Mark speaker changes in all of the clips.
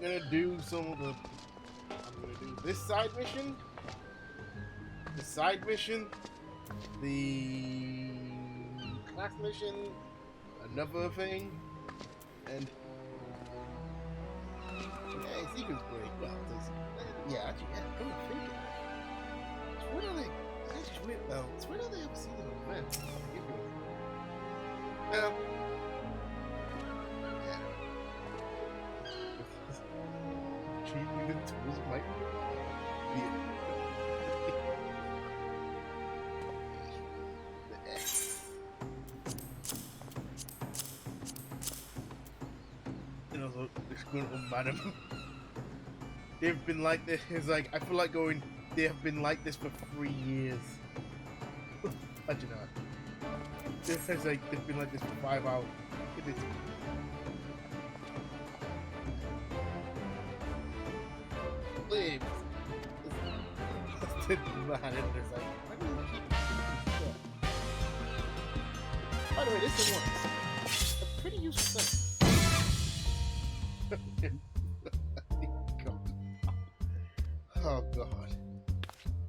Speaker 1: gonna do some of the. I'm gonna do this side mission. The side mission. The class mission. Another thing. And. Yeah, Secret's great. Well, yeah, actually, yeah, come and think of it. What are they? That's just weird. Well, it's weird how they have a season of events. Well. Cheaply the tools might be. Yeah. And also, it's going on, madam. They've been like this. It's like, I feel like going, they have been like this for 3 years. I don't know. It's like, they've been like this for 5 hours. It is. Flames. It's man, and it's like, why do you keep this? By the way, this is one. A pretty useful thing. Oh god.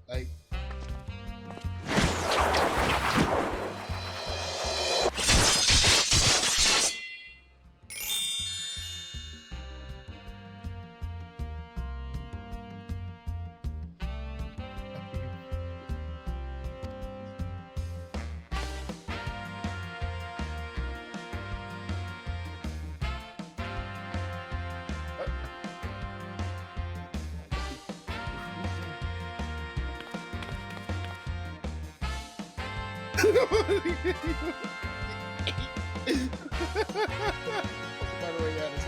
Speaker 1: Like. By the way, yeah, this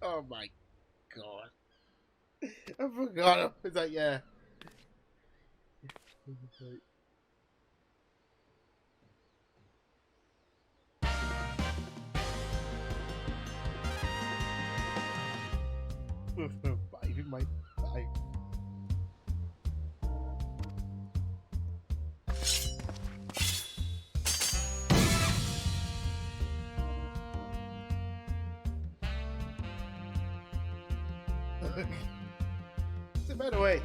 Speaker 1: oh my god. I forgot. It's like, yeah. Biting my thigh. It's a better way.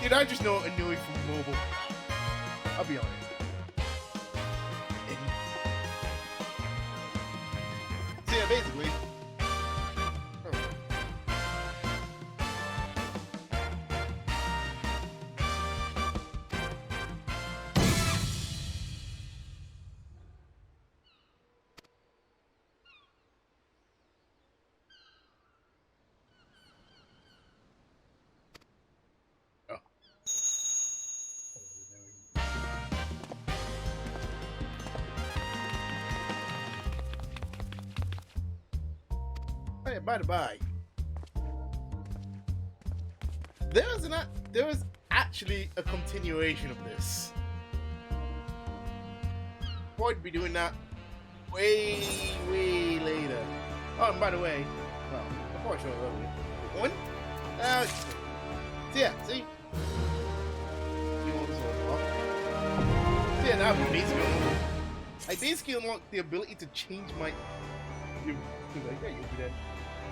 Speaker 1: Dude, I just know Anui from mobile. I'll be honest. So yeah, basically. Hey, by the by, there was actually a continuation of this. Probably be doing that way later. Oh, and by the way, well, I'm probably sure one. So yeah, see. So yeah, now I basically unlocked the ability to change my. You'll be like, yeah, you'll be dead.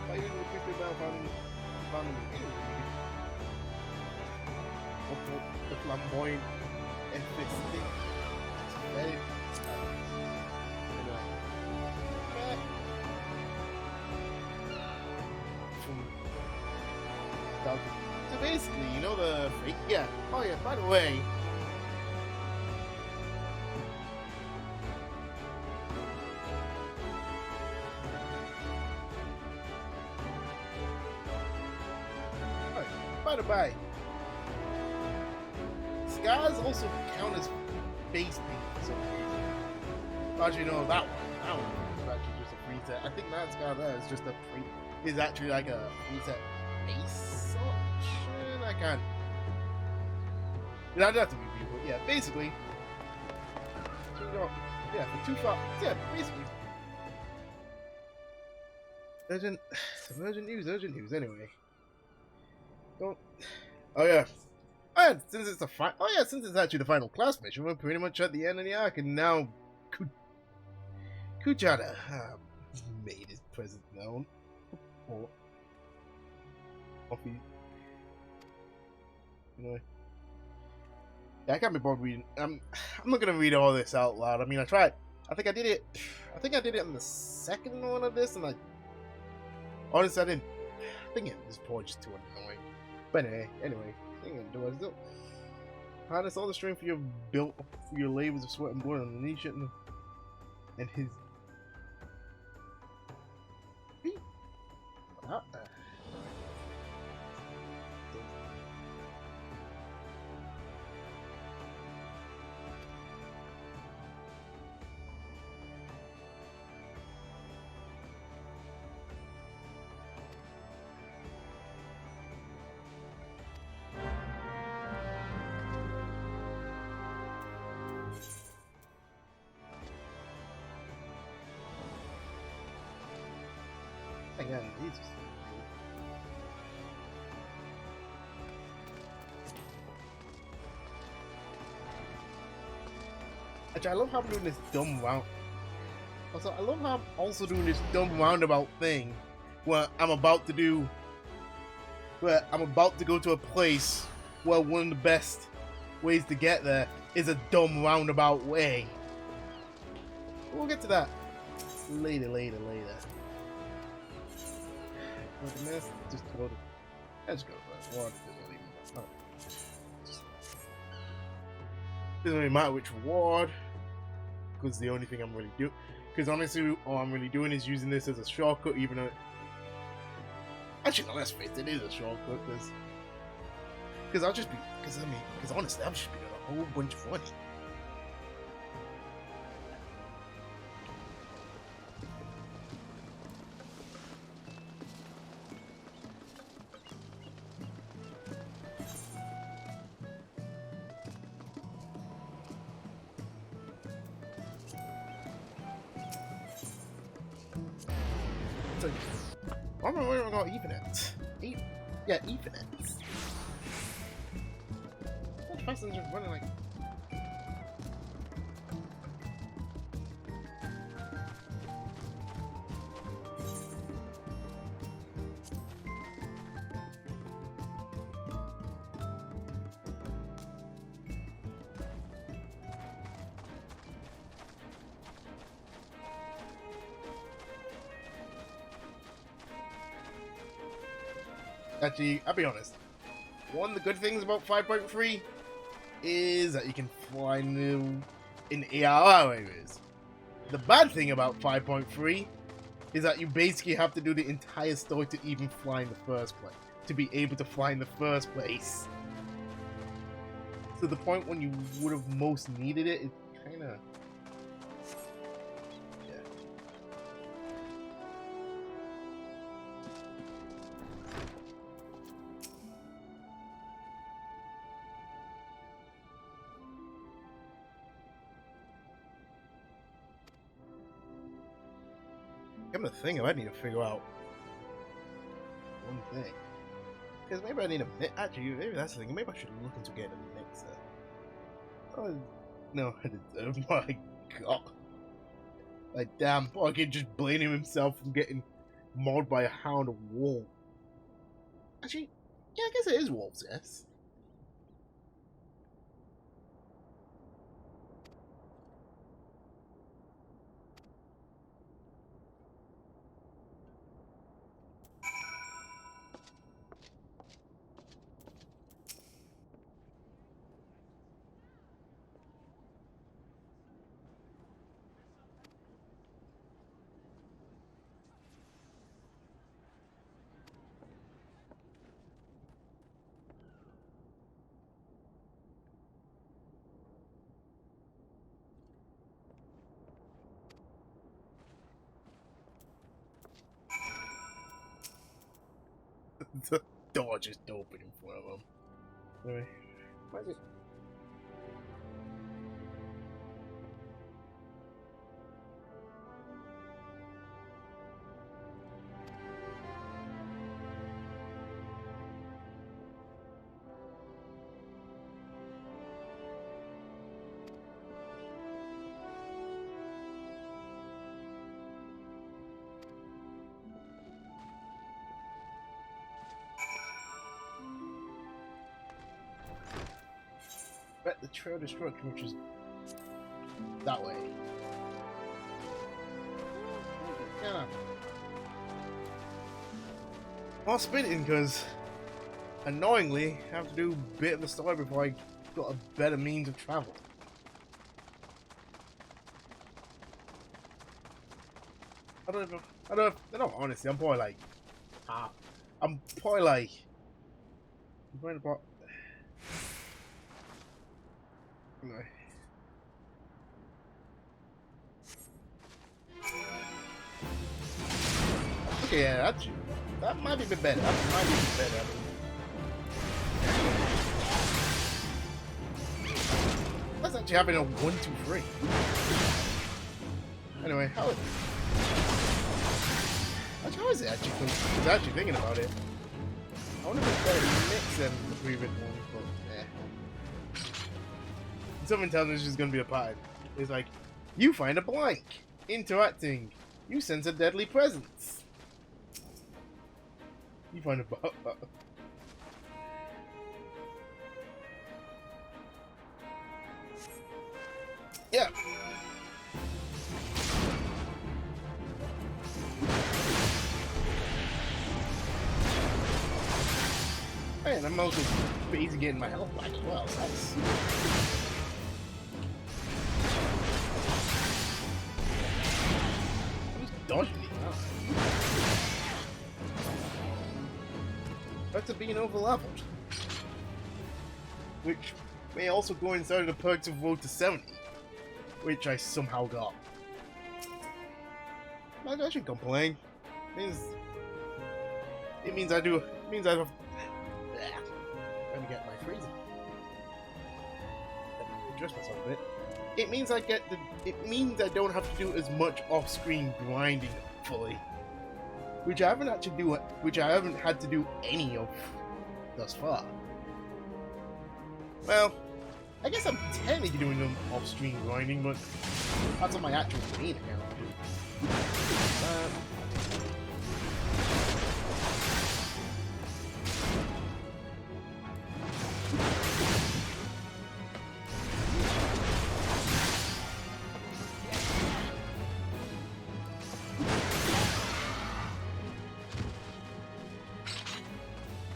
Speaker 1: Why you gonna quickly now found the flamboyant Empress thing? It's very. So basically, you know the freak? Yeah. Oh yeah. By the way. By the by, scars also count as base paint for some reason. Actually, no, that one is actually just a preset. I think that scar there is just a is actually like a preset base option. I can't. That'd have to be viewed, but yeah, basically. Yeah, for 2 far. Yeah, basically. Urgent news, anyway. Don't. Oh yeah. And since it's since it's actually the final class mission, we're pretty much at the end of the arc, and now Kuchada made his presence known. Or Coffee. Anyway. Yeah, I can't be bothered reading. I'm not gonna read all this out loud. I mean, I tried. I think I did it on the second one of this, and I honestly I didn't. I think it was probably just too annoying. But anyway, do harness all the strength you have built for your labors of sweat and blood on the niche and his. What? Again, Jesus. Actually, I love how I'm doing this dumb round. Also, I love how I'm also doing this dumb roundabout thing where I'm about to go to a place where one of the best ways to get there is a dumb roundabout way. We'll get to that later. Just go to. Let's go for it. Doesn't really matter which reward, because the only thing I'm really doing. Because honestly, all I'm really doing is using this as a shortcut, even though. Actually, no, let's face it, it is a shortcut, because I'll just be. Because honestly, I'll just be doing a whole bunch of money. I don't know where I got Ethernet. Yeah, Ethernet. That person's just running like. Actually, I'll be honest. One of the good things about 5.3 is that you can fly in ARR areas. The bad thing about 5.3 is that you basically have to do the entire story to even fly in the first place. To be able to fly in the first place. To the point when you would have most needed it, it kind of... Come to think, I might need to figure out one thing. Because maybe I need a mix. Actually, maybe that's the thing. Maybe I should look into getting a mixer. No, I deserve. My God. Like, damn, Bargain just blaming himself from getting mauled by a hound of wolf. Actually, yeah, I guess it is wolves, yes. The door just opened in front of him. Anyway, why is it? Bet the trail destruction, which is that way. Yeah. I'll spin it because annoyingly I have to do a bit of the story before I got a better means of travel. I don't know, honestly, I'm probably like I'm going about anyway. Okay, yeah, that might be a bit better. That might be a bit better. That's actually happening on 1, 2, 3. Anyway, how is it actually? I was actually thinking about it. I wonder if it's better to mix them the previous one, but yeah. Something tells me it's just gonna be a pattern. It's like, you find a blank. Interacting. You sense a deadly presence. You find a yeah. Man, I'm also busy getting my health back as well. So that's... I'm just dodging these now. Back to being over-leveled. Which may also coincide with the perks of Road to 70. Which I somehow got. I shouldn't complain. It means I have... Let me get my freezing. Let me adjust myself a bit. It means I don't have to do as much off-screen grinding fully. Which I haven't had to do any of thus far. Well, I guess I'm technically doing them off-screen grinding, but that's on my actual main account.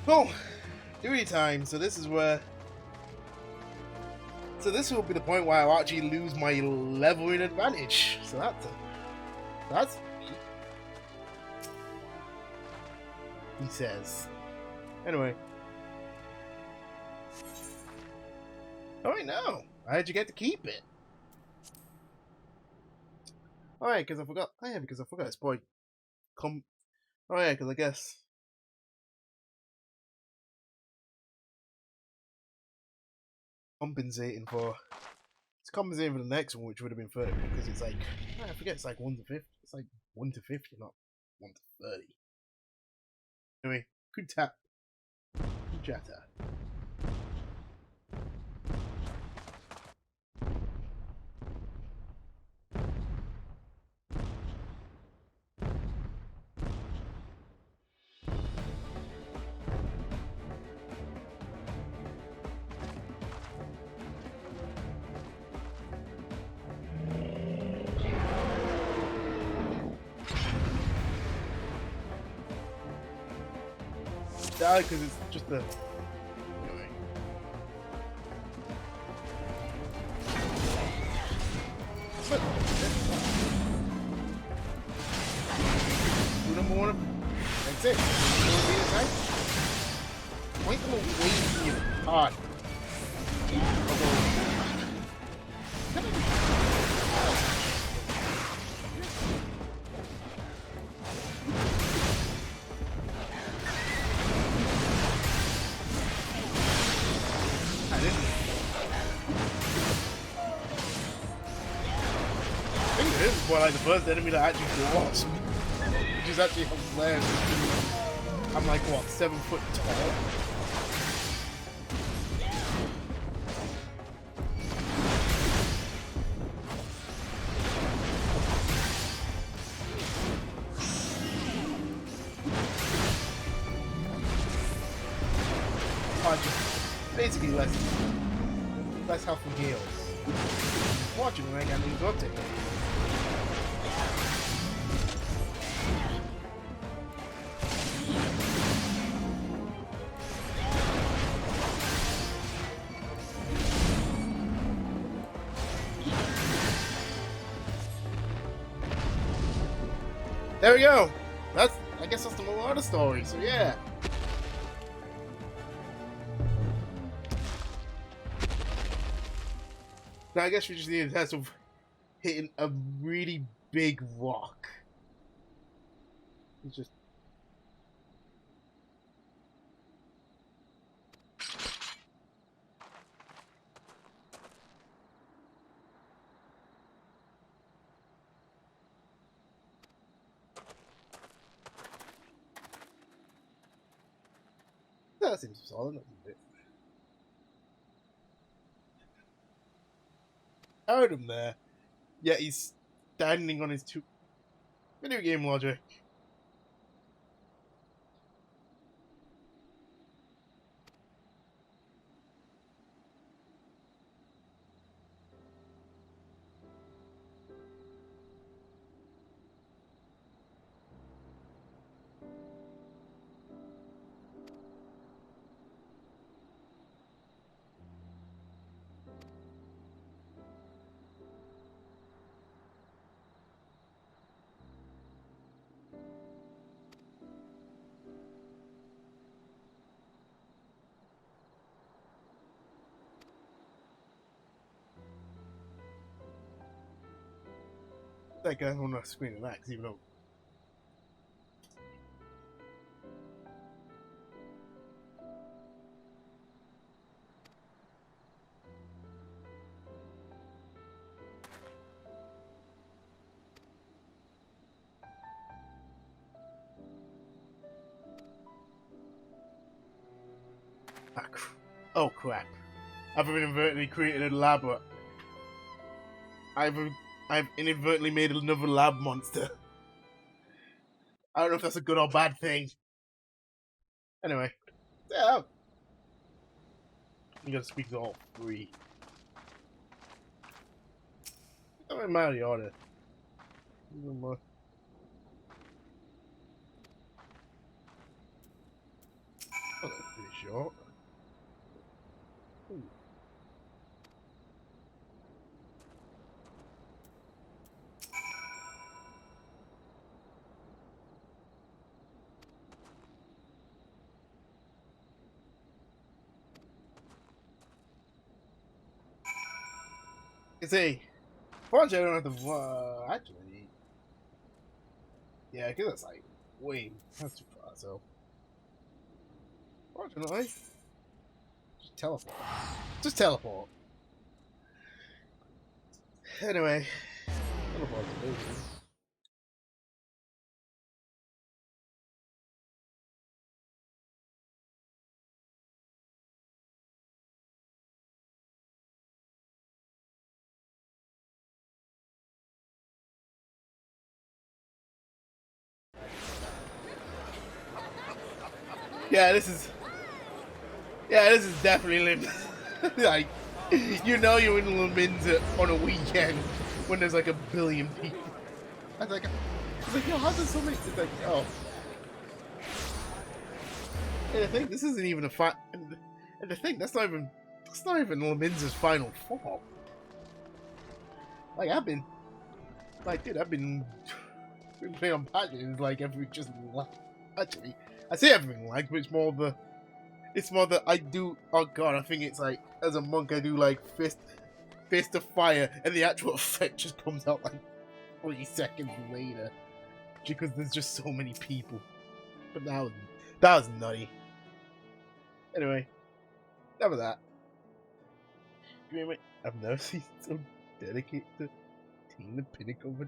Speaker 1: Oh, duty time. So this will be the point where I'll actually lose my leveling advantage. So that's he says. Anyway. Alright, now. How'd you get to keep it? Alright, because I forgot. Oh yeah, because I forgot it's probably oh yeah, because I guess compensating for the next one, which would have been 30, because it's like I forget it's like 1 to 50. It's like 1 to 50, not 1 to 30. Anyway, good tap. Good chatter. die because it's just a. Anyway. But, number one. That's it. Point them away from your card. Well, like the first enemy that actually walks me, which is actually hilarious. I'm like, what, 7 foot tall? Basically less health for Gales. Watching when I got these up to it. There we go. I guess that's the Marauder story. So yeah. Now I guess we just need a test of hitting a really big rock. It's just. That seems solid, doesn't it? I heard him there. Yeah, he's standing on his two. Video game logic. That guy on the screen of that, even though. Oh crap! I've inadvertently created a lab. I've inadvertently made another lab monster. I don't know if that's a good or bad thing. Anyway, yeah. You gotta speak to all three. I'm in Marauder. Oh, that's pretty short. Ooh. See, fortunately, I don't have to. Actually, yeah, because that's like way. That's too far. So, fortunately, just teleport. Just teleport. Anyway, teleport to Lucy. Yeah, this is definitely limp. Like, you know you're in Limins on a weekend when there's like 1 billion people. I was like, yo, how does so many? It's like, oh. And I think this isn't even a fight. And the thing, that's not even Laminza's final form. Like, I've been playing on patches like every just actually, I say everything like, but it's more the I do. Oh god, I think it's like as a monk I do like fist of fire, and the actual effect just comes out like 40 seconds later, because there's just so many people. But that was nutty. Anyway, enough of that. I've never seen so dedicated to Team the Pinnacle of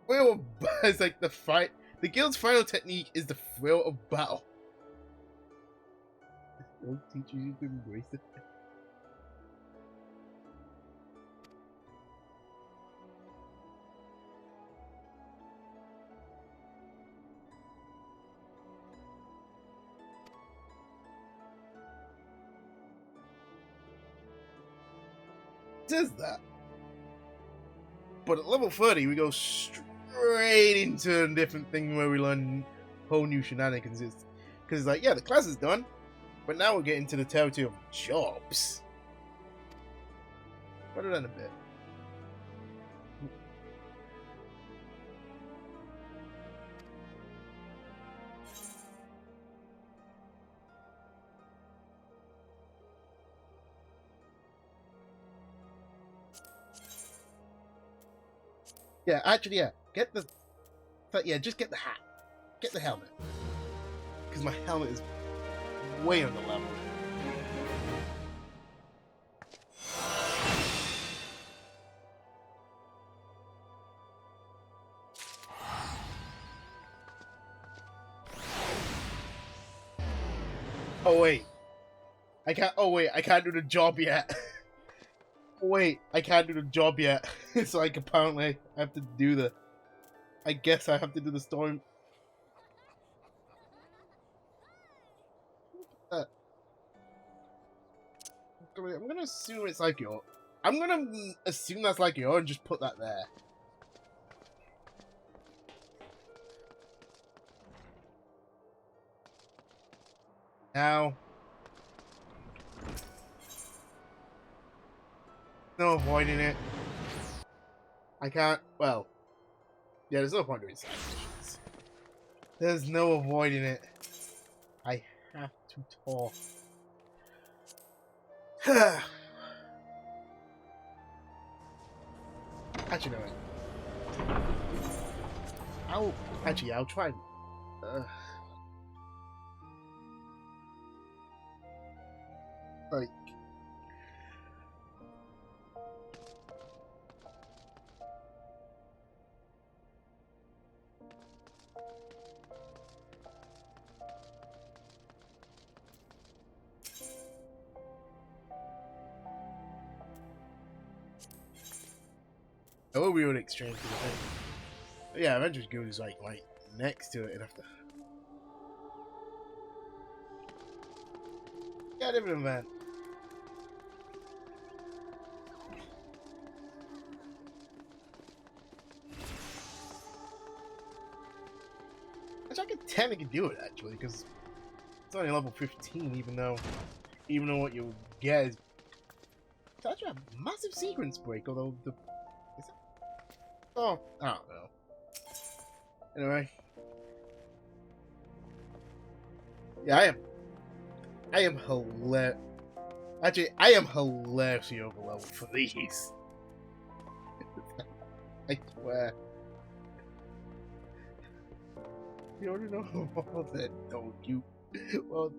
Speaker 1: well, it's like the fight. The guild's final technique is the thrill of battle. Don't teach you to embrace it. It says that. But at level 30, we go straight into a different thing where we learn whole new shenanigans. Because it's like, yeah, the class is done, but now we're getting to the territory of jobs. Put it on a bit. Yeah, actually, yeah. Just get the hat. Get the helmet. Because my helmet is way under level. Oh wait. I can't do the job yet. Wait, I can't do the job yet. So like apparently I have to do I guess I have to do the storm. I'm gonna assume it's like your. I'm gonna assume that's like your and just put that there. Now. No avoiding it. I can't. Well. Yeah, there's no point doing side missions. There's no avoiding it. I have to talk. Actually, no. I'll try. Like. Oh, we would exchange for the thing. But yeah, Avengers Guild is like next to it, and after. Yeah, different event. Which I could technically do it actually, because it's only level 15, even though what you get is it's actually a massive sequence break, although the is it? Oh, I don't know. Anyway. Yeah, I am hilarious. Actually, I am hilariously over level for these. I swear. You already know all that, don't you? Well,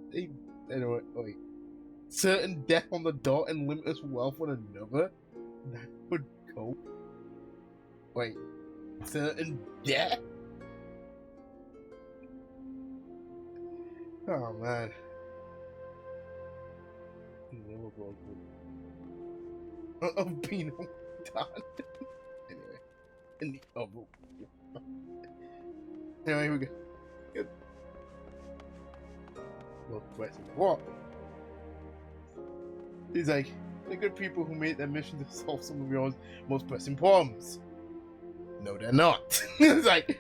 Speaker 1: anyway, wait. Certain death on the dot and limitless wealth on another? That would go. Wait. Certain death? Oh, man. Of being done. Anyway. In the other. Anyway, we go. Good. Well, what? He's like, the good people who made their mission to solve some of your most pressing problems. No, they're not. It's like,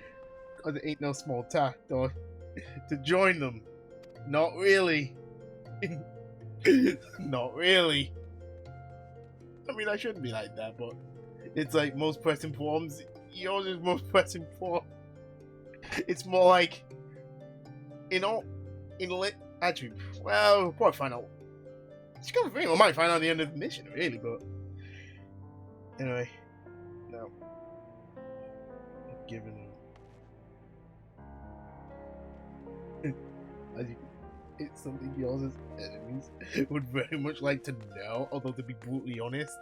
Speaker 1: because it ain't no small task, or to join them. Not really. Not really. I mean, I shouldn't be like that, but it's like most pressing forms. Yours is most pressing form. It's more like, actually, well, we'll probably find out. It's kind of thing. We might find out at the end of the mission, really, but anyway, no. Given it's something yours enemies would very much like to know, although to be brutally honest,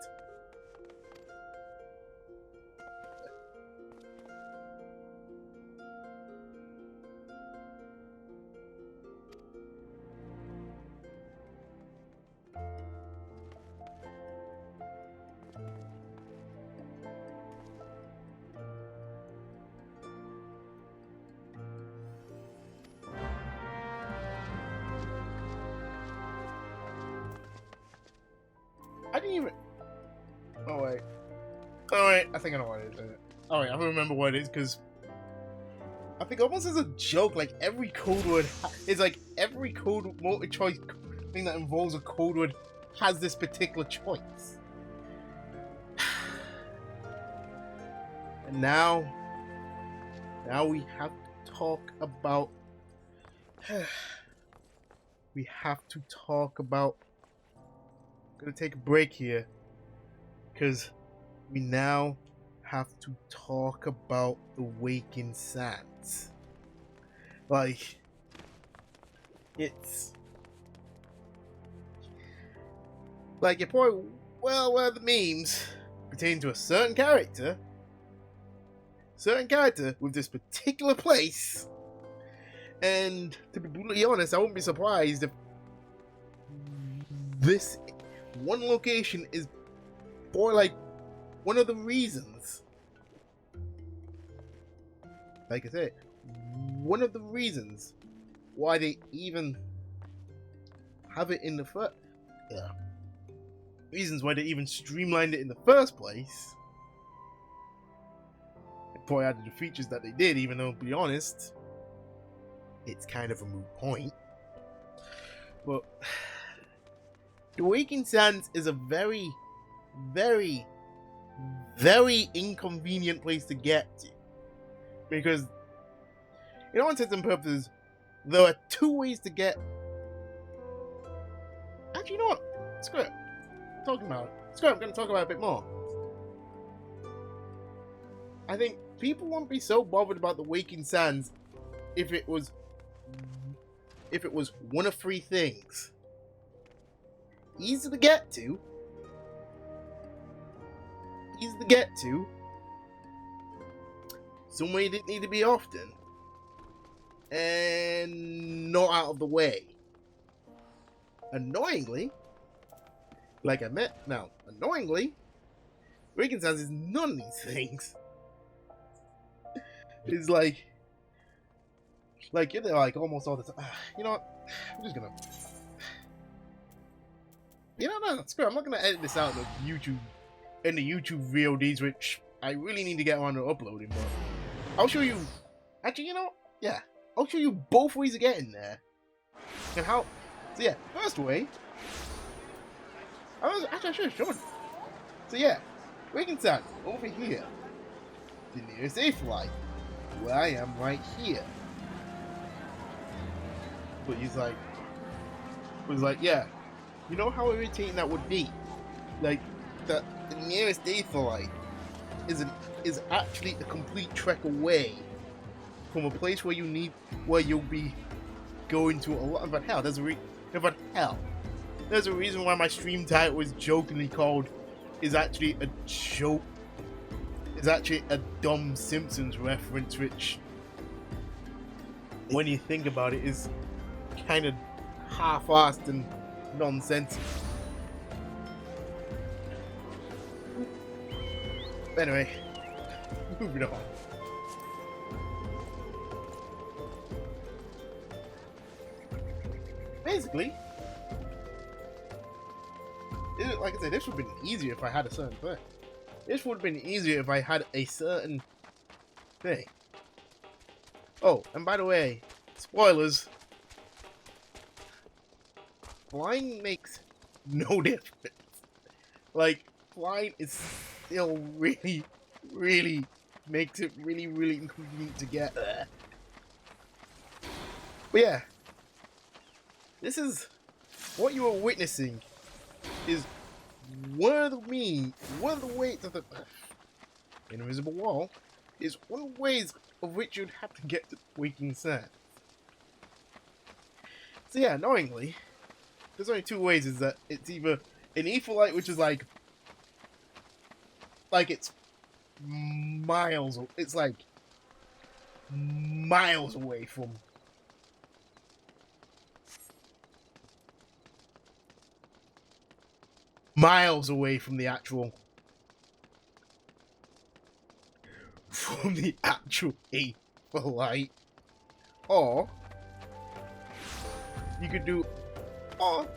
Speaker 1: I didn't even. Oh wait. Oh wait. I think I know what it is. Oh wait, I don't remember what it is because I think almost as a joke, like every code word is like every code multi-choice thing that involves a code word has this particular choice. And now we have to talk about. We have to talk about. Gonna take a break here because we now have to talk about the Waking Sands. Like, it's like you're probably well aware the memes pertain to a certain character with this particular place, and to be brutally honest, I wouldn't be surprised if this one location is for like one of the reasons, like I said, one of the reasons why they even have it in the first, reasons why they even streamlined it in the first place. They probably added the features that they did, even though, to be honest, it's kind of a moot point. But the Waking Sands is a very, very, very inconvenient place to get to. Because, in all intents and purposes, there are two ways to get. Actually, you know what? Screw it. I'm going to talk about it a bit more. I think people won't be so bothered about the Waking Sands if it was one of three things. Easy to get to, somewhere you didn't need to be often, and not out of the way. Annoyingly, Waking Sands is none of these things. It's like you're there like almost all the time. You know what? I'm just gonna. You know, no, screw it. I'm not gonna edit this out in the YouTube VODs, which I really need to get around to uploading. But I'll show you. Actually, you know, yeah, I'll show you both ways of getting there and how. So yeah, first way. I should have shown. So yeah, Waking Sands over here, the nearest Aetheryte, where I am right here. But he's like, yeah. You know how irritating that would be? Like, the nearest Aetheryte is actually a complete trek away from a place where you'll be going to a lot. But hell, there's a reason why my stream title is jokingly called is actually a joke. Is actually a dumb Simpsons reference, which, when you think about it, is kind of half-assed and nonsense. Anyway, moving on. Basically, like I said, this would have been easier if I had a certain thing. This would have been easier if I had a certain Hey. Oh, and by the way, spoilers. Flying makes no difference. Like, flying is still really, really makes it really, really inconvenient to get there. But yeah, this is what you are witnessing is one of the ways of the invisible wall is one of the ways of which you'd have to get to Waking Sands. So yeah, knowingly, there's only two ways. Is that it's either an Aetheryte, which is like it's miles. It's like miles away from. Miles away from the actual Aetheryte, or you could do, or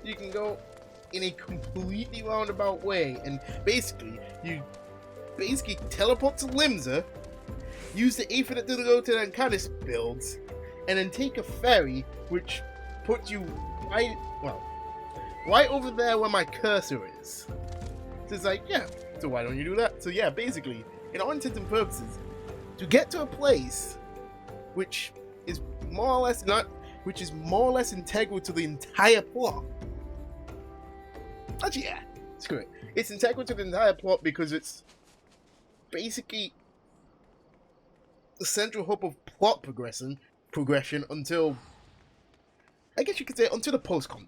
Speaker 1: you can go in a completely roundabout way, and basically you teleport to Limsa, use the Ifrit to go to the Encantus builds, and then take a ferry which puts you right over there where my cursor is. So it's like, yeah, so why don't you do that? So yeah, basically, in all intents and purposes, to get to a place which is more or less integral to the entire plot. Actually, yeah, screw it. It's integral to the entire plot because it's basically the central hub of plot progression until, I guess you could say, until the post game.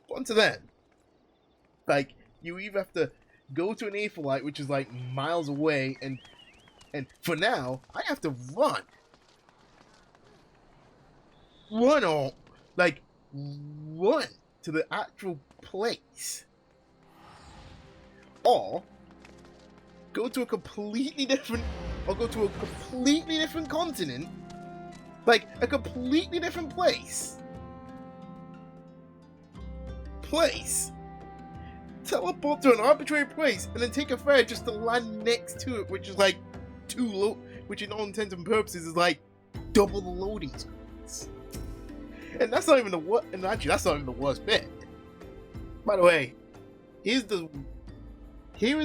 Speaker 1: Onto then, like, you either have to go to an Aetheryte, which is like miles away, and for now I have to run to the actual place, or go to a completely different continent, like a completely different place, teleport to an arbitrary place, and then take a ferry just to land next to it, which is like which in all intents and purposes is like double the loading screens. And that's not even the worst. And actually, that's not even the worst bit. By the way, here is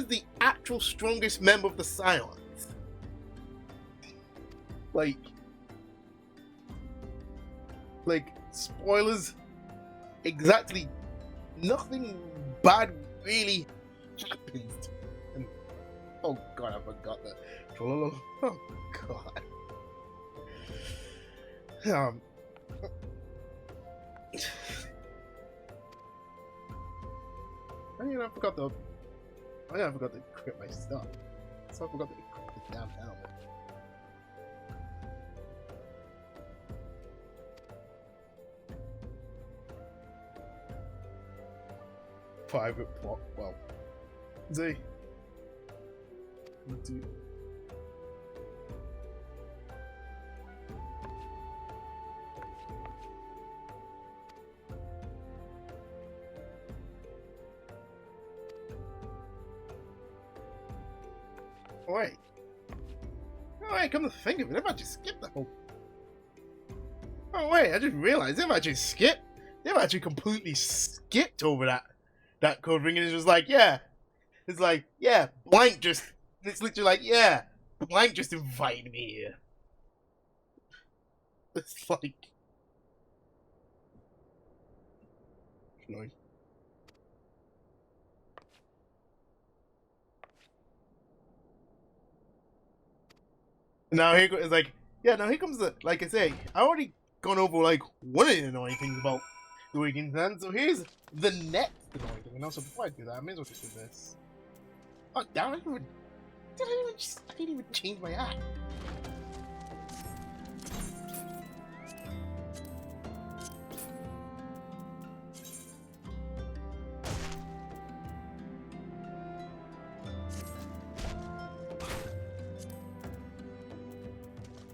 Speaker 1: the actual strongest member of the Scions. Like spoilers. Exactly, nothing bad really happens to him. Oh god, I forgot that. Oh god. I forgot to equip my stuff. So I forgot to equip the damn helmet. Private plot. Well, see. Wait. Oh wait, come to think of it, if I just skipped the whole. Oh wait, I just realized they've actually completely skipped over that code ring, and it's just like, yeah. It's like, yeah, Blank just, it's literally like, yeah, Blank just invited me here. It's like, annoying. Now here it's like, yeah, now here comes the, like I say, I already gone over like one of the annoying things about the Waking Sands, so here's the next annoying thing. And also, before I do that, I may as well just do this. Oh, damn, I didn't even change my app.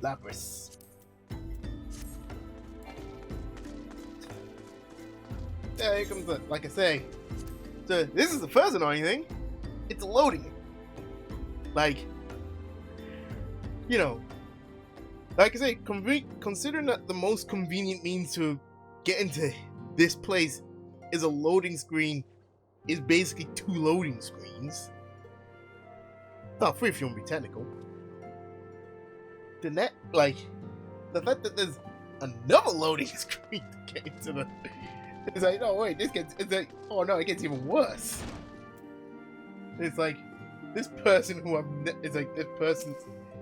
Speaker 1: Lapras. Yeah, here comes the, like I say. So this is the first annoying thing. it's loading. Like, you know, like I say, considering that the most convenient means to get into this place is a loading screen, is basically 2 loading screens. Well, 3 if you want to be technical. The fact that there's another loading screen to get into the, it's like, no wait, it's like, oh no, it gets even worse. It's like, this person who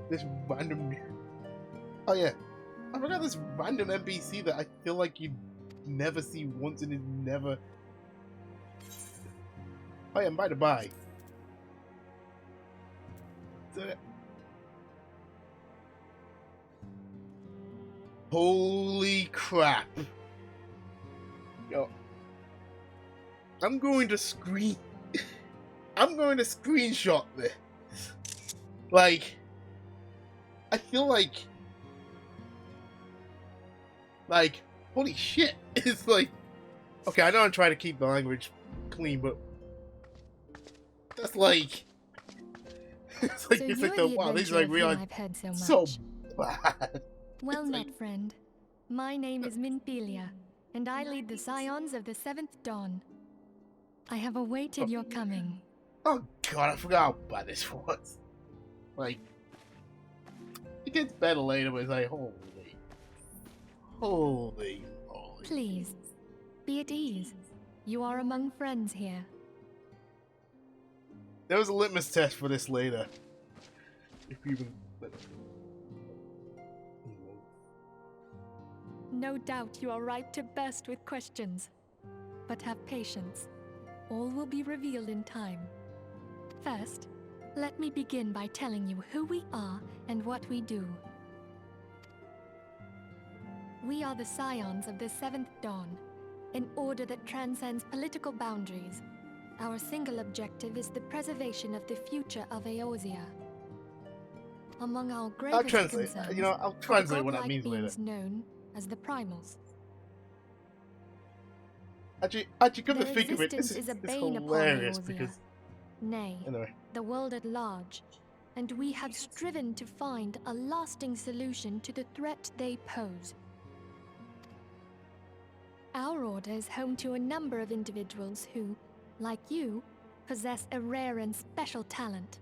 Speaker 1: this random, oh yeah, I forgot this random NPC that I feel like you never see once and is never, oh yeah, by the by, holy crap. Yo, I'm going to screenshot this. Like, I feel like, holy shit. It's like, okay, I know I'm trying to keep the language clean, but that's like, it's like, wow, this is like really so bad.
Speaker 2: Well met, friend. My name is Minfilia, and I lead the Scions of the 7th Dawn. I have awaited your coming.
Speaker 1: Oh god, I forgot how bad this was. Like, it gets better later, but it's like, holy.
Speaker 2: Please, be at ease. You are among friends here.
Speaker 1: There was a litmus test for this later. If you even...
Speaker 2: No doubt you are ripe to burst with questions. But have patience. All will be revealed in time. First, let me begin by telling you who we are and what we do. We are the Scions of the 7th Dawn, an order that transcends political boundaries. Our single objective is the preservation of the future of Eorzean. Among our gravest concerns,
Speaker 1: I'll translate what that means later.
Speaker 2: Known as the Primals.
Speaker 1: Actually, come to think of it, this is hilarious because...
Speaker 2: Nay,
Speaker 1: anyway.
Speaker 2: The world at large, and we have striven to find a lasting solution to the threat they pose. Our order is home to a number of individuals who, like you, possess a rare and special talent.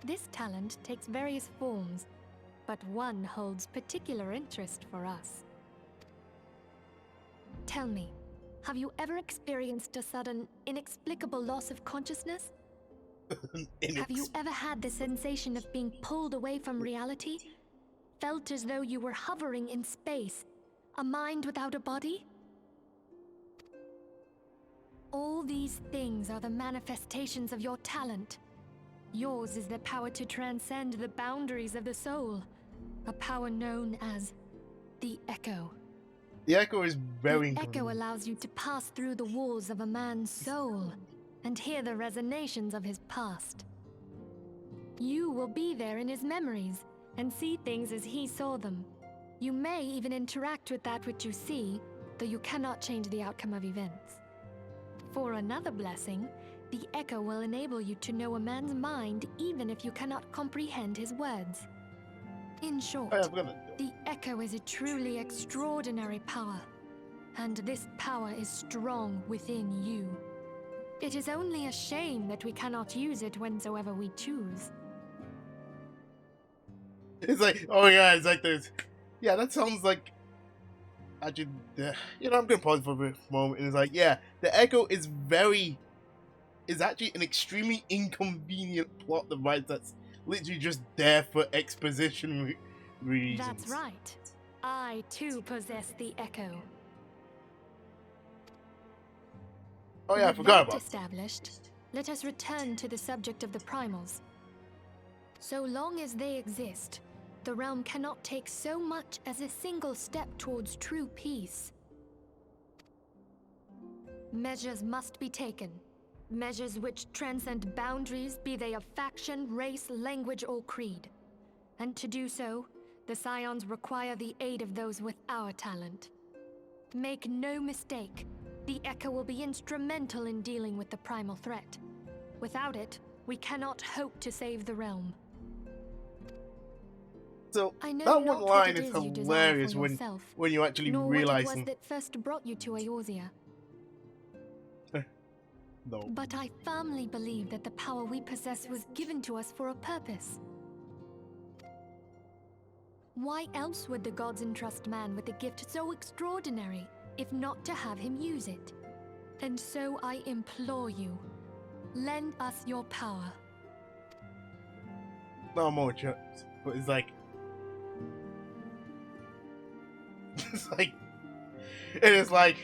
Speaker 2: This talent takes various forms, but one holds particular interest for us. Tell me, have you ever experienced a sudden, inexplicable loss of consciousness? Have you ever had the sensation of being pulled away from reality? Felt as though you were hovering in space, a mind without a body? All these things are the manifestations of your talent. Yours is the power to transcend the boundaries of the soul, a power known as the Echo.
Speaker 1: The Echo is very
Speaker 2: The Echo allows you to pass through the walls of a man's soul and hear the resonations of his past. You will be there in his memories and see things as he saw them. You may even interact with that which you see, though you cannot change the outcome of events. For another blessing, the Echo will enable you to know a man's mind even if you cannot comprehend his words. In short, the Echo is a truly extraordinary power, and this power is strong within you. It is only a shame that we cannot use it whensoever we choose.
Speaker 1: It's like, oh yeah, it's like this. Yeah, that sounds like... Actually, I'm going to pause for a moment, and it's like, yeah, the Echo is actually an extremely inconvenient plot device that's literally just there for exposition reasons.
Speaker 2: That's right. I too possess the Echo.
Speaker 1: Oh yeah, I forgot about
Speaker 2: that established, let us return to the subject of the Primals. So long as they exist, the realm cannot take so much as a single step towards true peace. Measures must be taken. Measures which transcend boundaries, be they of faction, race, language, or creed. And to do so, the Scions require the aid of those with our talent. Make no mistake, the Echo will be instrumental in dealing with the primal threat. Without it, we cannot hope to save the realm.
Speaker 1: So
Speaker 2: I know
Speaker 1: that
Speaker 2: not
Speaker 1: one
Speaker 2: what
Speaker 1: line
Speaker 2: it
Speaker 1: is
Speaker 2: is you desire
Speaker 1: hilarious
Speaker 2: for yourself,
Speaker 1: when you actually
Speaker 2: nor
Speaker 1: realize
Speaker 2: what it was that first brought you to Eorzea.
Speaker 1: no.
Speaker 2: But I firmly believe that the power we possess was given to us for a purpose. Why else would the gods entrust man with a gift so extraordinary, if not to have him use it? And so I implore you, lend us your power.
Speaker 1: Not more jokes, but it's like it is like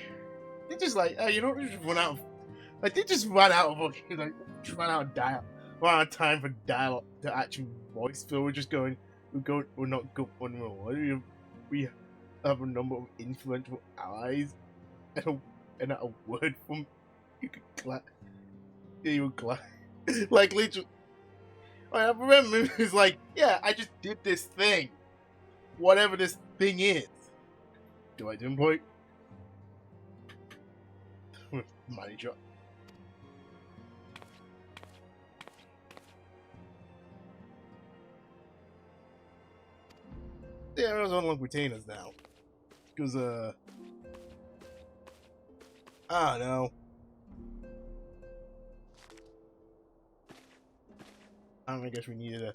Speaker 1: they just like you know, they just run out of they just ran out of just ran out of run out of time for dialogue to actually voice fill. We're just going we're not good on roll. We have a number of influential allies and a word from you could clap like literally. I remember it's like, yeah, I just did this thing. Whatever this thing is. Do I employ manager? Yeah, I was on retainers now. Because I don't know. I guess we needed a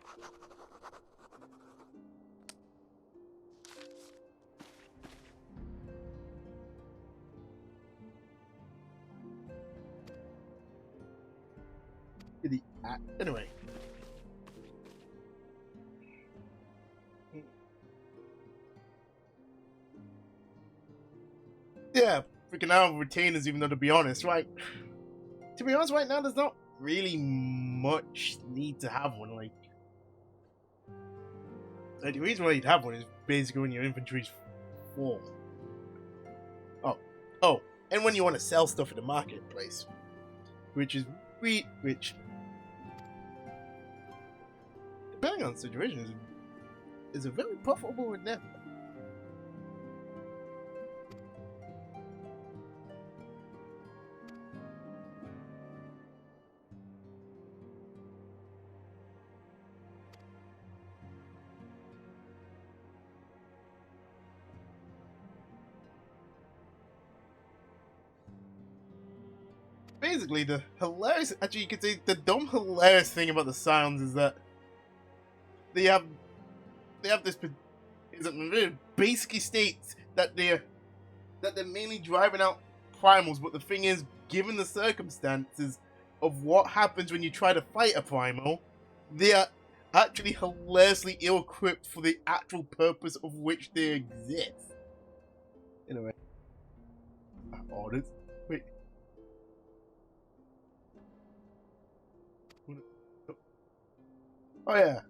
Speaker 1: anyway. Yeah, freaking out of retainers, even though to be honest, right now there's not really much need to have one. Like the reason why you'd have one is basically when your inventory's full. Oh, and when you want to sell stuff in the marketplace, which depending on the situation is a very profitable endeavor. Basically, the hilarious, actually you could say the dumb hilarious thing about the Scions is that they have this, is that it basically states that they're mainly driving out primals, but the thing is, given the circumstances of what happens when you try to fight a primal, they are actually hilariously ill-equipped for the actual purpose of which they exist. Anyway. Orders. Wait. Oh yeah.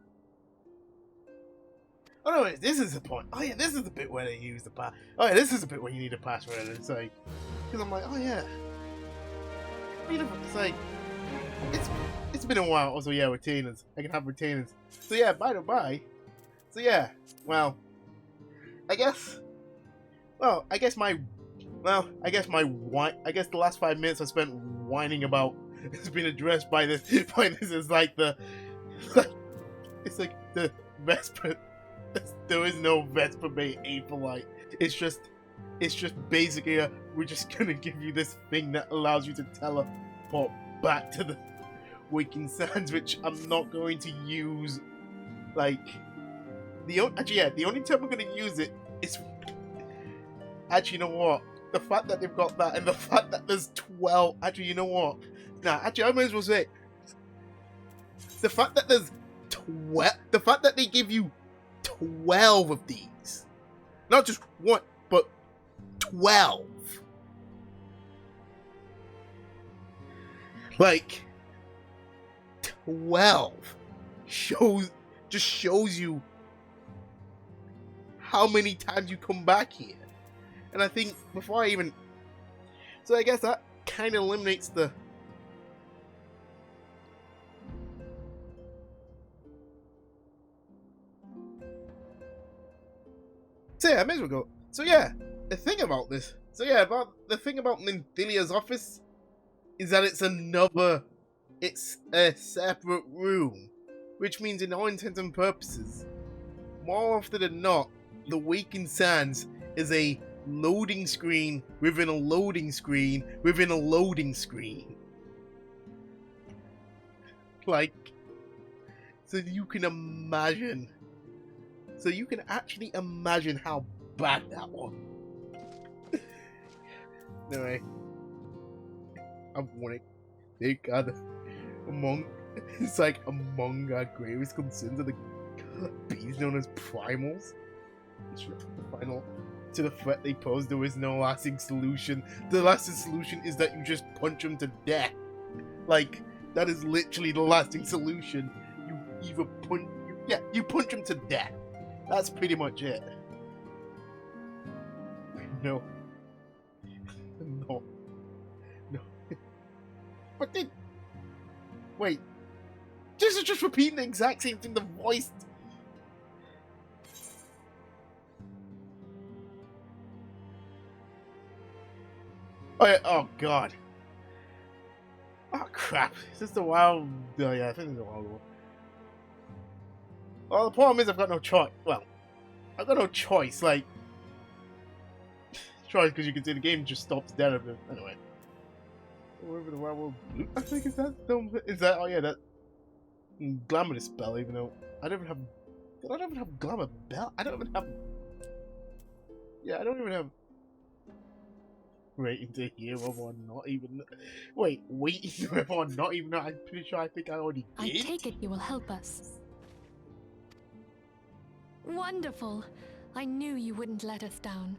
Speaker 1: Oh no, wait, this is the point. Oh yeah, this is the bit where they use the pass. Oh yeah, this is the bit where you need a password. And it's like, because I'm like, oh yeah. It's like, it's been a while. Also, yeah, retainers. I can have retainers. So yeah, by the by. So yeah, well, I guess the last 5 minutes I spent whining about has been addressed by this. Is like it's like the Vesper. There is no Vesper Bay Aetheryte. It's just basically we're just gonna give you this thing that allows you to teleport back to the Waking Sands, which I'm not going to use. Like the only time I'm gonna use it is actually, you know what? The fact that they've got that and the fact that there's 12. Actually, you know what? Nah, actually, I might as well say the fact that there's 12. The fact that they give you 12 of these, not just one, but 12. Like 12 shows you how many times you come back here. And I think before I even, so I guess that kind of eliminates the. So yeah, I may as well go. So yeah, the thing about this. So yeah, the thing about Minfilia's office is that it's another it's a separate room, which means in all intents and purposes, more often than not, the Waking Sands is a loading screen within a loading screen within a loading screen. Like, so you can actually imagine how bad that was. Anyway, I'm warning. Thank God, among our gravest concerns are the beings known as primals. To the threat they pose, there is no lasting solution. The lasting solution is that you just punch them to death. Like, that is literally the lasting solution. You either you punch them to death. That's pretty much it. No. But then, wait, this is just repeating the exact same thing the voice. Oh, yeah, oh god. Oh crap. Is this the wild? Oh yeah, I think it's the wild one. Well, the problem is I've got no choice. Well, I've got no choice. Like, choice because you can see the game just stops dead of it. Anyway. Wherever the werewolf blue, I think is that? Oh yeah, that glamorous spell. Even though I don't even have glamour bell. I don't even have. Yeah, I don't even have. Waiting to hear or not even. Waiting to hear or not even. I'm pretty sure I think I already did.
Speaker 2: I take it you will help us. Wonderful. I knew you wouldn't let us down.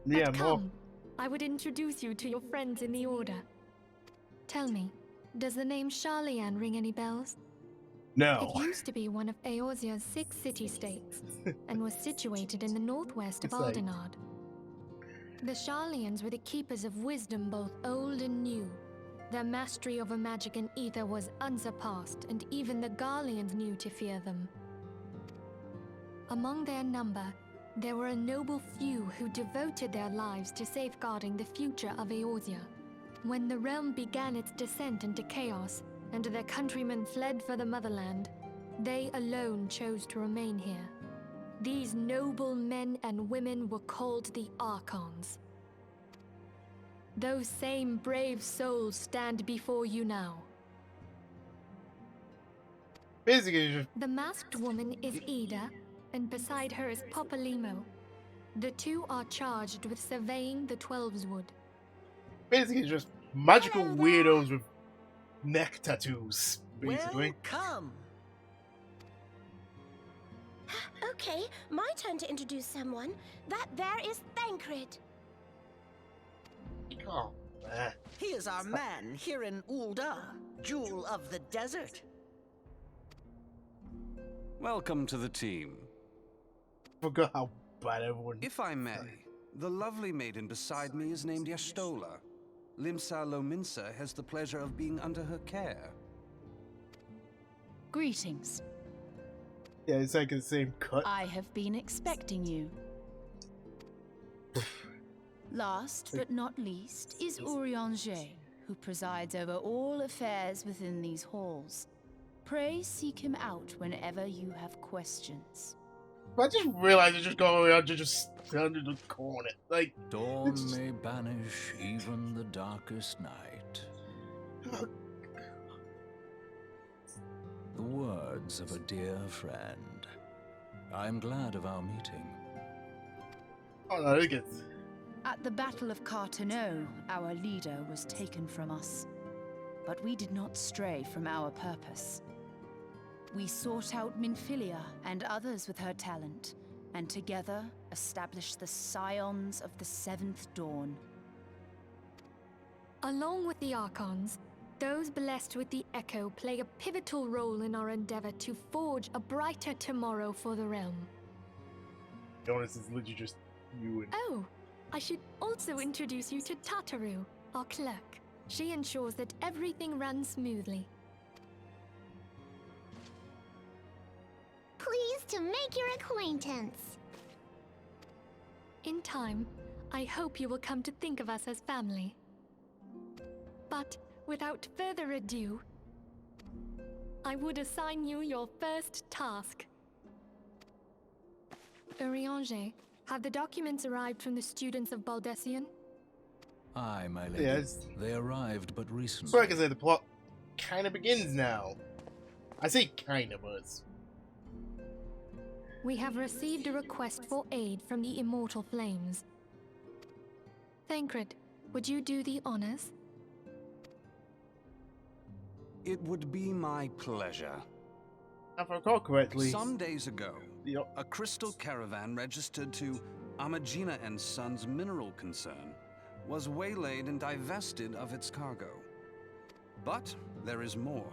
Speaker 1: Yeah,
Speaker 2: but come, I would introduce you to your friends in the Order. Tell me, does the name Sharlayan ring any bells?
Speaker 1: No.
Speaker 2: It used to be one of Eorzean's 6 city-states, and was situated in the northwest of Aldenard. The Sharlayans were the keepers of wisdom both old and new. Their mastery over magic and ether was unsurpassed, and even the Garleans knew to fear them. Among their number, there were a noble few who devoted their lives to safeguarding the future of Eorzea. When the realm began its descent into chaos, and their countrymen fled for the motherland, they alone chose to remain here. These noble men and women were called the Archons. Those same brave souls stand before you now.
Speaker 1: Basically,
Speaker 2: the masked woman is Ida, and beside her is Popalimo. The two are charged with surveying the Twelveswood.
Speaker 1: Basically, just magical weirdos with neck tattoos. Basically.
Speaker 3: Welcome.
Speaker 4: Okay, my turn to introduce someone. That there is Thancred.
Speaker 1: Oh, man.
Speaker 3: He is our man here in Ul'dah, Jewel of the Desert.
Speaker 5: Welcome to the team.
Speaker 1: Forgot how bad everyone.
Speaker 5: If I may, the lovely maiden beside me is named Y'shtola. Limsa Lominsa has the pleasure of being under her care.
Speaker 6: Greetings.
Speaker 1: Yeah, it's like the same cut.
Speaker 6: I have been expecting you. Last but not least is Eorzean, who presides over all affairs within these halls. Pray seek him out whenever you have questions.
Speaker 1: I just realized I just got around to just stand in the corner. Like,
Speaker 7: dawn may banish even the darkest night. The words of a dear friend. I'm glad of our meeting.
Speaker 1: Oh no, it gets.
Speaker 6: At the Battle of Carteneau, our leader was taken from us. But we did not stray from our purpose. We sought out Minfilia and others with her talent, and together established the Scions of the Seventh Dawn.
Speaker 2: Along with the Archons, those blessed with the Echo play a pivotal role in our endeavor to forge a brighter tomorrow for the realm.
Speaker 1: Jonas is literally just you and...
Speaker 2: Oh, I should also introduce you to Tataru, our clerk. She ensures that everything runs smoothly.
Speaker 4: Pleased to make your acquaintance.
Speaker 2: In time, I hope you will come to think of us as family. But without further ado, I would assign you your first task. Eorzean, have the documents arrived from the students of Baldessian?
Speaker 7: Aye, my lady.
Speaker 1: Yes.
Speaker 7: They arrived but recently.
Speaker 1: So I can say the plot kind of begins now. I say kind of, but it's...
Speaker 2: We have received a request for aid from the Immortal Flames. Thancred, would you do the honors?
Speaker 5: It would be my pleasure.
Speaker 1: If I recall correctly...
Speaker 5: Some days ago,
Speaker 1: the-
Speaker 5: a crystal caravan registered to Amagina and Sons mineral concern was waylaid and divested of its cargo. But there is more.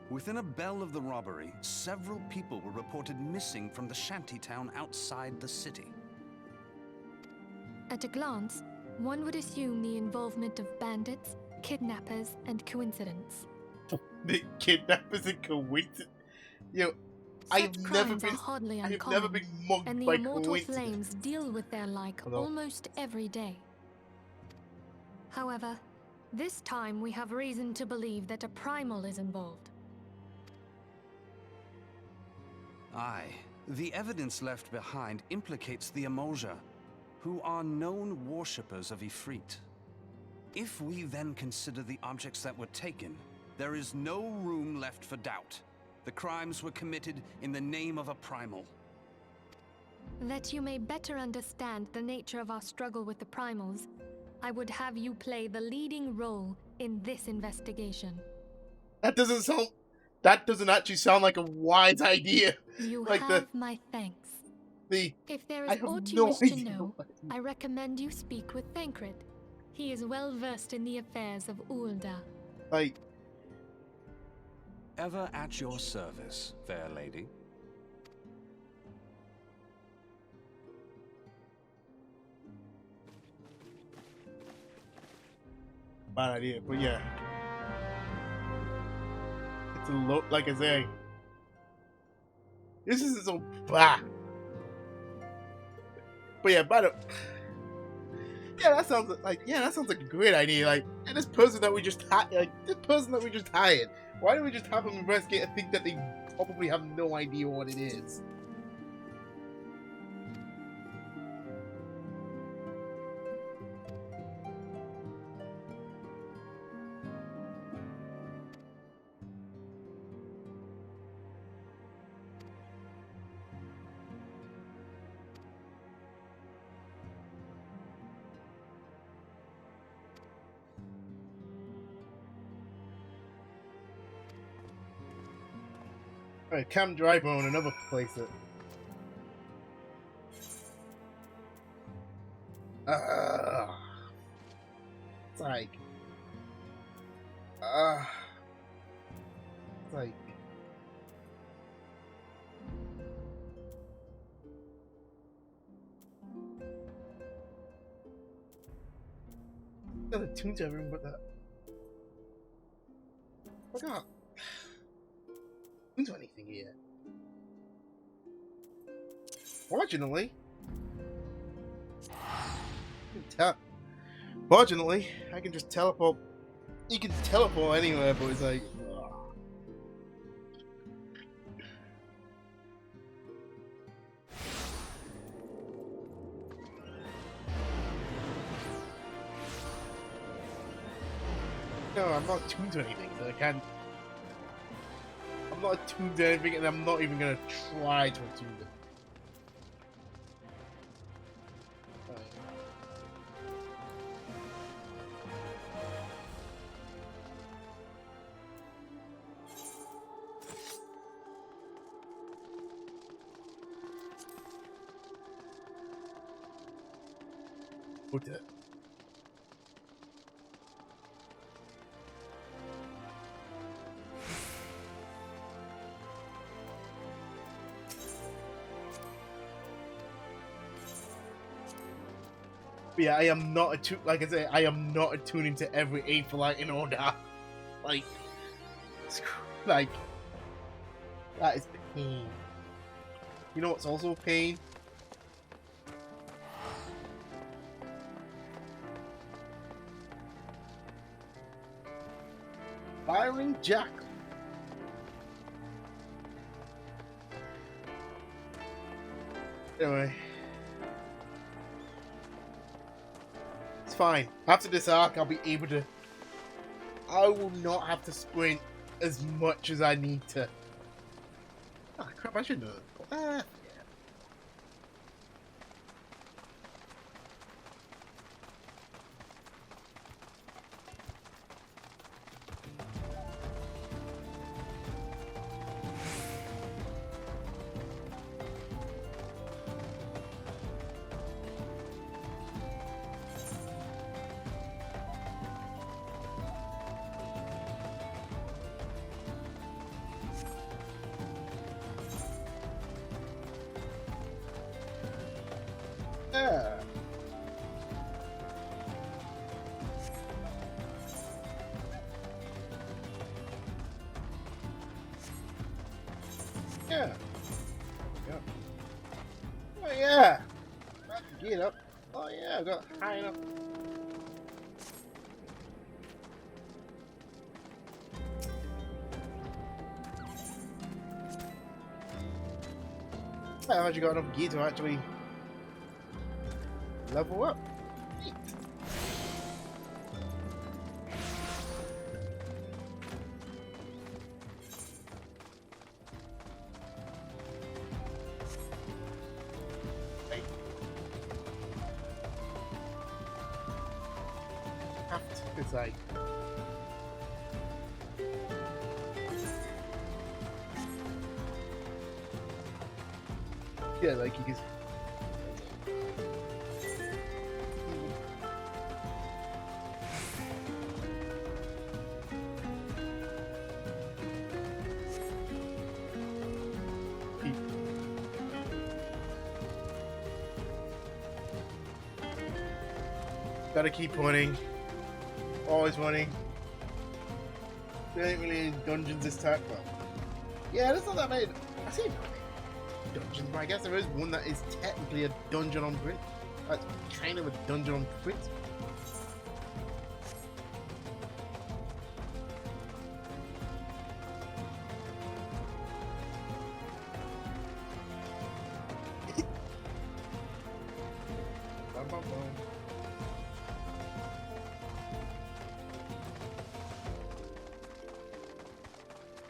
Speaker 5: Within a bell of the robbery, several people were reported missing from the shantytown outside the city.
Speaker 2: At a glance, one would assume the involvement of bandits, kidnappers, and coincidence.
Speaker 1: The kidnappers and coincidence. Yo, I've
Speaker 2: Such
Speaker 1: never
Speaker 2: crimes
Speaker 1: been.
Speaker 2: are hardly
Speaker 1: I've
Speaker 2: uncommon,
Speaker 1: never been mugged
Speaker 2: and the
Speaker 1: by
Speaker 2: Immortal
Speaker 1: coincidence.
Speaker 2: Flames deal with their like
Speaker 1: Hello?
Speaker 2: almost every day. However, this time we have reason to believe that a primal is involved.
Speaker 5: Aye, the evidence left behind implicates the Eorzean, who are known worshippers of Ifrit. If we then consider the objects that were taken, there is no room left for doubt. The crimes were committed in the name of a primal.
Speaker 2: That you may better understand the nature of our struggle with the primals, I would have you play the leading role in this investigation.
Speaker 1: That doesn't sound. That doesn't actually sound like a wise idea.
Speaker 2: You
Speaker 1: Like
Speaker 2: have my thanks.
Speaker 1: the.
Speaker 2: If there
Speaker 1: I
Speaker 2: is
Speaker 1: have
Speaker 2: aught you
Speaker 1: no
Speaker 2: wish to
Speaker 1: idea
Speaker 2: know,
Speaker 1: what-
Speaker 2: I recommend you speak with Thancred. He is well versed in the affairs of Ul'dah.
Speaker 1: Like,
Speaker 5: Ever at your service, fair lady.
Speaker 1: bad idea, but yeah. It's a lot, like I say. This isn't so bad. But yeah, yeah, that sounds like a great idea. Like, and this person that we just hired, why don't we just have them investigate and think that they probably have no idea what it is? Alright, Camp Drybone, another place that... it's like... it's like... Not a tune to everyone but that. I forgot. Do anything here. Fortunately, I can just teleport. You can teleport anywhere, but it's like. No, I'm not tuned to anything, so I can't. I'm not attuned to anything, and I'm not even gonna try to attune it. Put it. But yeah, I am not attuned. Like I say, I am not attuning to every Aetheryte in order. Like, like that is pain. You know what's also pain? Firing Jackal. Anyway. It's fine. After this arc, I'll be able to... I will not have to sprint as much as I need to. Oh, crap, I should know. Yeah. Yeah. Yeah. Oh yeah. Get up. Oh yeah, I got high enough. I've actually got enough gear to actually level up. Neat. Right. It's like yeah, like you can. Gotta keep running. Always running. There ain't really any dungeons this time. Well, yeah, there's not that many. I see dungeons, but I guess there is one that is technically a dungeon on print. That's kind of a dungeon on print.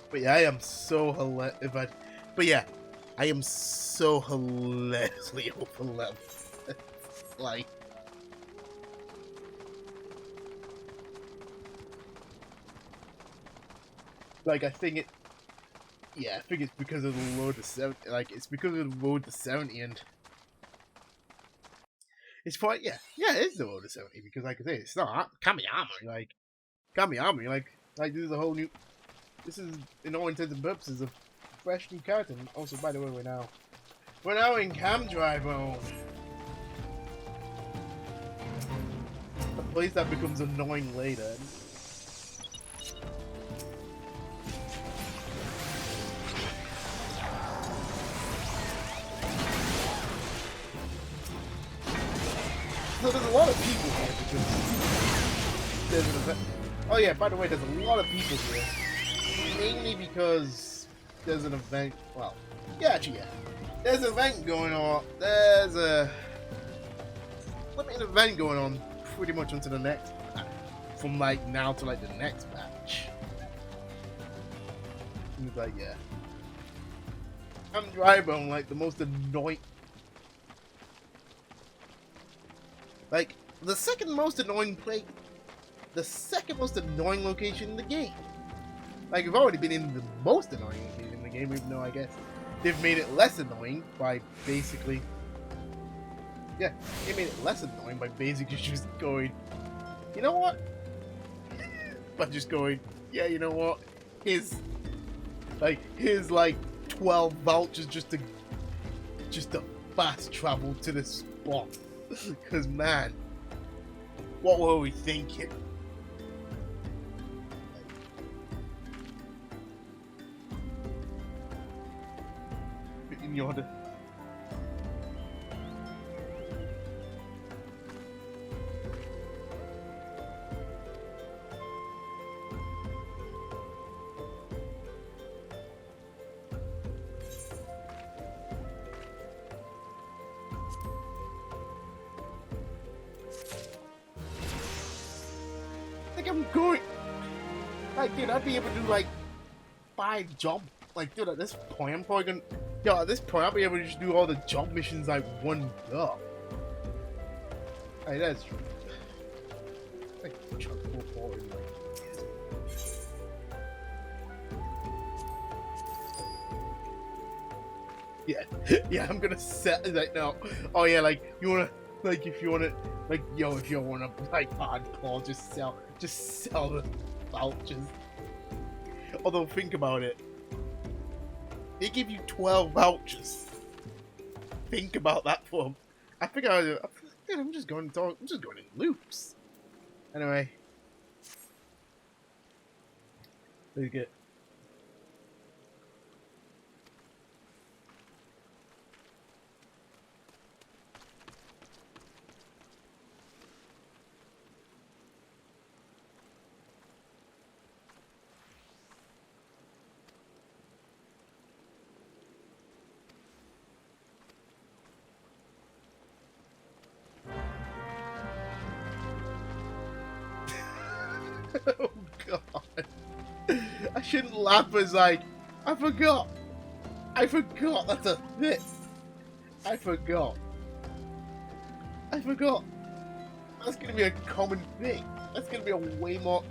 Speaker 1: But yeah, I am so hilarious. But yeah, I am so hilariously over level. Like, I think it. Yeah, I think it's because of the road to 70. Like, it's because of the road to 70, and it's quite it is the road to 70 because, like I say, it's not Kamiyama. Like, this is a whole new. This is, in all intents and purposes, a fresh new character. And also, by the way, we're now in Cam Drybone. A place that becomes annoying later. So there's a lot of people here because there's an event. Oh yeah, by the way, there's a lot of people here. Mainly because there's an event. Well, yeah, actually, yeah. There's an event going on. There's an event going on pretty much until the next. From like now to like the next match. It's like, yeah. I'm Drybone, like the most annoying. Like, the second most annoying location in the game. Like, we've already been in the most annoying location in the game, even though I guess they've made it less annoying by basically... Yeah, they made it less annoying by basically just going, you know what? But just going, yeah, you know what? Here's like 12 vouchers just to fast travel to the spot. Because, man, what were we thinking? In your order. I'm going. Like, dude, I'd be able to do like 5 job. Like, dude, at this point, I'm probably gonna. Yo, at this point, I'll be able to just do all the job missions like one go. Hey, that's true. Like, chuck 440, like. Yeah, yeah, I'm gonna set it like now. Oh yeah, like you wanna, like if you wanna, like yo, if you wanna like hardcore, just sell the vouchers. Although think about it, they give you 12 vouchers. Think about that for them. I think I'm just going to I'm just going in loops. Anyway, pretty good. Oh god. I shouldn't laugh as like I forgot that's a thing. I forgot. That's gonna be a common thing. That's gonna be a way more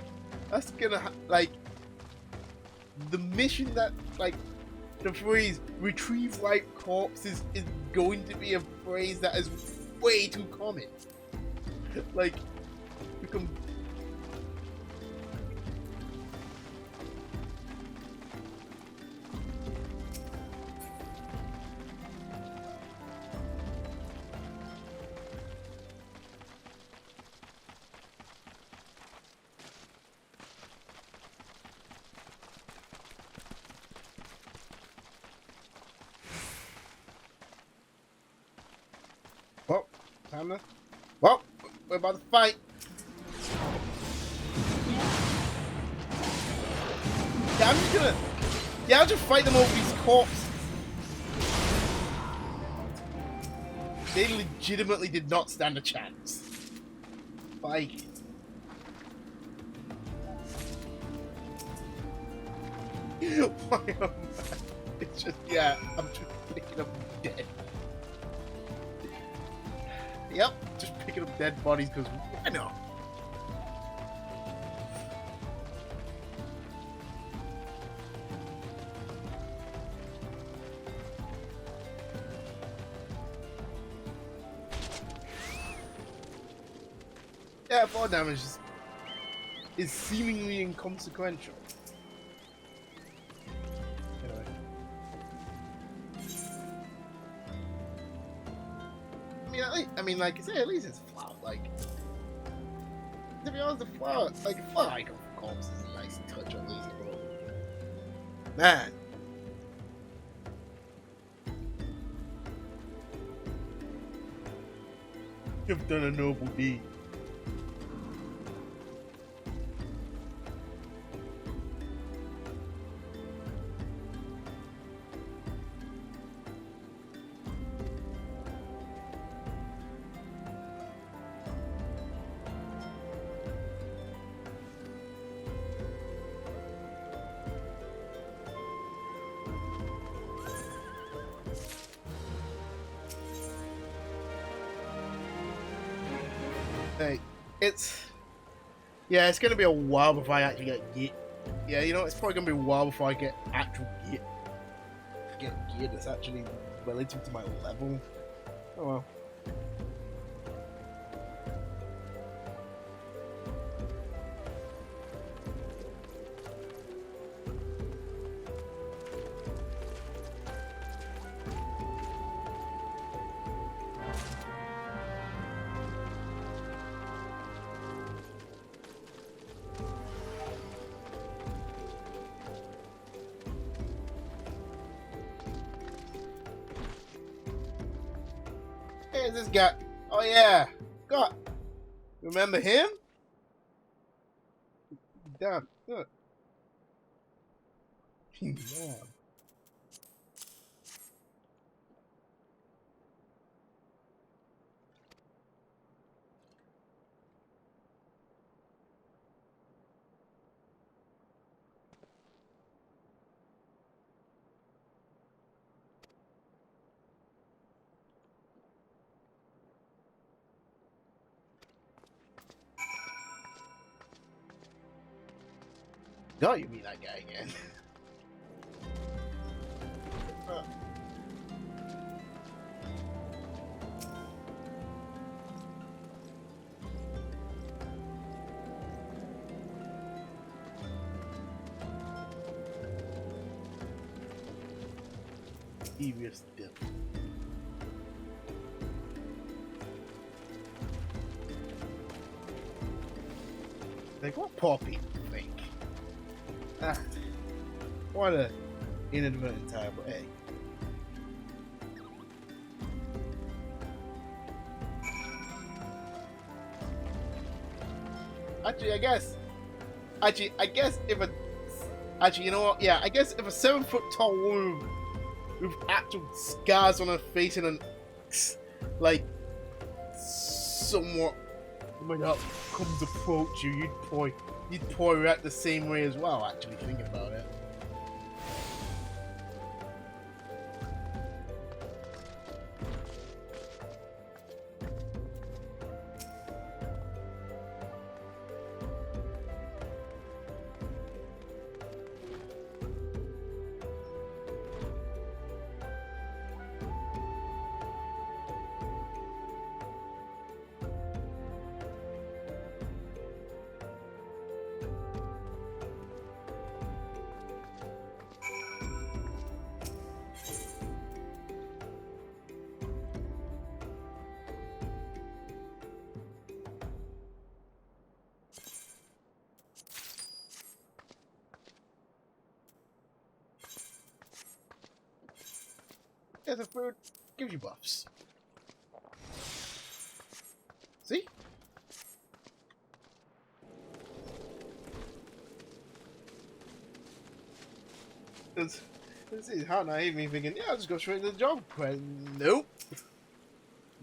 Speaker 1: that's gonna like the mission that like the phrase retrieve life corpses is going to be a phrase that is way too common. Like become well, time to. Well, we're about to fight. Yeah, I'm just gonna. Yeah, I'll just fight them over these corpses. They legitimately did not stand a chance. Like. Why am I? It's just, yeah, I'm just picking up dead. Yep, just picking up dead bodies because why not? Yeah, 4 damage is seemingly inconsequential. Anyway. I mean, like I say, at least it's flat. Like, to be honest, the flower, like a flower icon for corpse is a nice touch at least. Man. You've done a noble deed. Hey, it's gonna be a while before I actually get gear. Yeah, you know, it's probably gonna be a while before I get actual gear. Get gear that's actually relative to my level. Oh well. Hey, this guy. Oh yeah, God. Remember him? Damn. Good. Yeah. God, you meet that guy again. Serious devil. Like, what poor people think? Ah, what a inadvertent time, but hey. Actually, I guess if a... Actually, you know what? Yeah, I guess if a 7-foot tall woman with actual scars on her face and an... like... somewhat... oh my god, comes approach you, you'd probably react the same way as well, actually, thinking about it. Yeah, the food gives you buffs. See? This is how naive me thinking, yeah, I'll just go straight to the job. Nope.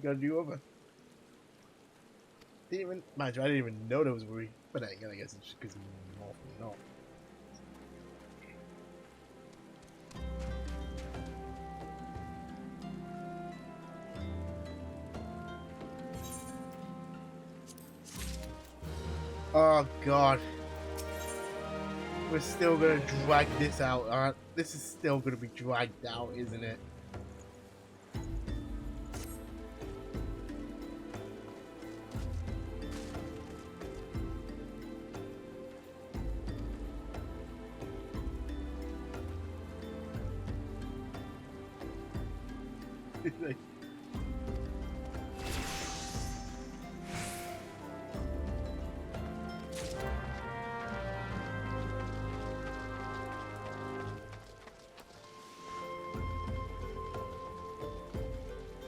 Speaker 1: Gotta do over. Didn't even, mind you, I didn't even know there was a worry. But I guess it's just because I'm more from not. Oh god. We're still gonna drag this out, this is still gonna be dragged out, isn't it? Like,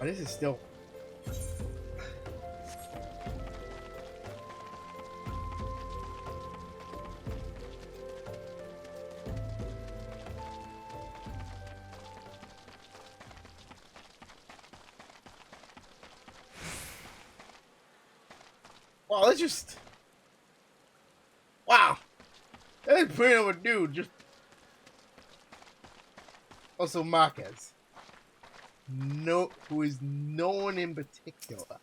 Speaker 1: oh, this is still... wow, that's just... wow! That's pretty of a dude, just... Also Marquez. No, who is no one in particular.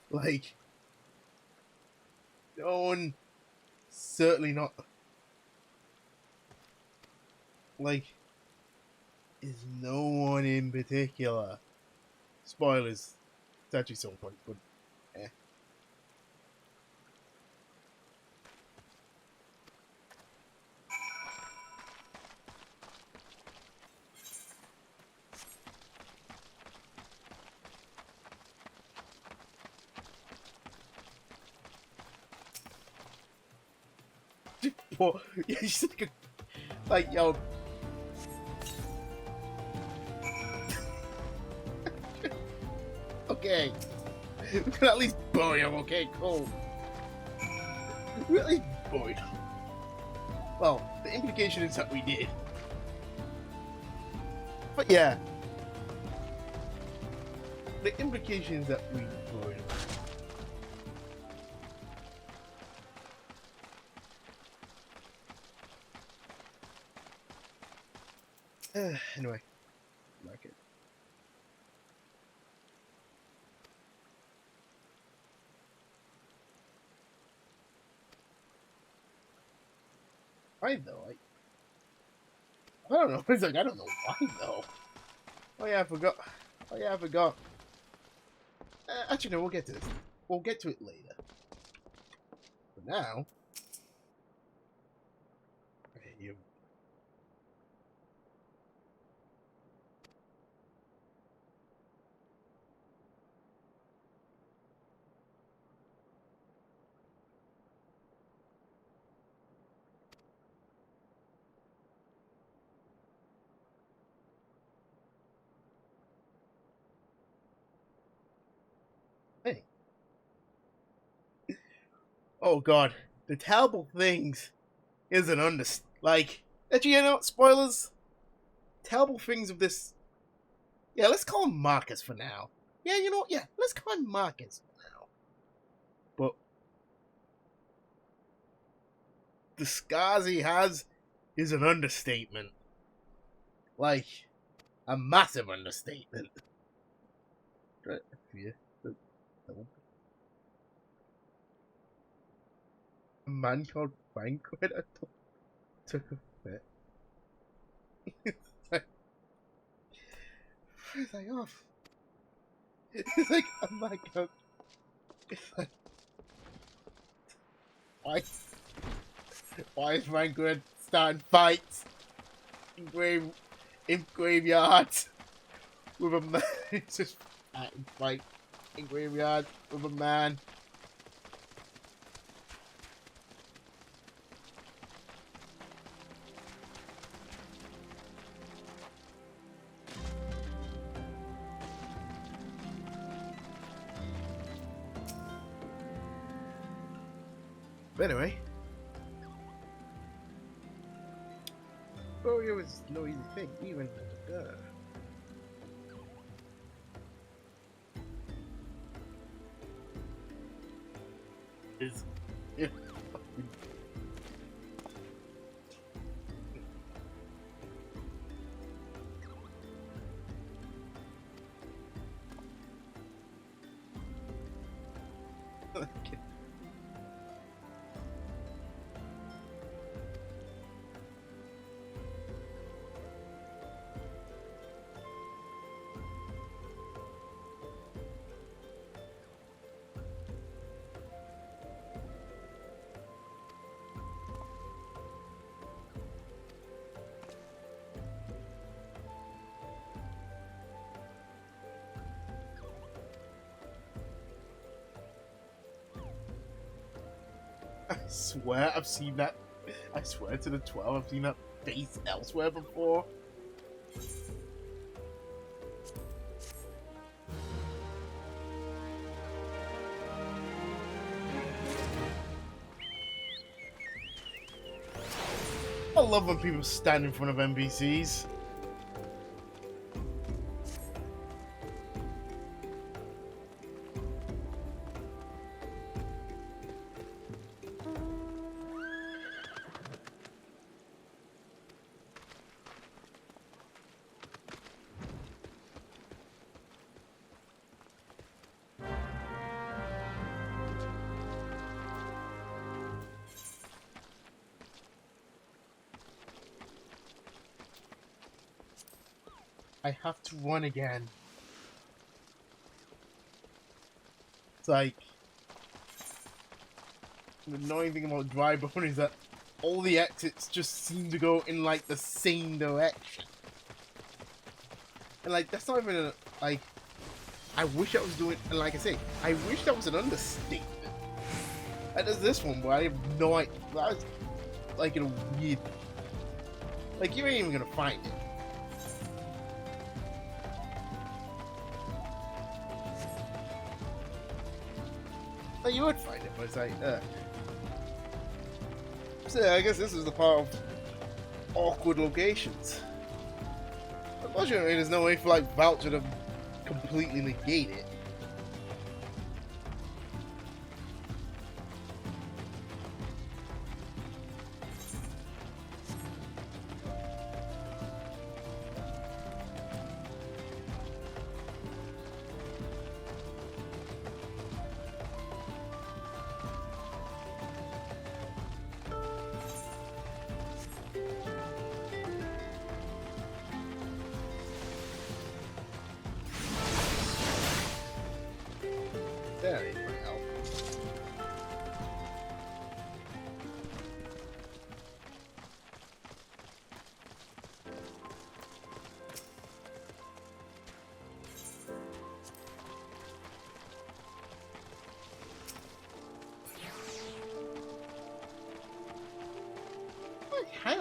Speaker 1: Like... no one... certainly not... like... is no one in particular. Spoilers. It's actually some point, but... eh. Poor, yeah, she's like, yo. Okay. We can at least bury him, okay, cool. We at least buried him. Well, the implication is that we did. But yeah. The implication is that we buried him. Anyway, like it. Right though, like I don't know. It's like, I don't know why though. Oh yeah, I forgot. Oh yeah, I forgot. Actually, no, we'll get to this. We'll get to it later. For now. Okay, you. Hey. Oh god, the terrible things is an like. Actually, you know what? Spoilers. Terrible things of this. Yeah, let's call him Marcus for now. Yeah, you know what? Yeah, let's call him Marcus for now. But the scars he has is an understatement. Like, a massive understatement. Right, yeah. A man called Banquet took a fit. It's like, oh. It's like, oh my god. It's like, why is Banquet starting fights in graveyards with a man? It's just fight in graveyard with a man. But anyway, oh, it was no easy thing, even is it. Okay. I swear I've seen that. I swear to the 12, I've seen that face elsewhere before. I love when people stand in front of NPCs. I have to run again. It's like, the annoying thing about Drybone is that all the exits just seem to go in like the same direction. And like, that's not even a, like, I wish I was doing, and like I say, I wish that was an understatement. And there's this one where I have no idea, that's like in a weird, like you ain't even gonna find it. Like, you would find it, but it's like, So yeah, I guess this is the part of awkward locations. Unfortunately, there's no way for like Voucher to completely negate it.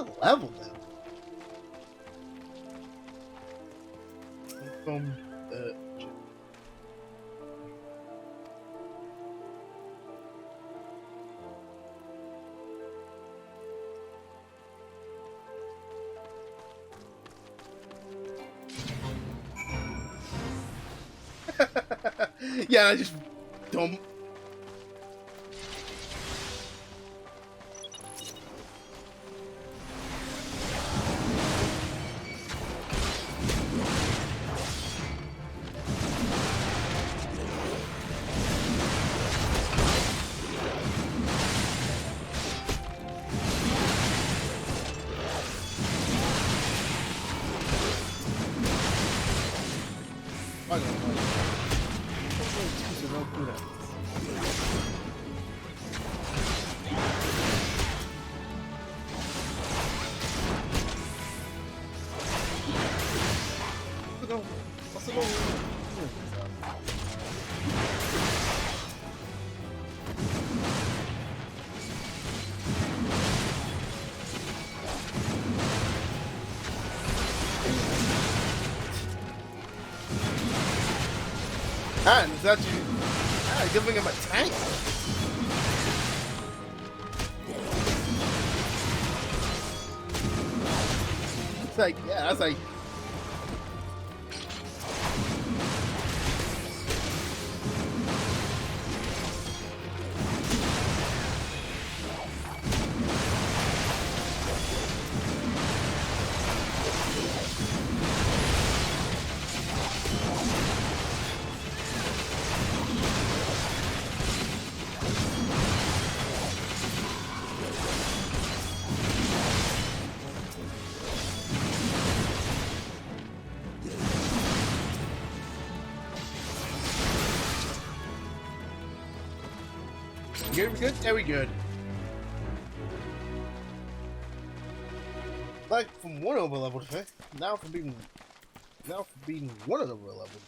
Speaker 1: quite a level now. From yeah, I just dump. I don't know. And it's actually giving him a tank. It's like, yeah, that's like. Good, we good? Yeah, we good. Like from one over level to now from being one over level.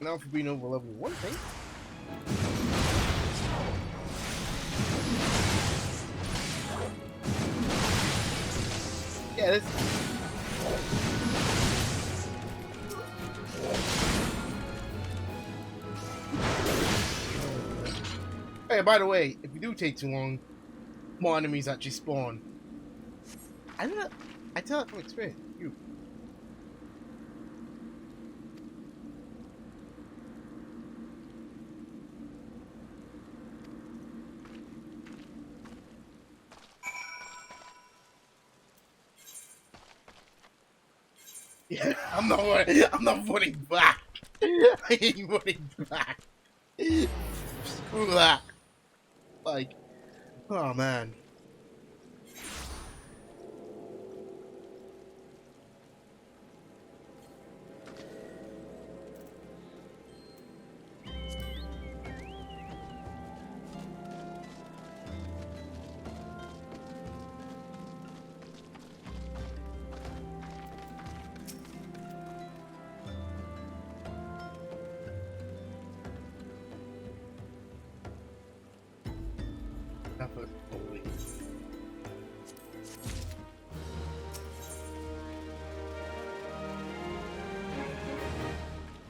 Speaker 1: Now for being over level one thing. Yeah, this. Hey, by the way, if you do take too long, more enemies actually spawn. I don't know. I tell that from experience. You. Yeah, I'm not running back. I ain't running back. Screw that. Like, oh man.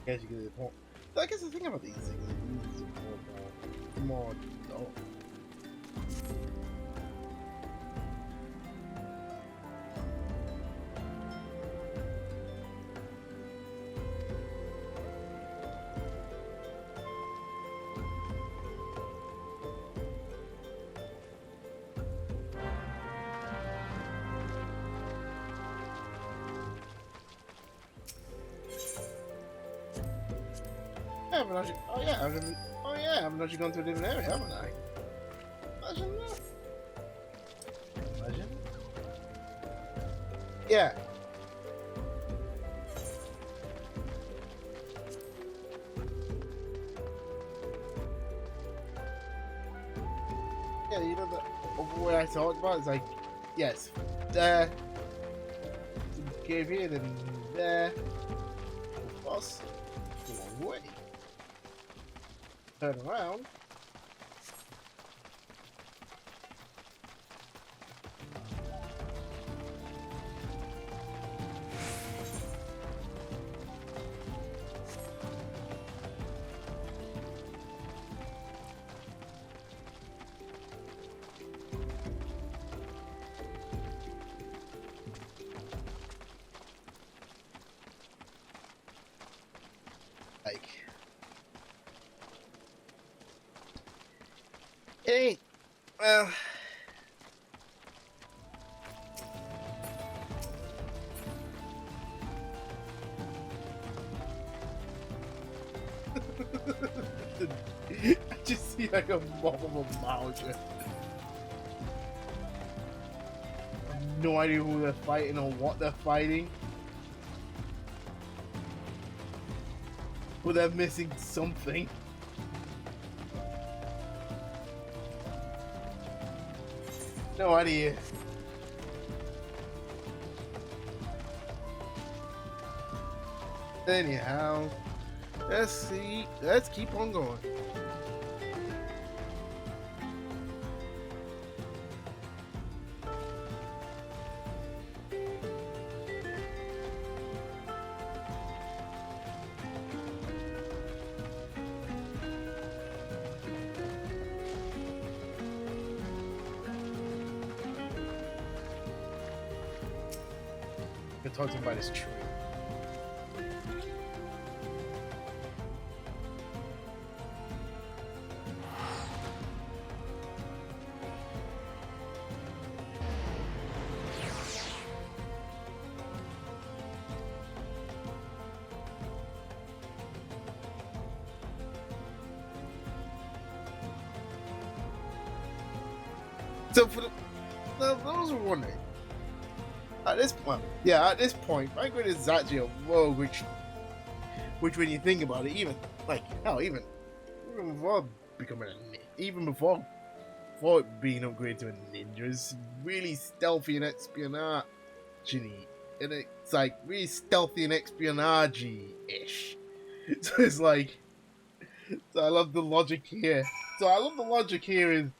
Speaker 1: As you get to the point. So I guess the thing about these things is more adult. I haven't actually gone to a different area, haven't I? Imagine that. Imagine. Yeah. Yeah, you know the way I talked about it's like, yes, there, cave here, then there, boss, the long way. Turn around. Hey, well. I just see like a mob of a Marauder. I have no idea who they're fighting or what they're fighting. But they're missing something. No idea. Anyhow, let's see. Let's keep on going. You're talking about this tree. So for those who are wondering, at this point, Vanguard is actually a rogue, which when you think about it, even like hell, even before becoming a ninja, even before it being upgraded to a ninja, it's really stealthy and espionage, and it's like really stealthy and espionage-ish. So it's like, so I love the logic here. Is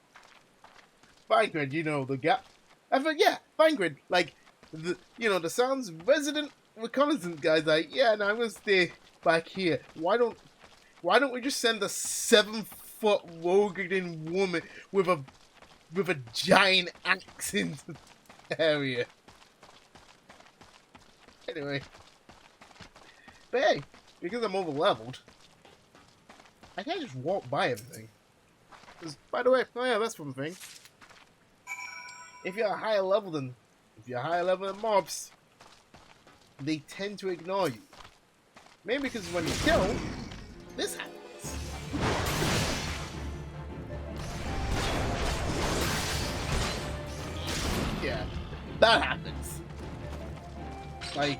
Speaker 1: Vanguard, you know, the gap. I thought, yeah, Vanguard, like, the Scions resident reconnaissance guy's like, yeah, no, I'm gonna stay back here. Why don't we just send a 7-foot Roegadyn woman with a giant axe into the area? Anyway, but hey, because I'm over leveled, I can't just walk by everything. 'Cause, by the way, oh yeah, that's one thing. If you're higher level than mobs, they tend to ignore you. Maybe because when you kill, this happens. Yeah, that happens. Like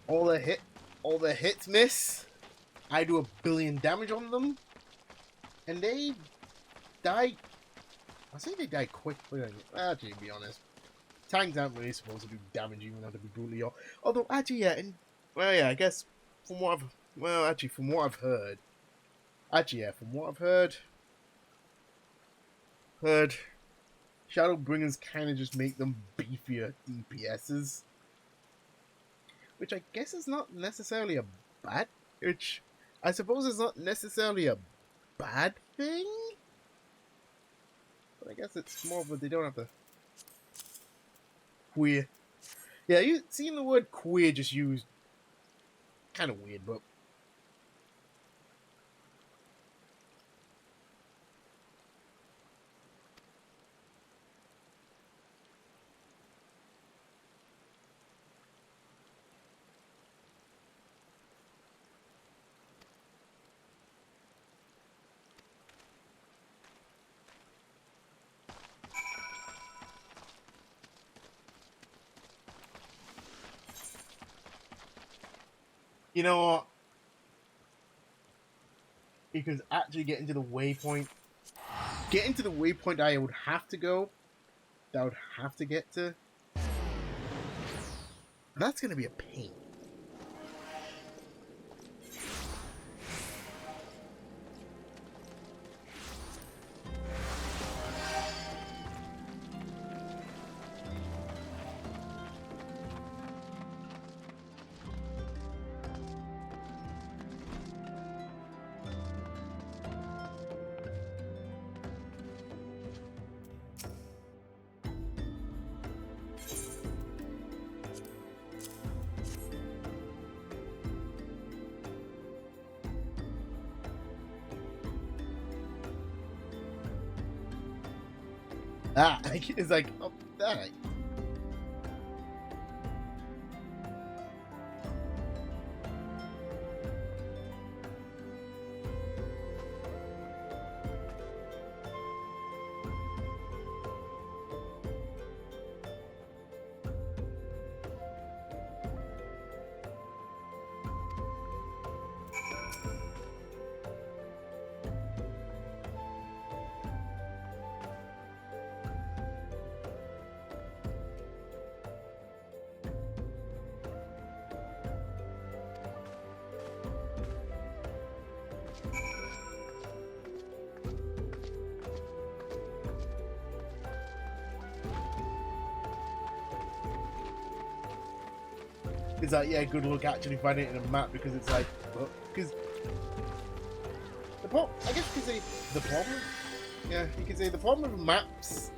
Speaker 1: all the hits miss. I do 1 billion damage on them, and they die. I think they die quickly. Actually, to be honest, tanks aren't really supposed to do damage, even though to be brutally. Although, actually, yeah, I guess from what I've heard, Shadowbringers kind of just make them beefier DPSs, which I guess is not necessarily a bad. Which I suppose is not necessarily a bad thing. But I guess it's more of a they don't have to queer. Yeah, you seen the word queer just used kind of weird, but you know what? Because actually getting to the waypoint I would have to go, that I would have to get to, that's going to be a pain. that. It's like, oh, that. It's like, yeah, good luck actually finding it in a map, because it's like, because the problem, I guess you could say the problem, yeah, you could say the problem with maps.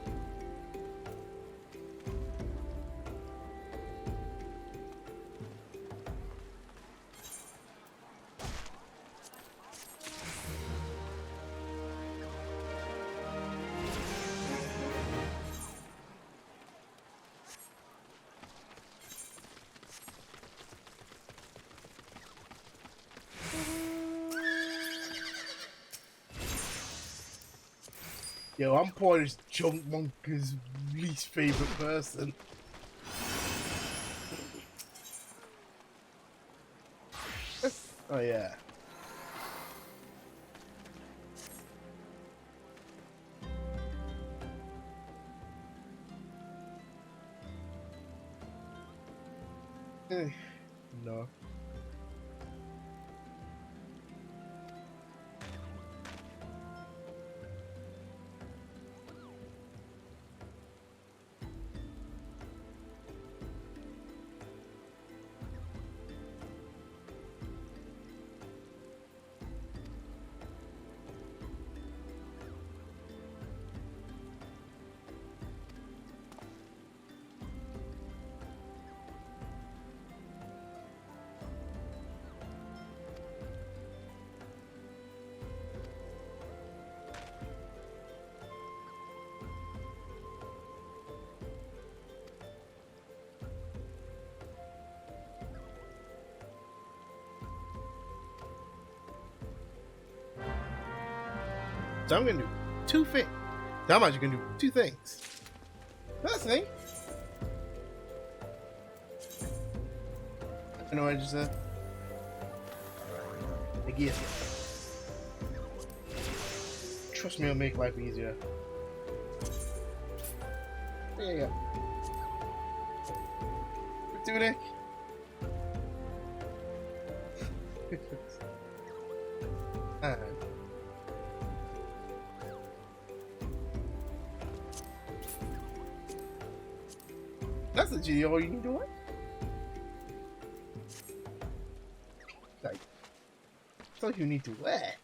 Speaker 1: Yo, I'm poor as Junk Monker's least favorite person. Oh yeah. No. So I'm gonna do two things. So I'm actually gonna do two things. First thing, I know I just said, a gear. Trust me, it'll make life easier. There you go. Tunic. That's literally all you need to wear. Like, it's like you need to wear.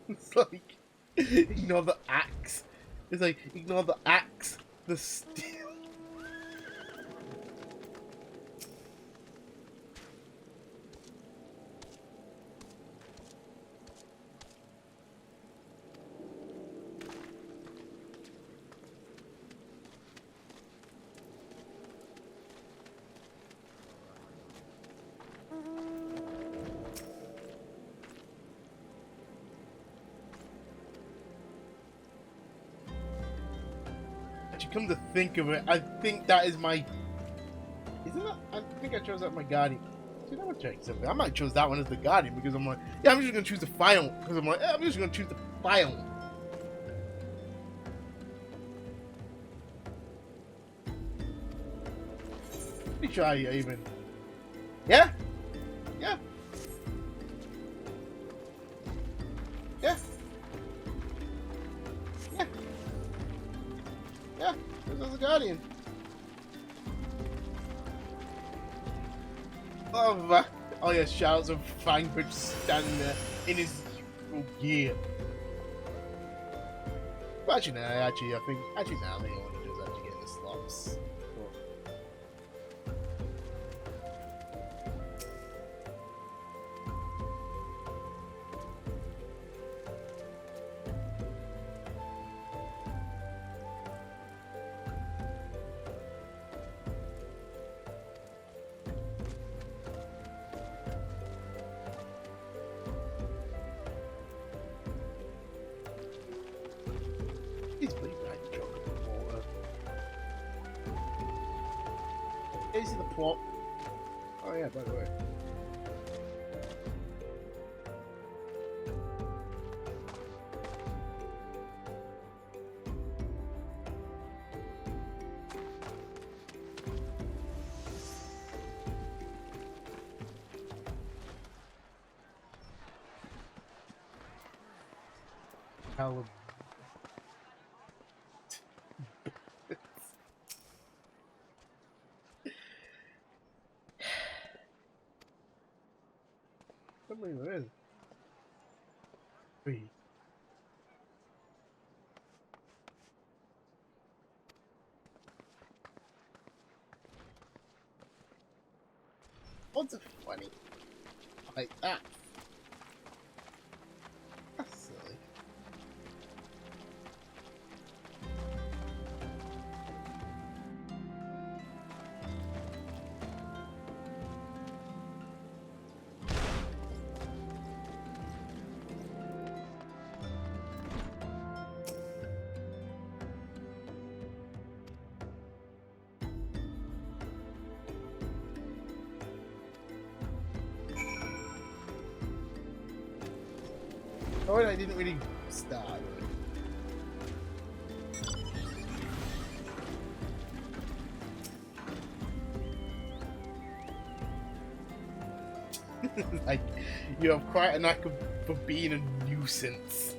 Speaker 1: It's like, ignore the axe. It's like, ignore the axe, the steel. Come to think of it, I think that is my... Isn't that... I think I chose that my Guardian. Dude, I'm gonna check something. I might choose that one as the Guardian because I'm like... Yeah, I'm just gonna choose the File. Because I'm like, yeah, I'm just gonna choose the File. Pretty sure I even... Yeah? Yeah? Yeah? Yeah? Yeah, this is the Guardian. Oh yeah, shouts of Frankfurt standing there in his full gear. But actually, no, I think now they want to do is actually get the slots. What? Oh yeah, by the way. Hell. I don't believe there is. Wait. What's funny? Like that. That's silly. Oh, and I didn't really start. Like, you have quite a knack for being a nuisance.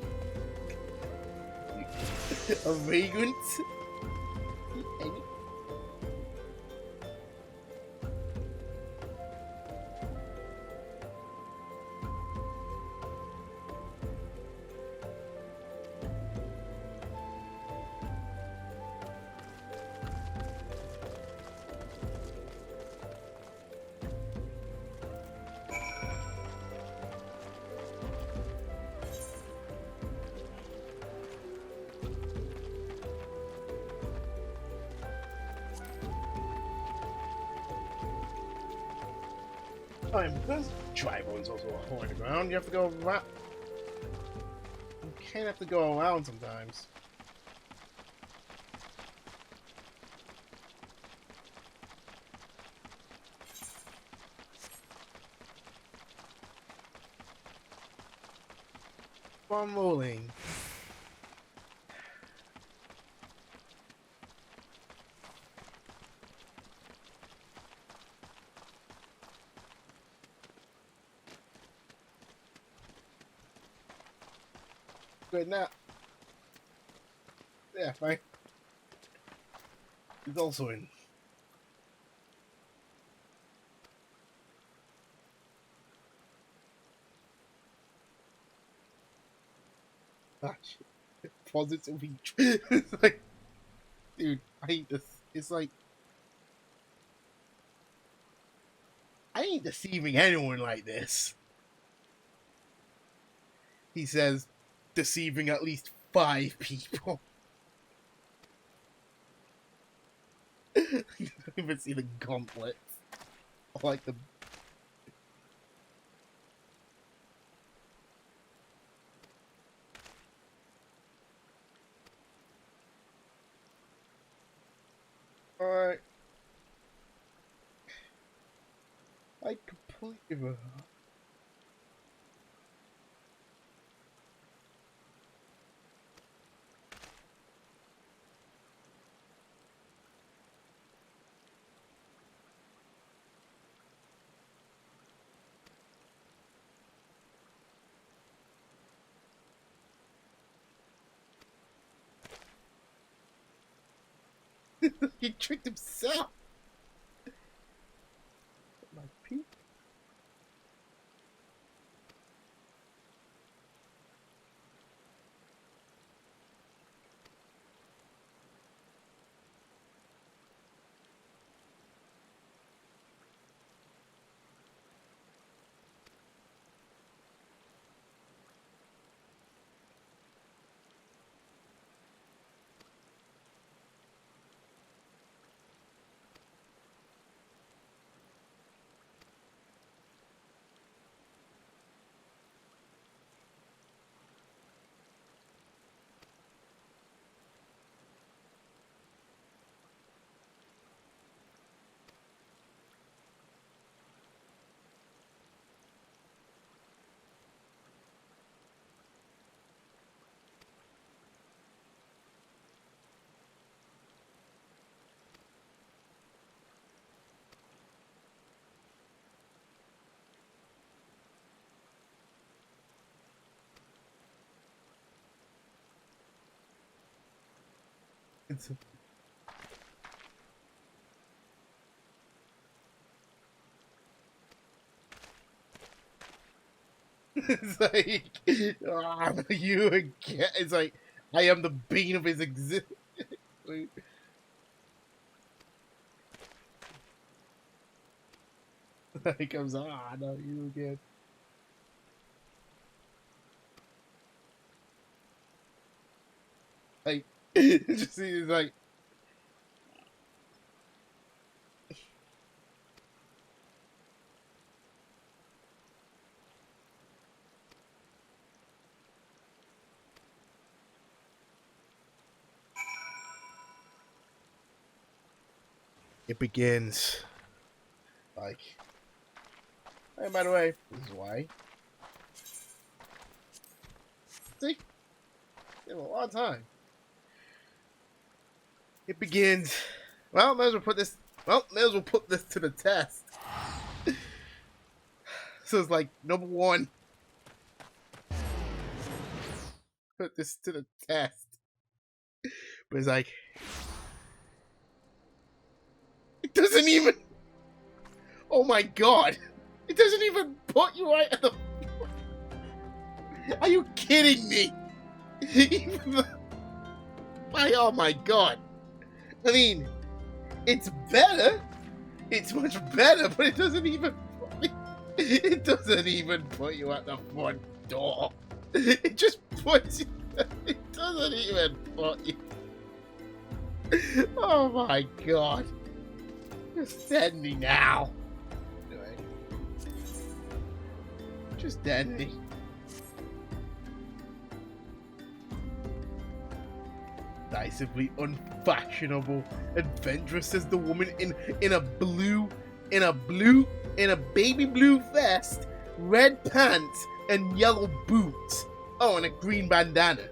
Speaker 1: A vagrant? Because Drybone's also a hole in the ground, you have to go around. You can't have to go around sometimes. I'm rolling. Good now. Yeah, fine. He's also in. Ah, shit. Positively. It's like, dude, I hate this. It's like, I ain't deceiving anyone like this. He says, deceiving at least 5 people. You don't even see the gauntlets. I like the. Alright. I completely forgot. He tricked himself. My peep. It's it's like, ah, you again. It's like, I am the bane of his existence. He comes, ah, no, you again. Like, just see, it's like, it begins. Like, hey, by the way, this is why. See? You have a lot of time. It begins. Well, may as well put this. Well, may as well put this to the test. So it's like, number one, put this to the test. But it's like, it doesn't even. Oh my god! It doesn't even put you right at the. Are you kidding me? Even the... oh my god! I mean, it's better. It's much better, but it doesn't even. It doesn't even put you at the front door. It just puts you. It doesn't even put you. Oh my god! Just end me now. Anyway, just end me. Decisively unfashionable, adventurous, says the woman in a baby blue vest, red pants, and yellow boots. Oh, and a green bandana.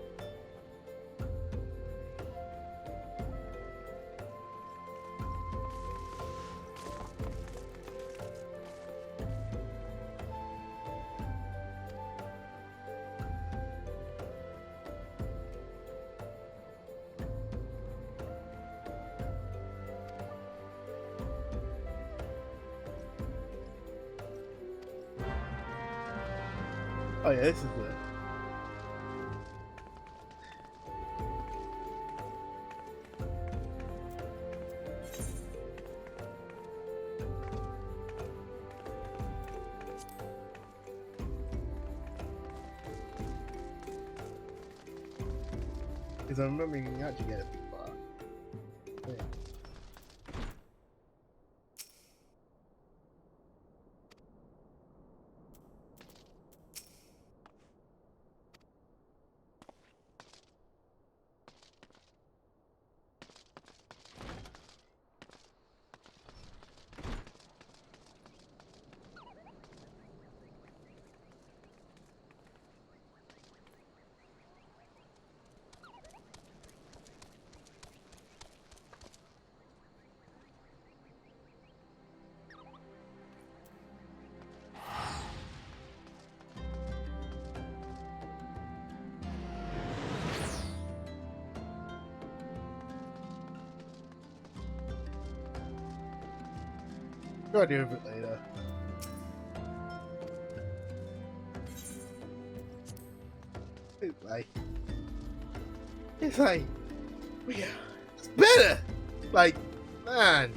Speaker 1: Oh yeah, this is it. Because I remember you can actually get it too far. Yeah. Go do it later. It's like, yeah, it's better. Like, man.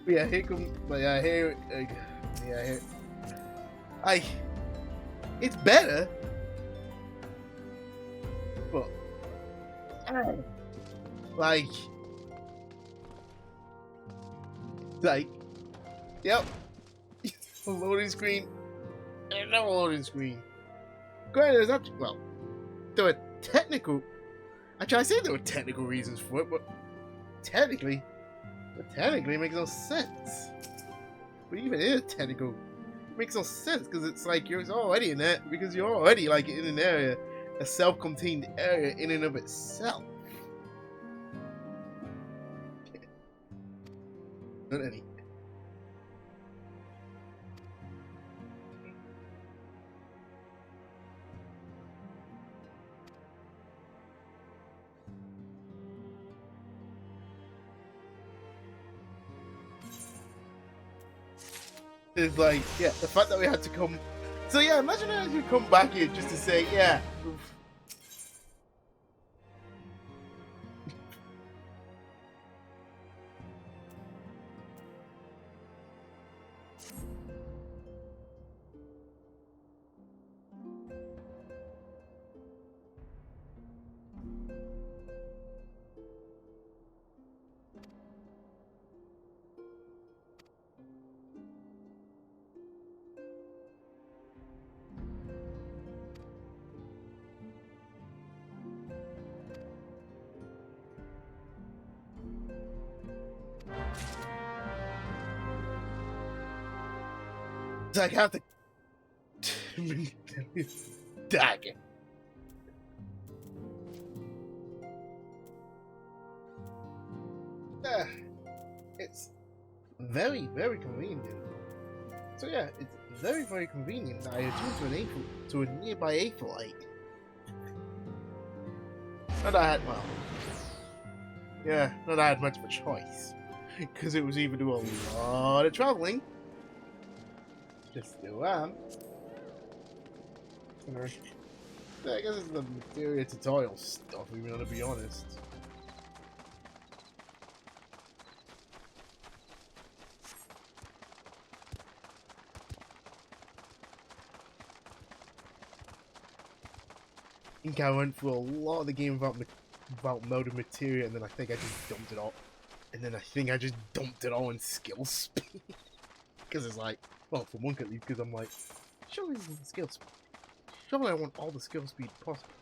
Speaker 1: Yeah, here come, but yeah, here, yeah, here. It's better. But, like, yep, a loading screen, and no loading screen. Granted, there's not, well, there were technical, actually I say there were technical reasons for it, but technically it makes no sense. But even if it's technical, it makes no sense, because it's like, you're already in that, because you're already, like, in an area, a self-contained area in and of itself. Not any. It's like, yeah, the fact that we had to come. So yeah, imagine I had to come back here just to say, yeah. It's like I have to dagger. It's very, very convenient. So yeah, it's very, very convenient that I attuned to a nearby Aetheryte. Not that I had, well, yeah, not that I had much of a choice, because it was either do a lot of traveling. Just do that. Yeah, I guess it's the Materia tutorial stuff, even though, to be honest. I think I went through a lot of the game without modded Materia, and then I think I just dumped it all. And then I think I just dumped it all in skill speed. Because it's like, well, for one at least, because I'm like, surely this is the skill speed. Surely I want all the skill speed possible.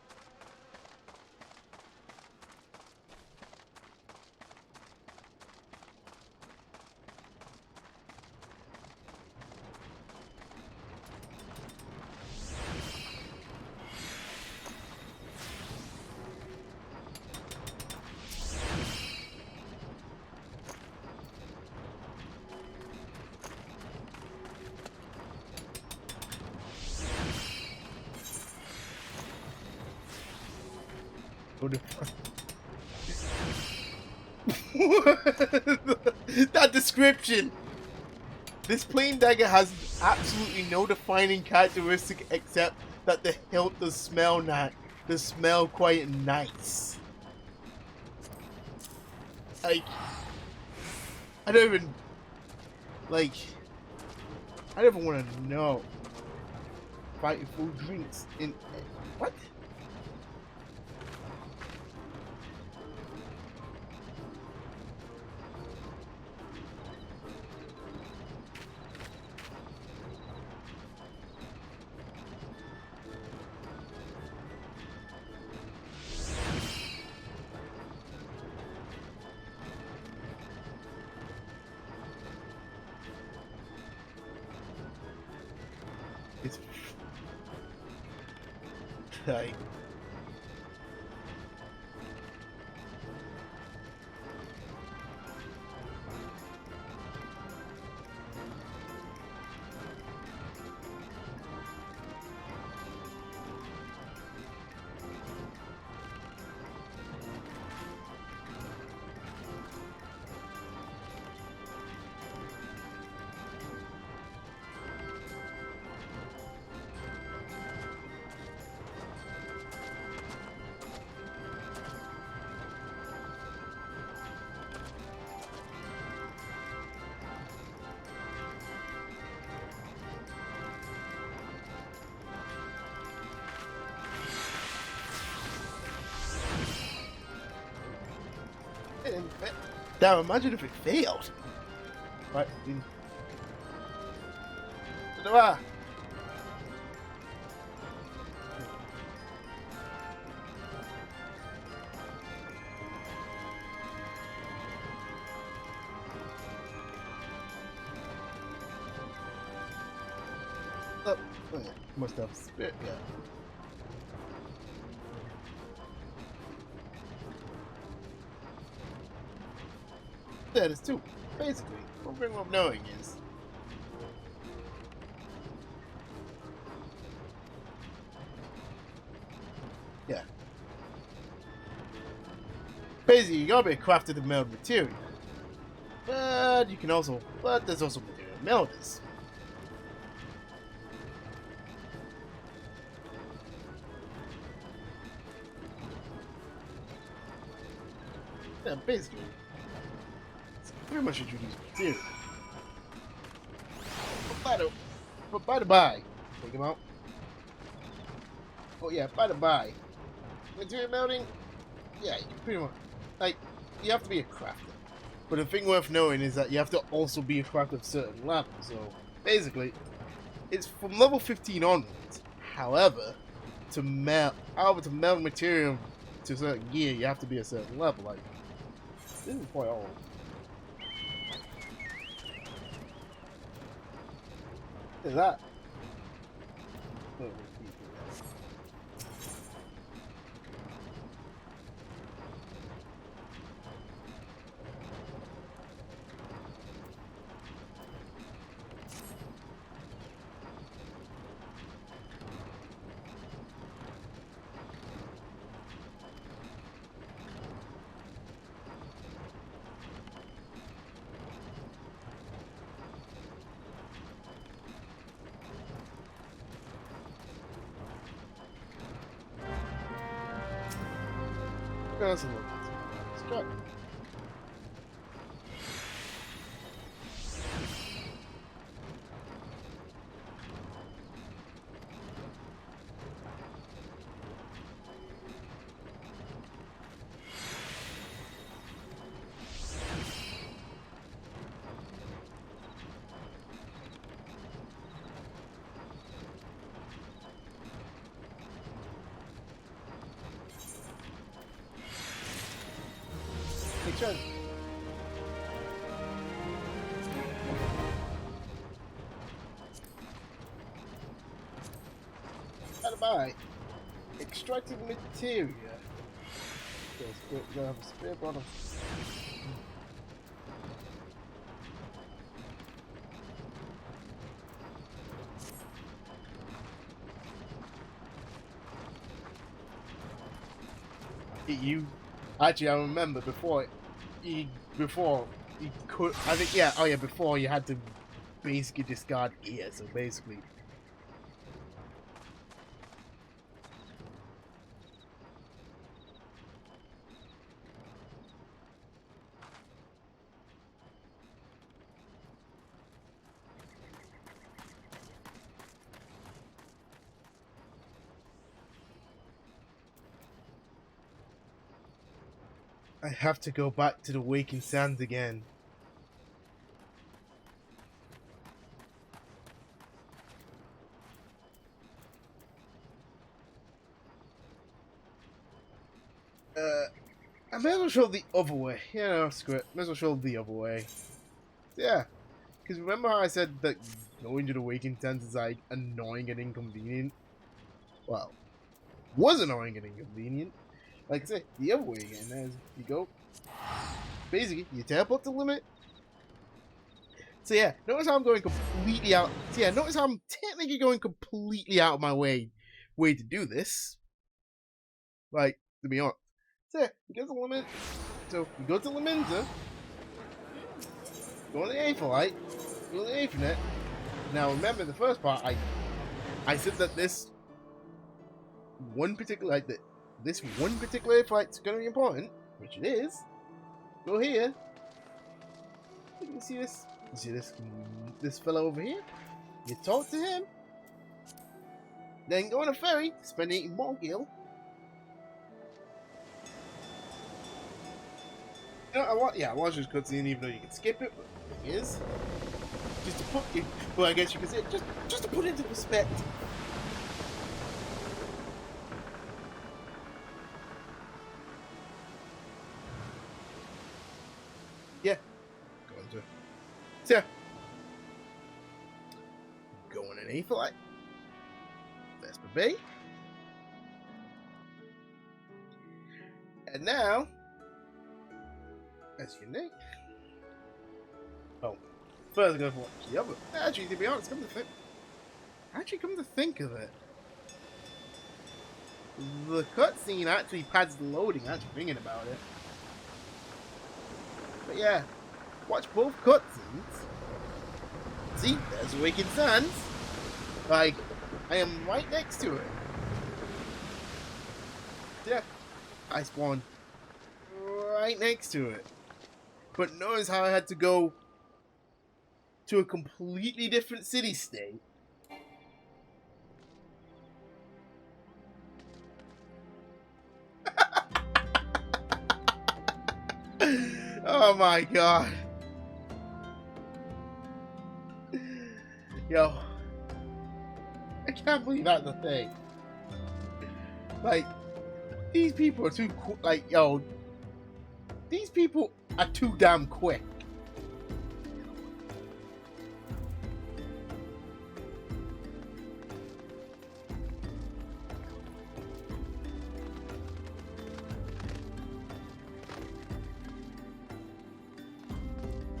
Speaker 1: That description! This plain dagger has absolutely no defining characteristic except that the hilt does smell quite nice. Like, I don't even want to know. Fighting full drinks in what? It's like now imagine if it failed. Right. Oh, yeah. Must have spirit, yeah. That is too. Basically, one thing I'm knowing is yeah. Basically, you gotta be crafted of milled material. But there's also material melders. Yeah, basically. It's pretty much introduced material. But by the by, take him out. Oh yeah, by the by, material melting, yeah, you can pretty much, like, you have to be a crafter. But the thing worth knowing is that you have to also be a crafter of certain levels. So basically, it's from level 15 onwards. However, to melt material to a certain gear, you have to be a certain level. Like, this is quite old. Look at that. Oh, that's a little bit. Let's try it. Take turn. By extracting materia. Okay, we're gonna have a spare bottom. You actually, I remember before you could. I think yeah. Oh yeah. Before you had to basically discard ear. So basically. I have to go back to the Waking Sands again. I may as well show the other way. Yeah, no, screw it. May as well show the other way. Yeah. Because remember how I said that going to the Waking Sands is like annoying and inconvenient? Well, was annoying and inconvenient. Like I said, the other way again, as you go. Basically, you teleport the limit. So yeah, notice how I'm going completely out. So yeah, notice how I'm technically going completely out of my way to do this. Like, to be honest. So yeah, you go to the limit. So you go to Limenta. Go on the Aetheryte. Go on the Aethernet. Now remember the first part, I said that this one particular this one particular Aetheryte's gonna be important, which it is. Go here. You see this? You see this fellow over here? You talk to him. Then go on a ferry, spend 8 more gil. You know, I watched this cutscene even though you can skip it, but the thing is, just to put it, well I guess you could say just to put it into perspective. Yeah. Going to. So, going in Aetheryte. Vesper Bay. And now, as you know. Oh, first I'm going to watch the other. Actually, to be honest, come to think of it, the cutscene actually pads the loading. Actually, thinking about it. But yeah, watch both cutscenes. See, there's Waking Sands. Like, I am right next to it. Yeah, I spawned right next to it. But notice how I had to go to a completely different city-state. Oh my god. Yo. I can't believe that's a thing. Like, these people are too like, yo. These people are too damn quick.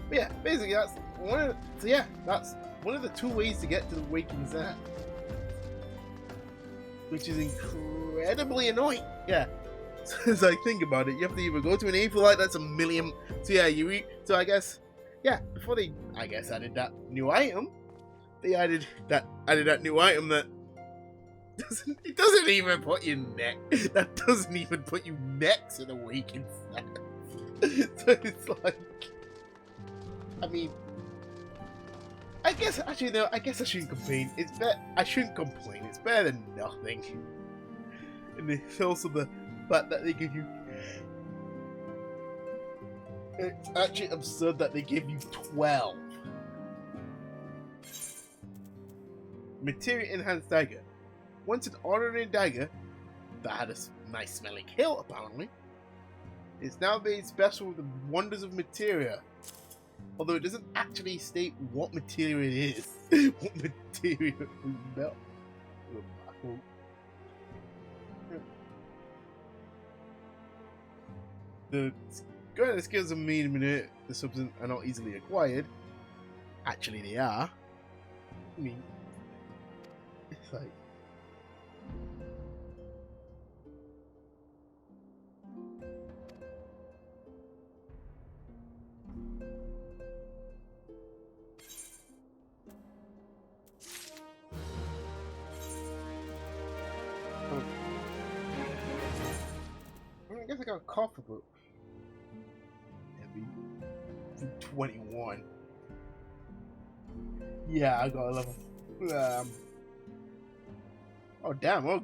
Speaker 1: But yeah, basically that's one of that's one of the two ways to get to the Waking Sand, which is incredibly annoying. Yeah. So as I think about it, you have to either go to an Aetheryte, that's a million. So yeah, so I guess, yeah, before they, I guess, added that new item, they added that new item that it doesn't even put you next. That doesn't even put you next to the Waking Sand. So it's like, I mean, I guess actually no, I guess I shouldn't complain. I shouldn't complain. It's better than nothing. And it's also the fact that they give you. It's actually absurd that they give you 12. Materia enhanced dagger. Once an ordinary dagger that had a nice smelling hilt, apparently, it's now made special with the wonders of materia. Although it doesn't actually state what material it is. What material we melt. The skills of me manipulate the substance are not easily acquired. Actually, they are. I mean, it's like. I guess I got a coffee book. Heavy. 21. Yeah, I got a level. Oh damn! Oh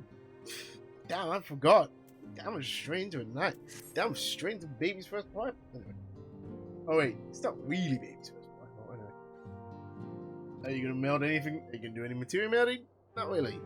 Speaker 1: damn! I forgot. Damn, I'm straight into a night. Damn, I'm straight into baby's first part. Anyway. Oh wait, it's not really baby's first part. Oh, anyway. Are you gonna meld anything? Are you gonna do any material melting? Not really.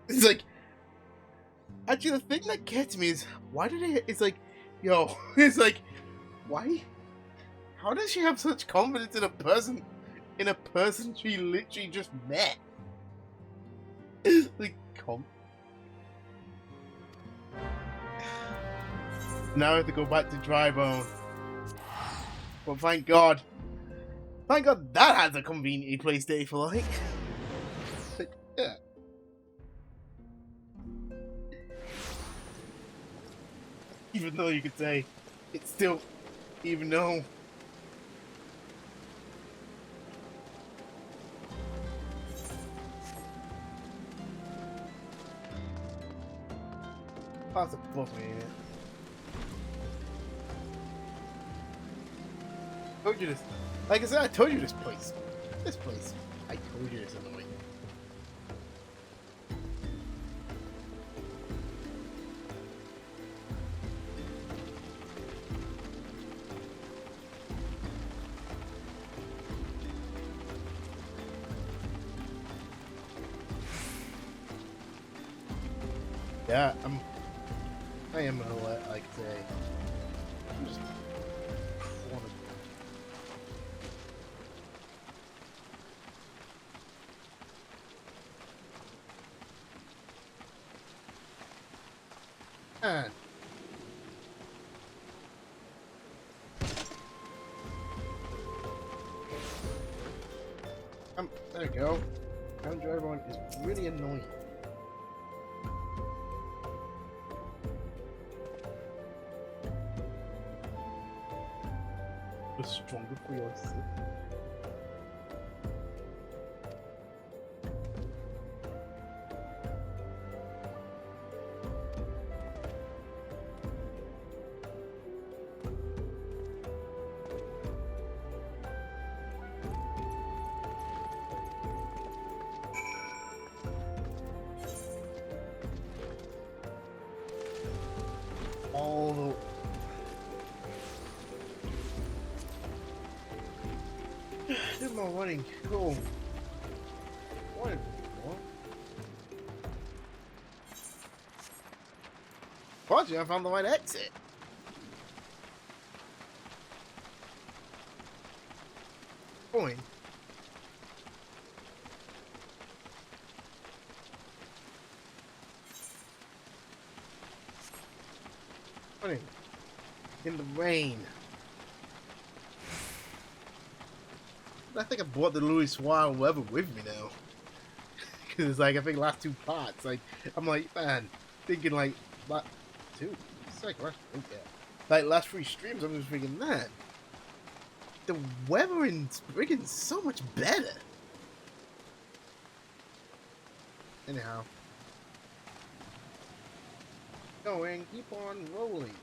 Speaker 1: It's like, actually, the thing that gets me is why did it? It's like, yo, it's like, why? How does she have such confidence in a person she literally just met? Like, now I have to go back to Drybone. But thank God that has a convenient place to for like. Yeah. Even though you could say it's still, even though. Oh, that's a book, man. I told you this. Like I said, I told you this place. This place. I told you this annoying. Yeah, I am gonna let, like, say, I'm just Man. There we go. Drybone is really annoying. The stronger for your sake. All do more running. Cool. What? Fortunately, I found the right exit. Point. Running in the rain. I think I brought the Louis Suarez lever with me now. Because, like, I think last two parts, like, I'm like, man, thinking, like, two? It's like, last, okay. Like, last 3 streams, I'm just thinking, man, the weather in Brigand's so much better. Anyhow. Going, keep on rolling.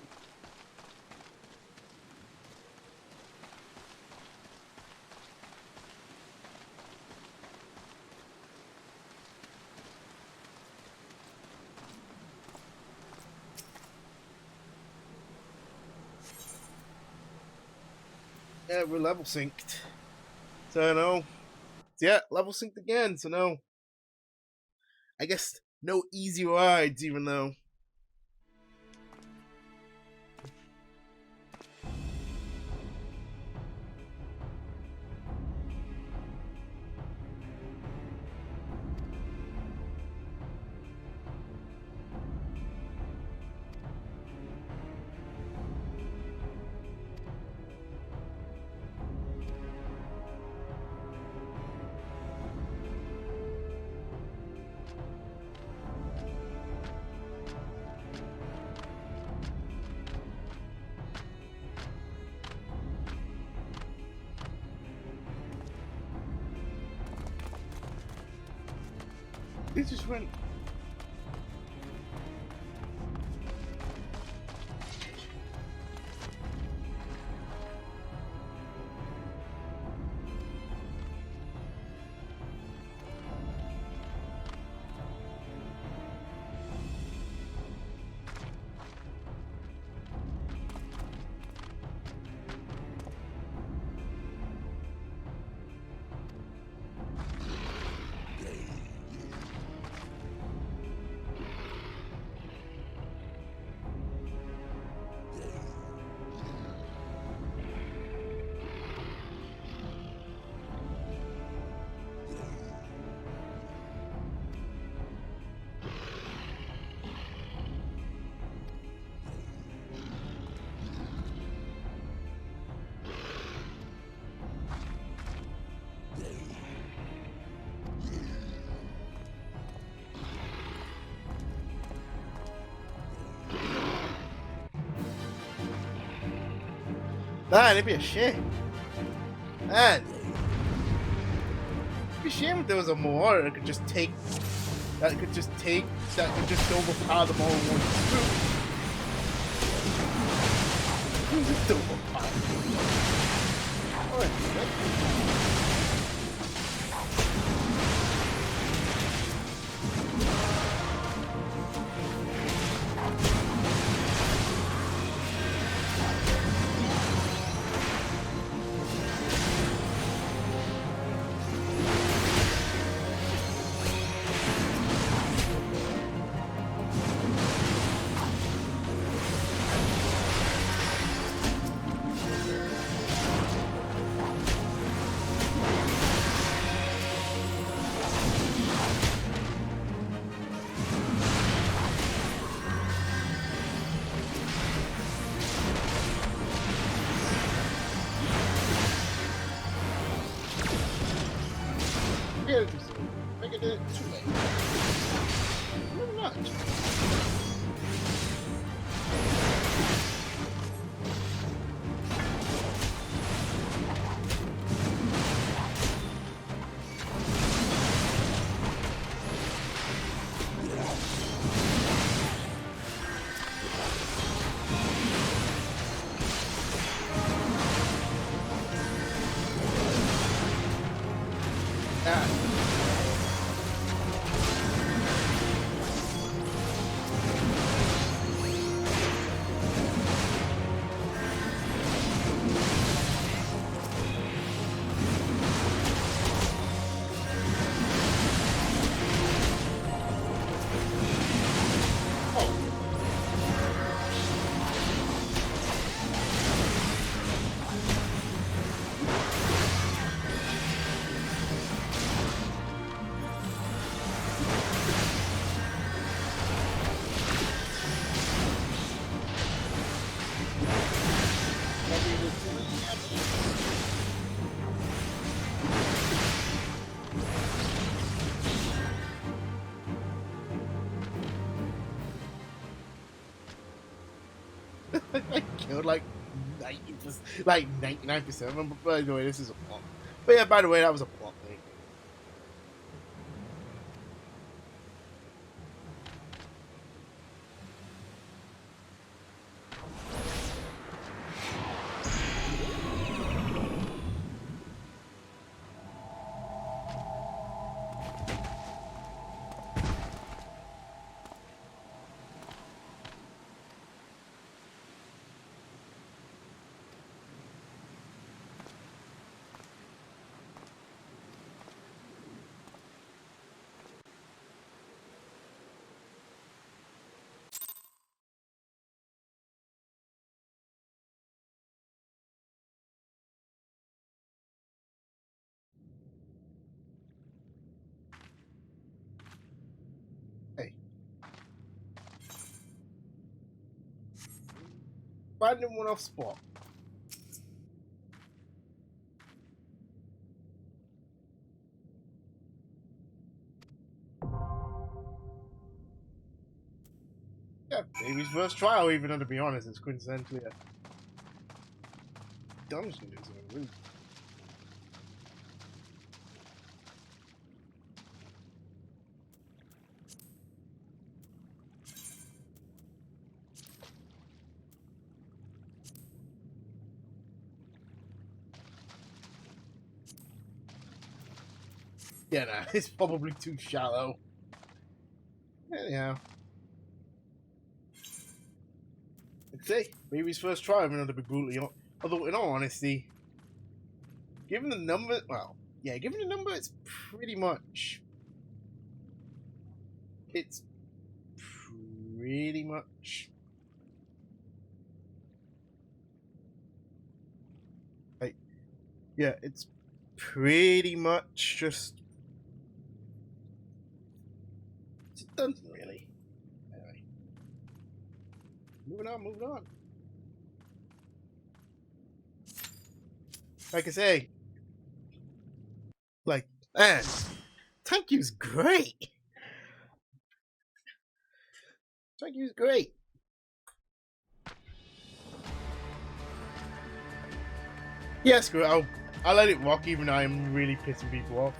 Speaker 1: Yeah, we're level synced. So no. Yeah, level synced again, so no. I guess no easy rides, even though. He just went. Man, it'd be a shame. Man. It'd be a shame if there was a Marauder that could just take. That could just overpower them all in one swoop. Just overpower them. Alright, get it too soon. I get it too late. Maybe not. I killed like 90%, like 99% of them. But by the way, this is a plot. But yeah, by the way, that was a plot thing. Hey. Random one off spot. Yeah, baby's first trial, even though to be honest, it's quintessentially a dungeon, isn't it? Really? Yeah, nah, it's probably too shallow. Anyhow. I'd say, baby's first try, I'm going to be brutally honest. Although, in all honesty, given the number, well, yeah, given the number, it's pretty much. It's pretty much. Like, yeah, it's pretty much just. It's a dungeon, really. Anyway. Moving on. Like I say, like, man, thank you's great. Thank you's great. Yes, screw it. I'll let it rock, even though I'm really pissing people off.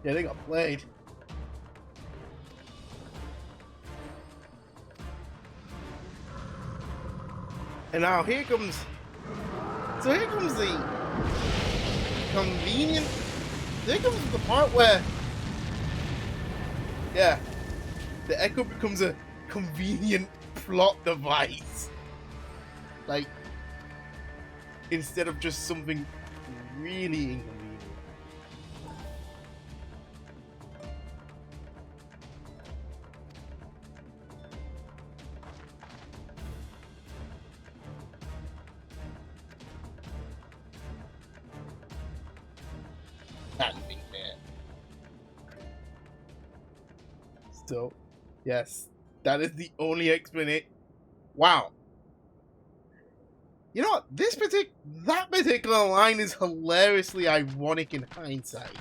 Speaker 1: Yeah, they got played. And now here comes. So here comes the convenient. Here comes the part where, yeah, the echo becomes a convenient plot device. Like, instead of just something really inconvenient. Standing there. So, yes, that is the only explanation. Wow. You know what? That particular line is hilariously ironic in hindsight.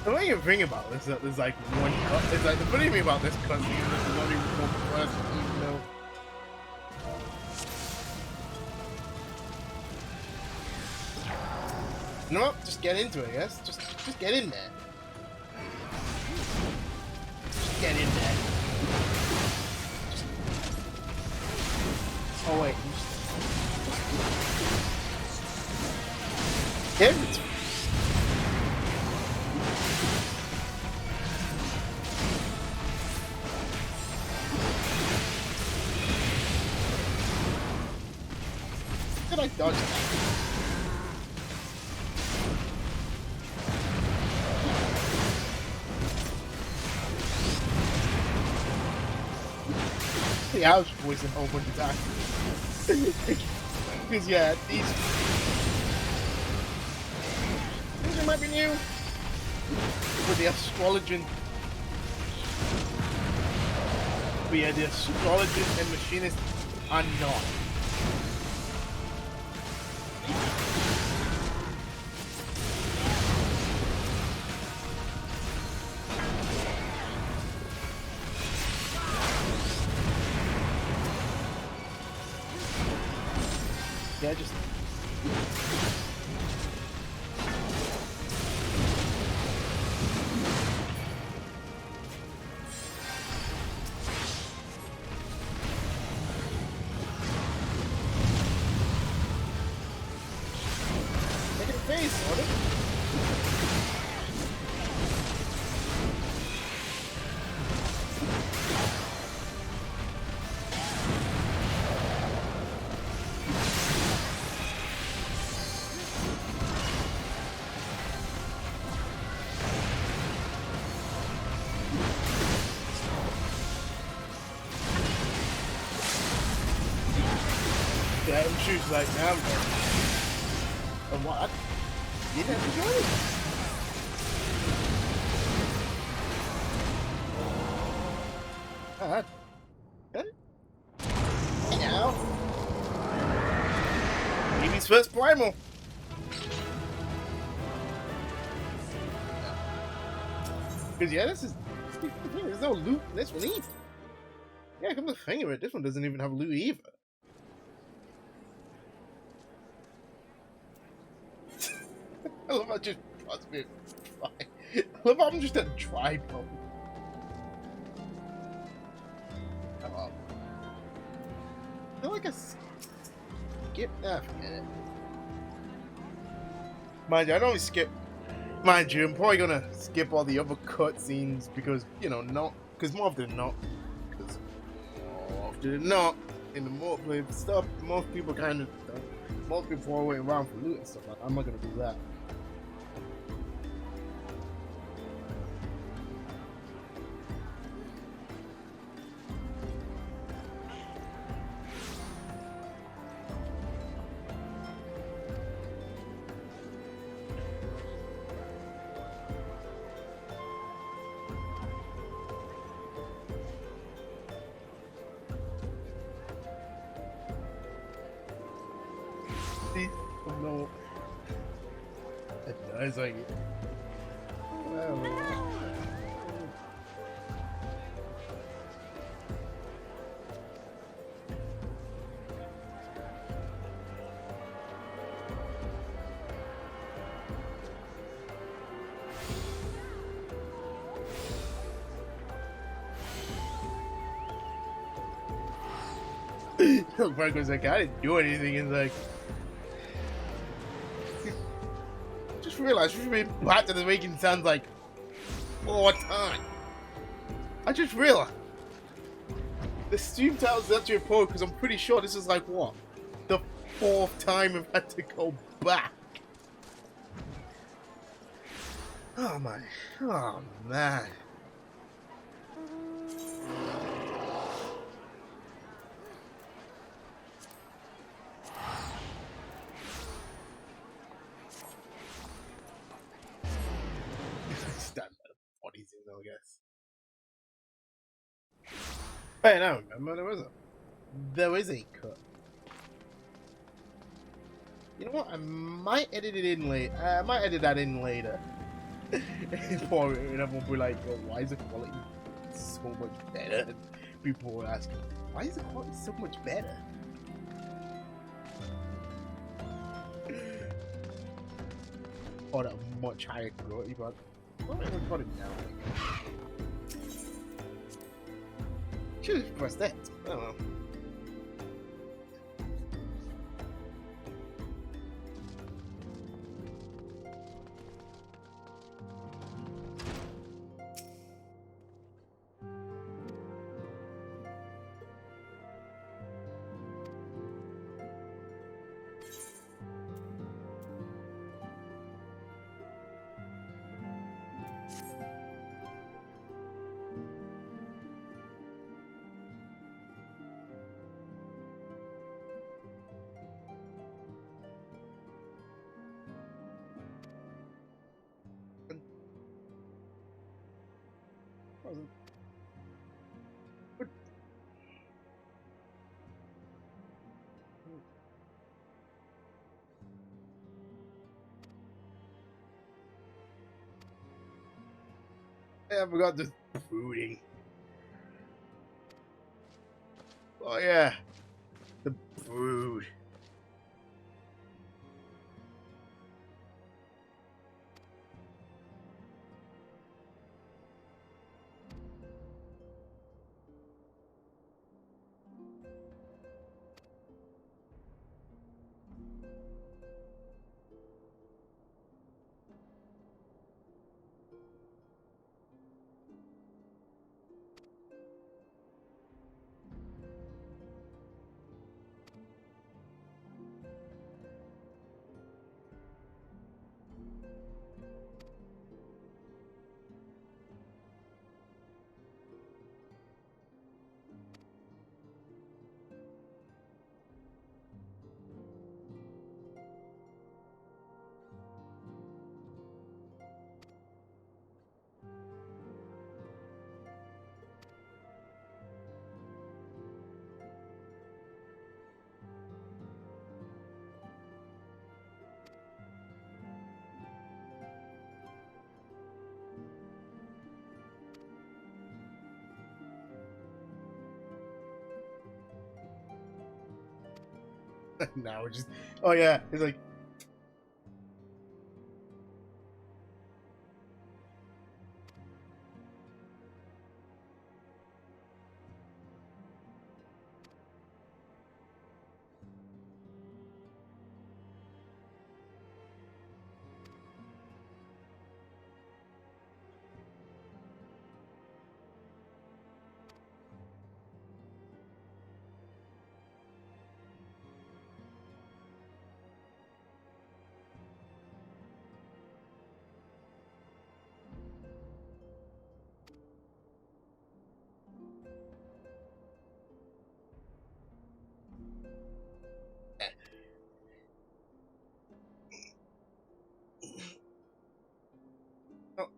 Speaker 1: The funny thing about this is that there's like one cut. It's like the funny thing about this cutscene is that there's only one person, even though. You know what? Just get into it, I guess. Just get in there. Just get in there. Oh wait. Get in. Did I dodge that? Yeah, I was voicing a whole bunch of times. Because yeah, these might be new. With the astrologian. But yeah, the astrologian and machinist are not. Yeah, just make it a face, order. Yeah, I'm sure she's like, now I'm going. And what? You didn't have to join it. Alright. Done it? Hey now. Amy's first primal. Because yeah, there's no loot in this one either. Yeah, come to think of it, this one doesn't even have loot either. I love how just I love how I'm just a Drybone. I feel like I skip. Forget it. Mind you, I don't only skip. Mind you, I'm probably gonna skip all the other cutscenes because because more often than not, in the more played stuff, most people most people are waiting around for loot and stuff. I'm not gonna do that. No. It's like, well, Franco's like, I didn't do anything. It's like, just realized we've been back to the making sounds like 4 times. I just realized the stream title's up to your point because I'm pretty sure this is like what, the 4th time I've had to go back. Oh my, oh man. Bodies in, I guess. Hey, no, remember there is a cut. You know what? I might edit it in later. I might edit that in later. Before everyone will be like, "Oh, why is the quality so much better?" And people will ask, "Why is the quality so much better?" Or a much higher quality, but. What am I recording now? Should have pressed that. I don't know. I forgot the brooding. Oh yeah, the brood. Now we're just. Oh yeah, it's like. Oh.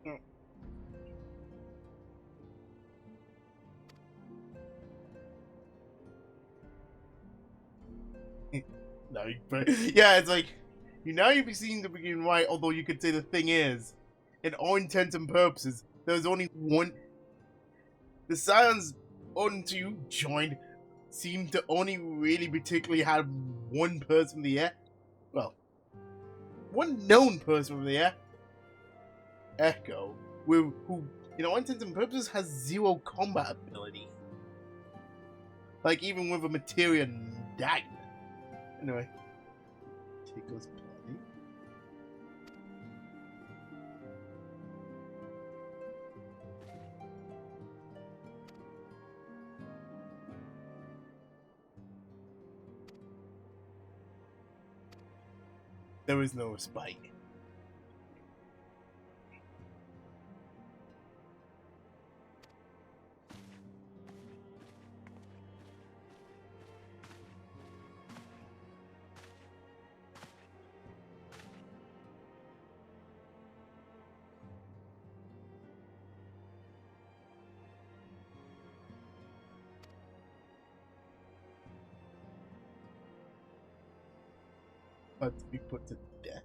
Speaker 1: Oh. No, but yeah, it's like You've seen the beginning right, although you could say the thing is, in all intents and purposes, there's only one. The Scions, until you joined, seem to only really particularly have one person from the air. Well, one known person from the air. Echo, who, in all intents and purposes, has zero combat ability. Like, even with a Materia and dagger. Anyway. Take those plenty. There is no respite. About to be put to death.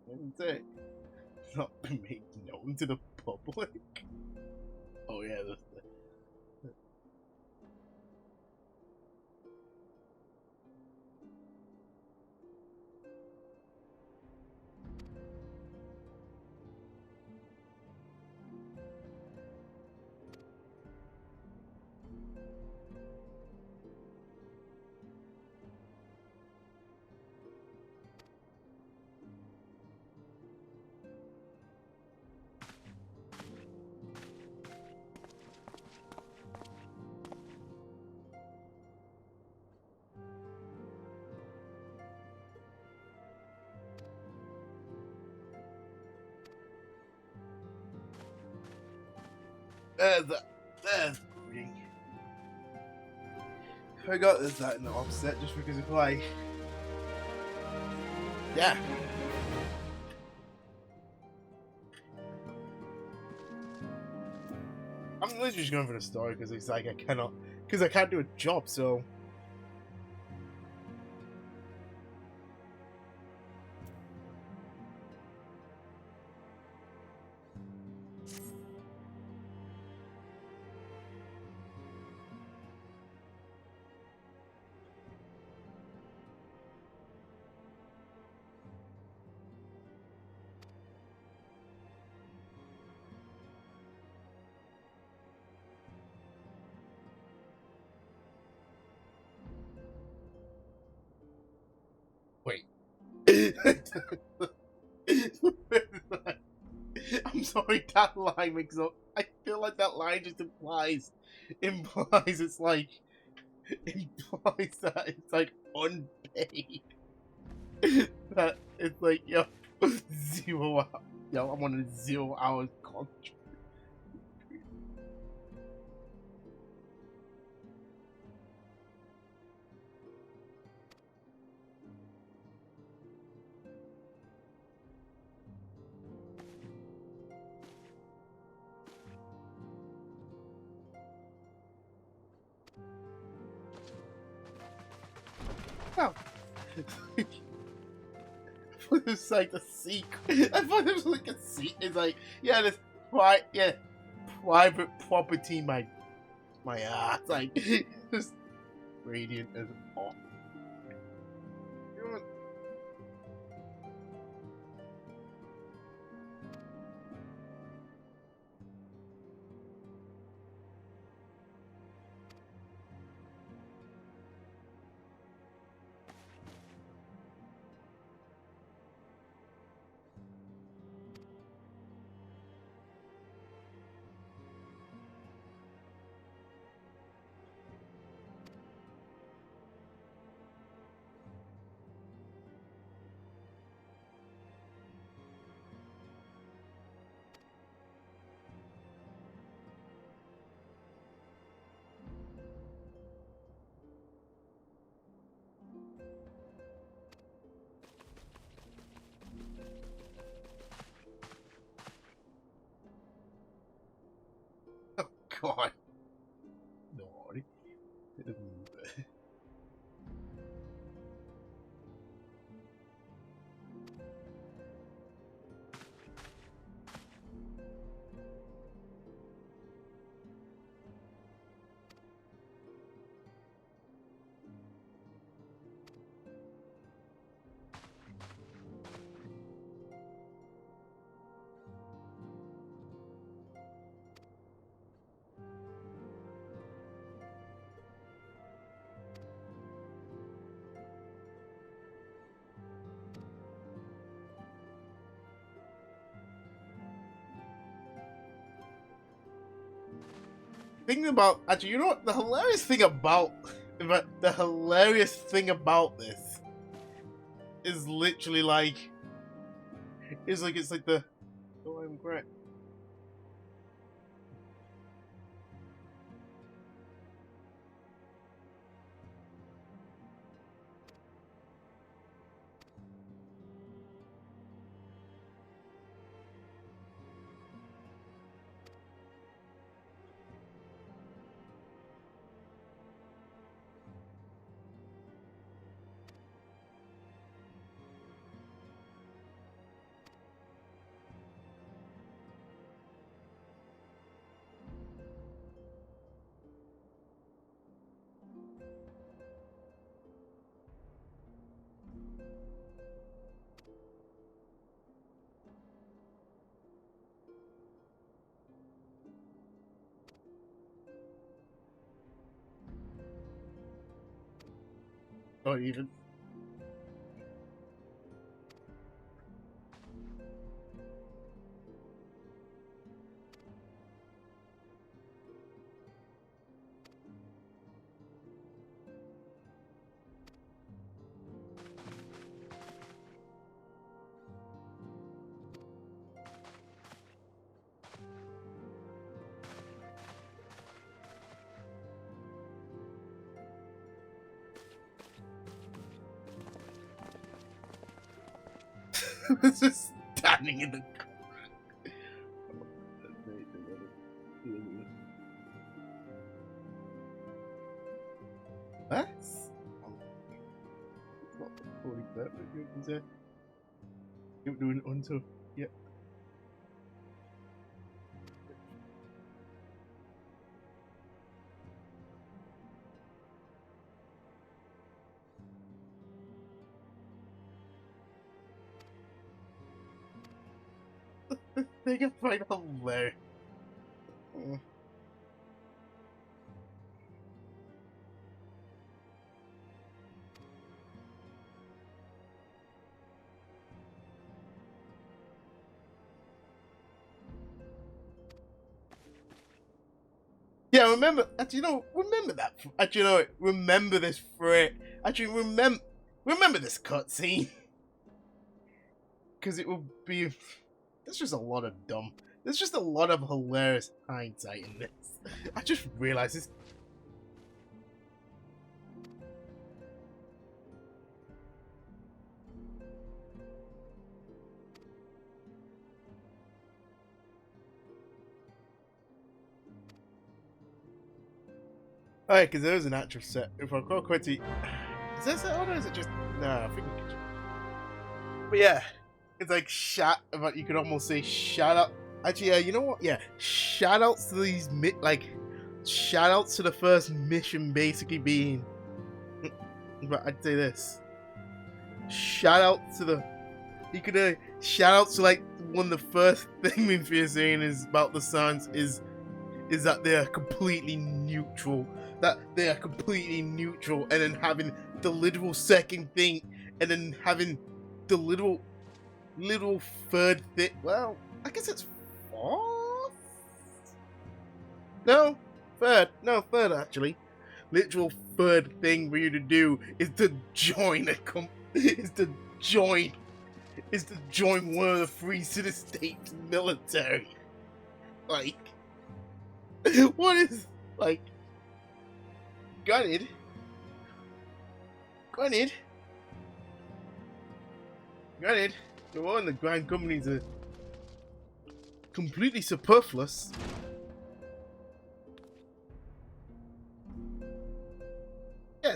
Speaker 1: Compensate. Not be made known to the public. Oh yeah, that's there's brooding. I got this that in the offset just because it's like, yeah. I'm literally just going for the story because it's like I can't do a job, so. Wait. I'm sorry, that line makes up. I feel like that line just implies it's like implies that it's like unpaid. That it's like yo 0 hours. Yo, I'm on a 0 hours contract. Oh. I thought it was like a secret. I thought it was like a secret. It's like, yeah, this private property, my ass. Like, just radiant as off. God. No. thinking about actually, you know what? The hilarious thing about this is literally like it's like the oh I'm great. Not even. Just standing in the what? Not fully perfect, you can say. You're doing unto, yeah. They can find hilarious. Yeah, remember. Actually, remember that. Actually, remember this Frit. Actually, remember this cutscene. Because it will be. There's just a lot of dumb. There's just a lot of hilarious hindsight in this. I just realized this. Alright, because there is an actual set. If I go quickly. Is there a set order or is it just. No, I think we can. But yeah. It's like you could almost say shout out. Actually, yeah, you know what? Yeah, shout outs to these shout outs to the first mission basically being. But I'd say this. Shout out to the. You could shout out to like one of the first thing Minfilia saying is about the Scions is that they are completely neutral. That they are completely neutral, and then having the literal second thing, and then having the literal third thing. Well, I guess it's fourth. No, third. No, third actually. Literal third thing for you to do is to join is to join one of the free city states military. Like, what is like? Granted. The one the grand companies are completely superfluous. Yeah,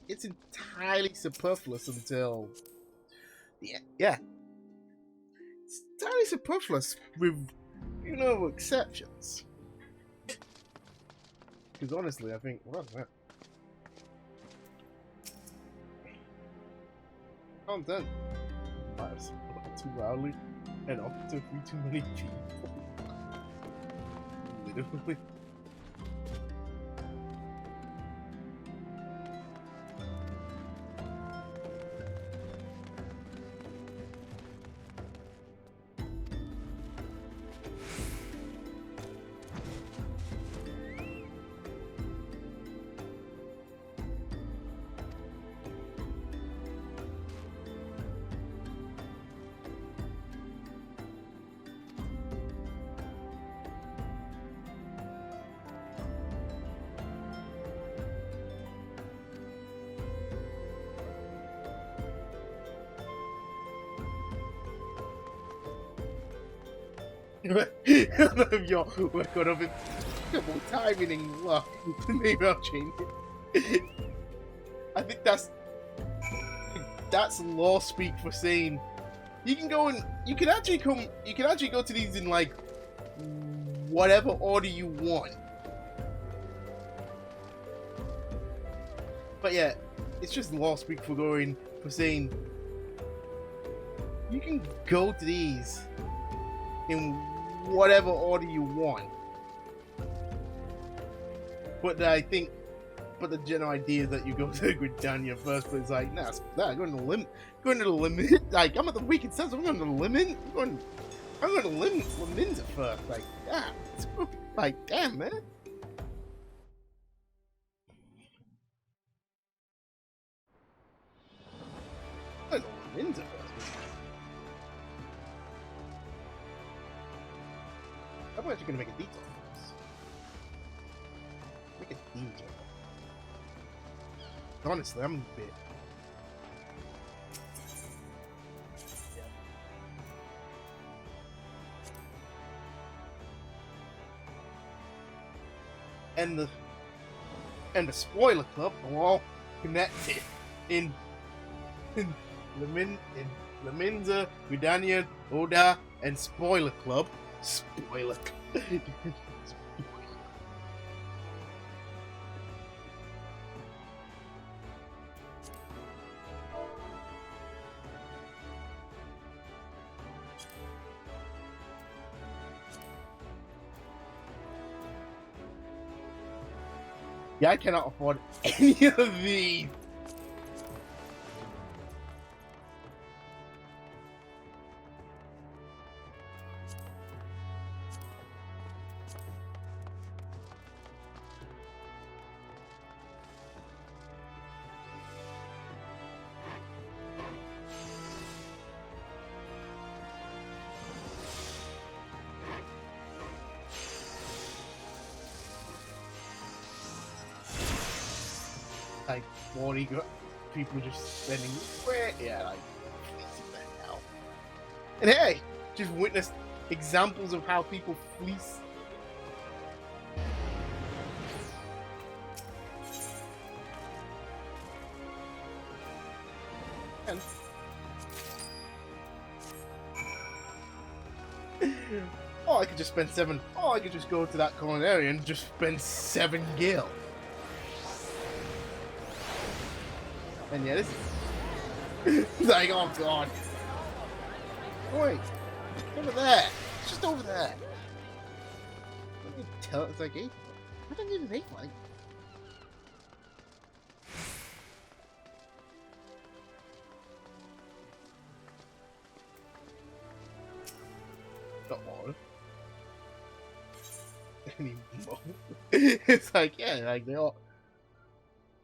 Speaker 1: it's entirely superfluous until yeah. It's entirely superfluous with exceptions. Because honestly, I think I'm done. Too loudly and up to too many people. Literally. Your record of impeccable timing and luck. Maybe I'll change it. I think that's law speak for saying you can go and you can actually go to these in like whatever order you want. But yeah, it's just law speak for saying you can go to these in whatever order you want. But the general idea is that you go to Gridania first, but it's like, nah, going to the limit. Like, I'm at the weekend sense, I'm going to the limit. I'm going to Liminza first. Like, yeah, like, damn, man. I'm going to Liminza first. I'm actually going to make a detour for this. Make a detour. Honestly, I'm a bit. Yeah. And the spoiler club are all connected in Liminza, Gridania, Oda, and Spoiler Club. Spoiler. Yeah, I cannot afford any of these. Like 40 people just spending like now. And hey, just witnessed examples of how people fleece. And I could just spend 7. Oh, I could just go to that corner area and just spend 7 gil. And yeah, this is like, oh god. Wait, over there. It's just over there. I can tell it's like 8. I don't need an 8 like. Not more. Anymore. It's like, yeah, like they all.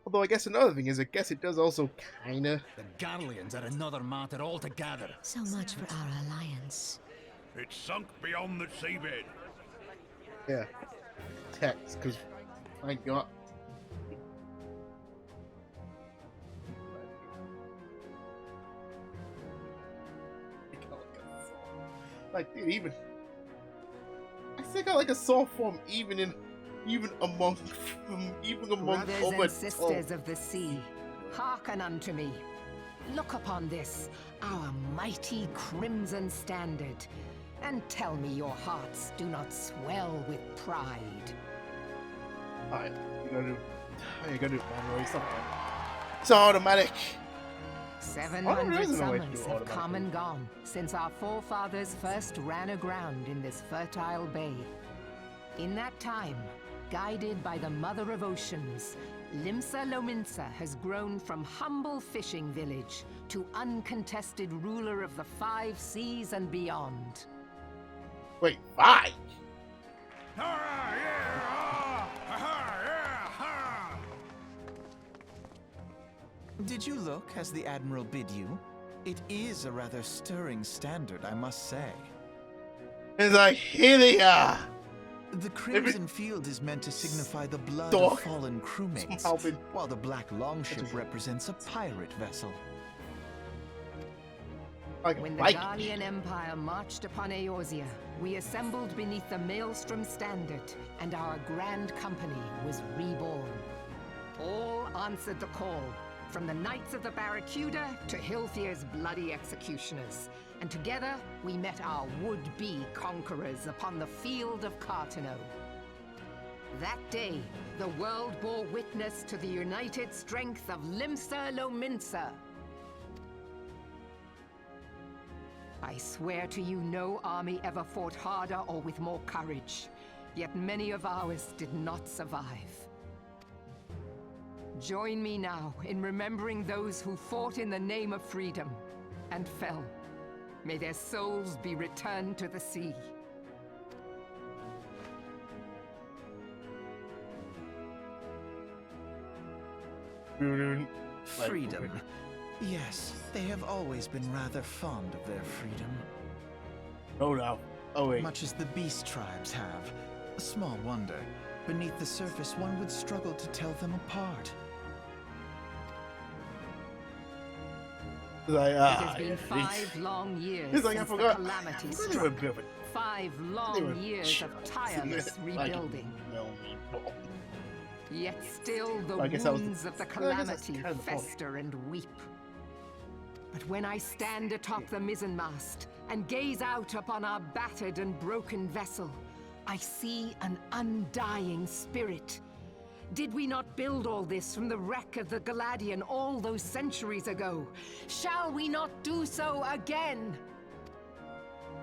Speaker 1: Although I guess another thing is, I guess it does also kinda.
Speaker 8: The Garleans are another matter altogether.
Speaker 2: So much for our alliance.
Speaker 9: It's sunk beyond the seabed.
Speaker 1: Yeah. Text, because I got. Like, dude, even. I still got like a soft form even among
Speaker 10: Brothers
Speaker 1: other
Speaker 10: and sisters of the sea, hearken unto me. Look upon this, our mighty crimson standard, and tell me your hearts do not swell with pride.
Speaker 1: Alright, you gotta do it manually. It's automatic.
Speaker 10: 700 summers have come and gone since our forefathers first ran aground in this fertile bay. In that time, guided by the Mother of Oceans, Limsa Lominsa has grown from humble fishing village to uncontested ruler of the 5 seas and beyond.
Speaker 1: Wait, 5?
Speaker 11: Did you look as the Admiral bid you? It is a rather stirring standard, I must say.
Speaker 1: It's like, here they are!
Speaker 11: The crimson field is meant to signify the blood
Speaker 1: Dog.
Speaker 11: of fallen crewmates, while the black longship represents a pirate vessel.
Speaker 1: Like
Speaker 10: When
Speaker 1: a
Speaker 10: the
Speaker 1: bike.
Speaker 10: Garlean Empire marched upon Eorzea, we assembled beneath the Maelstrom Standard, and our grand company was reborn. All answered the call, from the Knights of the Barracuda to Hilfir's bloody executioners. And together, we met our would-be conquerors upon the field of Cartano. That day, the world bore witness to the united strength of Limsa Lominsa. I swear to you, no army ever fought harder or with more courage. Yet many of ours did not survive. Join me now in remembering those who fought in the name of freedom and fell. May their souls be returned to the sea.
Speaker 11: Freedom. Yes, they have always been rather fond of their freedom.
Speaker 1: Oh no. Oh wait.
Speaker 11: Much as the beast tribes have. Small wonder. Beneath the surface, one would struggle to tell them apart.
Speaker 1: Like,
Speaker 10: It has been 5 long years
Speaker 1: It's like, I
Speaker 10: since the
Speaker 1: forgot.
Speaker 10: calamity
Speaker 1: I
Speaker 10: struck.
Speaker 1: forgot they were building.
Speaker 10: 5
Speaker 1: They
Speaker 10: long
Speaker 1: were
Speaker 10: years of tireless
Speaker 1: like,
Speaker 10: rebuilding.
Speaker 1: no,
Speaker 10: Yet still the
Speaker 1: I guess that was the-
Speaker 10: wounds of the
Speaker 1: well, I guess that's
Speaker 10: calamity
Speaker 1: kind of the point.
Speaker 10: fester and weep. But when I stand atop the mizzenmast and gaze out upon our battered and broken vessel, I see an undying spirit. Did we not build all this from the wreck of the Galadian all those centuries ago? Shall we not do so again?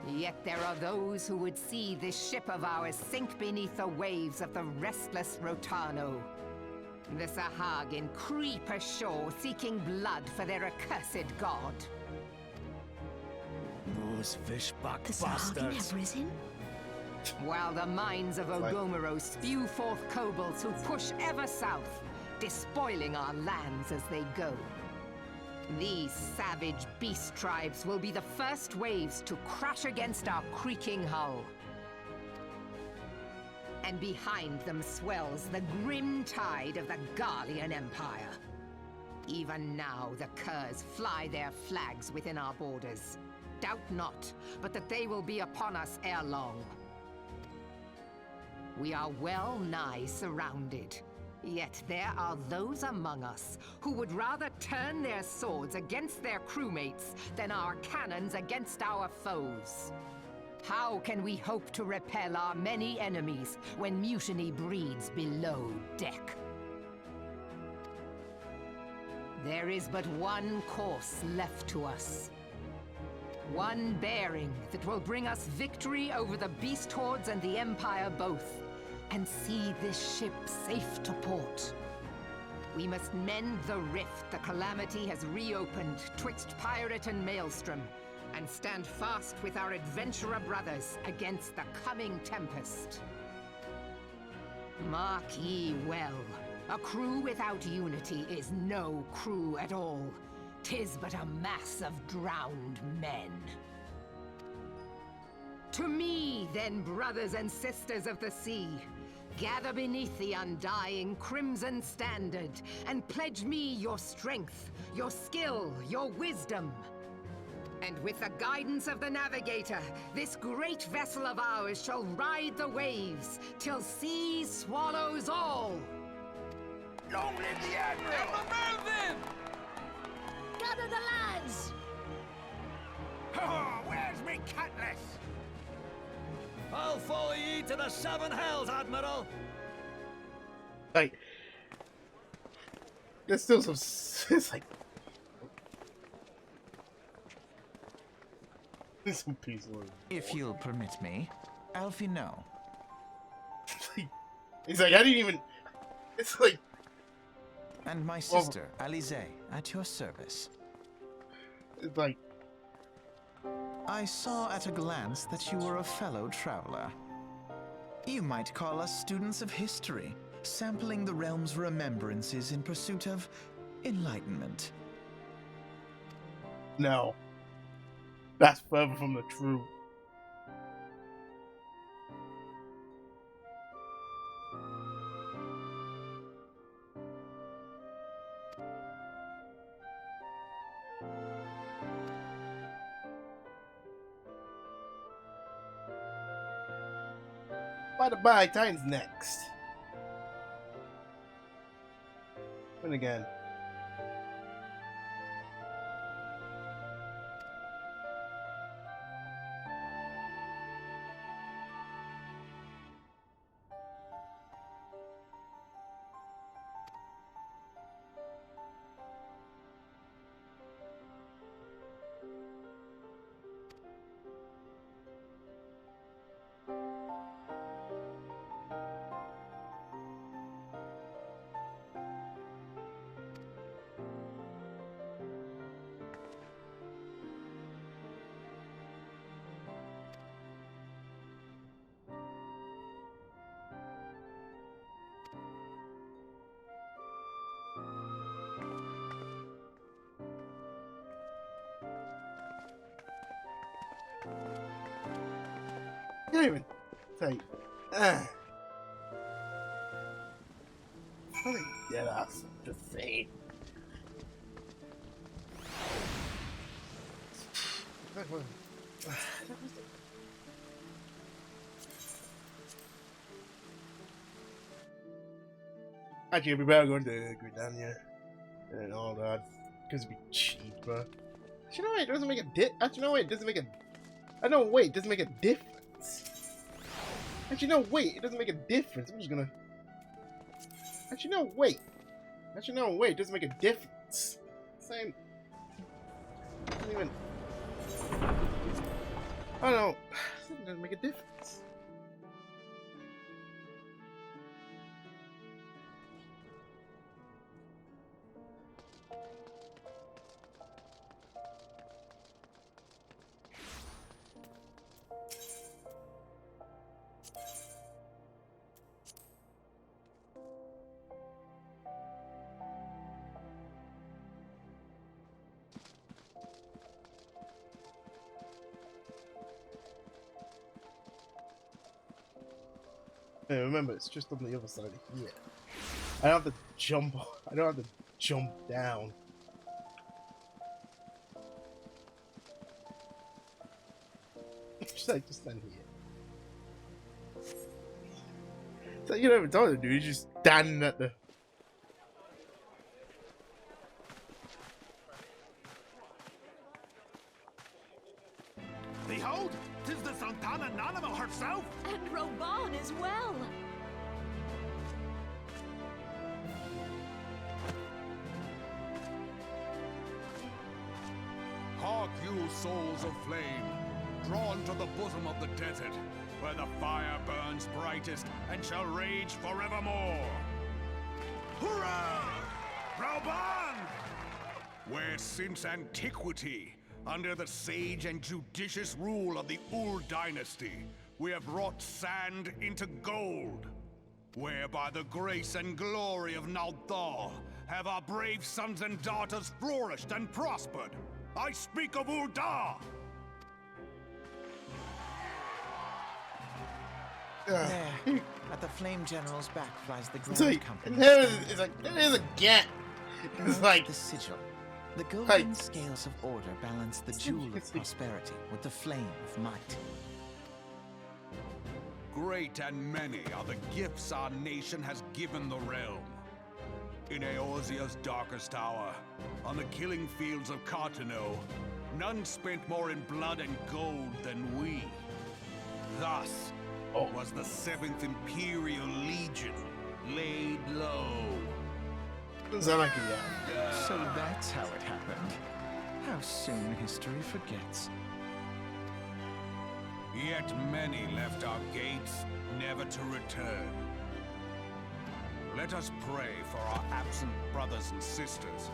Speaker 10: Yet there are those who would see this ship of ours sink beneath the waves of the restless Rotano. The Sahagin creep ashore seeking blood for their accursed god.
Speaker 8: Those fishback
Speaker 4: The Sahagin
Speaker 8: bastards.
Speaker 4: have risen?
Speaker 10: While the mines of Ogomero spew forth kobolds who push ever south, despoiling our lands as they go. These savage beast tribes will be the first waves to crash against our creaking hull. And behind them swells the grim tide of the Garlean Empire. Even now the curs fly their flags within our borders. Doubt not, but that they will be upon us ere long. We are well nigh surrounded. Yet there are those among us who would rather turn their swords against their crewmates than our cannons against our foes. How can we hope to repel our many enemies when mutiny breeds below deck? There is but one course left to us. One bearing that will bring us victory over the beast hordes and the Empire both, and see this ship safe to port. We must mend the rift the calamity has reopened twixt pirate and maelstrom, and stand fast with our adventurer brothers against the coming tempest. Mark ye well, a crew without unity is no crew at all. 'Tis but a mass of drowned men. To me, then, brothers and sisters of the sea, gather beneath the undying crimson standard, and pledge me your strength, your skill, your wisdom. And with the guidance of the navigator, this great vessel of ours shall ride the waves, till sea swallows all!
Speaker 9: Long live the Admiral!
Speaker 4: Gather the lads!
Speaker 9: Oh, where's me cutlass?
Speaker 8: I'll follow ye to the 7 hells, Admiral.
Speaker 1: Like, there's still some. It's like. There's some peace.
Speaker 11: If you'll permit me, Alfie, no.
Speaker 1: He's like, I didn't even. It's like.
Speaker 11: And my sister, Alisaie, at your service.
Speaker 1: It's like.
Speaker 11: I saw at a glance that you were a fellow traveler. You might call us students of history, sampling the realm's remembrances in pursuit of enlightenment.
Speaker 1: No. That's further from the truth. by the by, Titan's next. And again. Can't even say. Yeah, that's the thing. Actually, we better go to Gridania and all that because it'd be cheaper. Actually, no, wait, it doesn't make a Actually, no, wait, it doesn't make a. No, wait, it doesn't make a difference. Actually, no, wait, it doesn't make a difference. I'm just gonna. Actually, no, wait. Actually, no, wait, it doesn't make a difference. Same. Doesn't even. I don't know. It doesn't make a difference. Yeah, remember, it's just on the other side of here. I don't have to jump. I don't have to jump down. Just like just stand here. So you don't even tell him to do. He's just standing at the.
Speaker 9: Behold, 'tis the Sultana Nanima herself!
Speaker 4: And Roegadyn as well!
Speaker 9: Hark you, souls of flame, drawn to the bosom of the desert, where the fire burns brightest and shall rage forevermore! Hurrah! Drybone! Where since antiquity, under the sage and judicious rule of the Ul dynasty, we have wrought sand into gold. Where by the grace and glory of Nalthal have our brave sons and daughters flourished and prospered. I speak of Ul'dah!
Speaker 11: There, at the Flame General's back flies the Grand
Speaker 1: Like,
Speaker 11: Company.
Speaker 1: it's like, there's a gap. It's like
Speaker 11: the sigil. The golden scales of order balance the jewel of prosperity with the flame of might.
Speaker 9: Great and many are the gifts our nation has given the realm. In Eorzean's darkest hour, on the killing fields of Cartano, none spent more in blood and gold than we. Thus was the 7th Imperial Legion laid low.
Speaker 1: Doesn't sound like a yeah.
Speaker 11: So that's how it happened. How soon history forgets.
Speaker 9: Yet many left our gates, never to return. Let us pray for our absent brothers and sisters,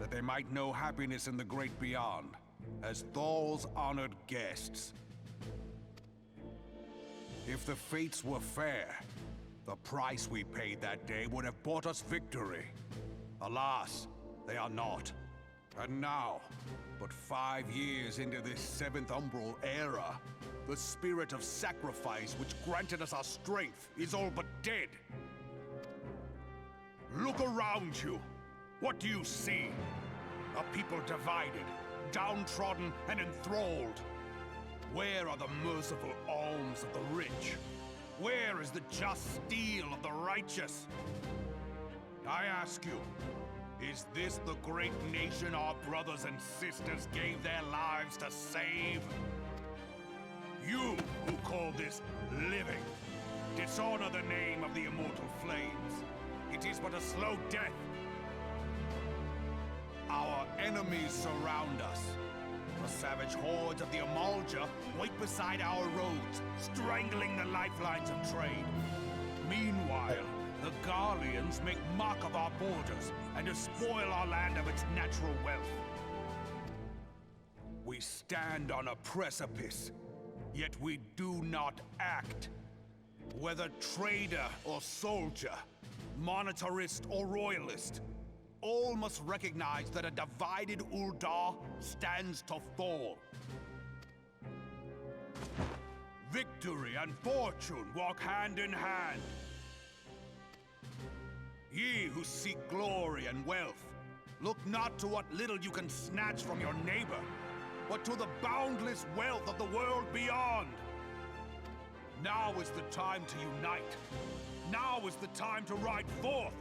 Speaker 9: that they might know happiness in the great beyond, as Thal's honored guests. If the fates were fair, the price we paid that day would have bought us victory. Alas, they are not. And now, but 5 years into this 7th Umbral era, the spirit of sacrifice which granted us our strength is all but dead. Look around you. What do you see? A people divided, downtrodden, and enthralled. Where are the merciful alms of the rich? Where is the just steel of the righteous? I ask you, is this the great nation our brothers and sisters gave their lives to save? You who call this living, dishonor the name of the Immortal Flames. It is but a slow death. Our enemies surround us. The savage hordes of the Amalja wait beside our roads, strangling the lifelines of trade. Meanwhile, the Garleans make mock of our borders and despoil our land of its natural wealth. We stand on a precipice, yet we do not act. Whether trader or soldier, monetarist or royalist, all must recognize that a divided Ul'dah stands to fall. Victory and fortune walk hand in hand. Ye who seek glory and wealth, look not to what little you can snatch from your neighbor, but to the boundless wealth of the world beyond. Now is the time to unite. Now is the time to ride forth.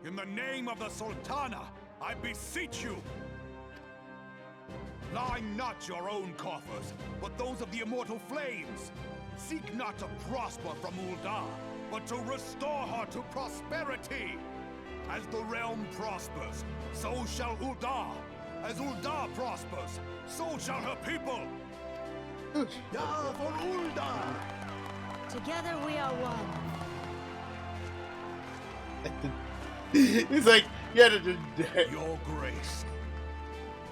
Speaker 9: In the name of the Sultana, I beseech you. Line not your own coffers, but those of the Immortal Flames. Seek not to prosper from Ul'dah, but to restore her to prosperity. As the realm prospers, so shall Ul'dah. As Ul'dah prospers, so shall her people.
Speaker 1: Ja for Ul'dah!
Speaker 4: Together we are one.
Speaker 1: He's like, yeah,
Speaker 9: Your grace.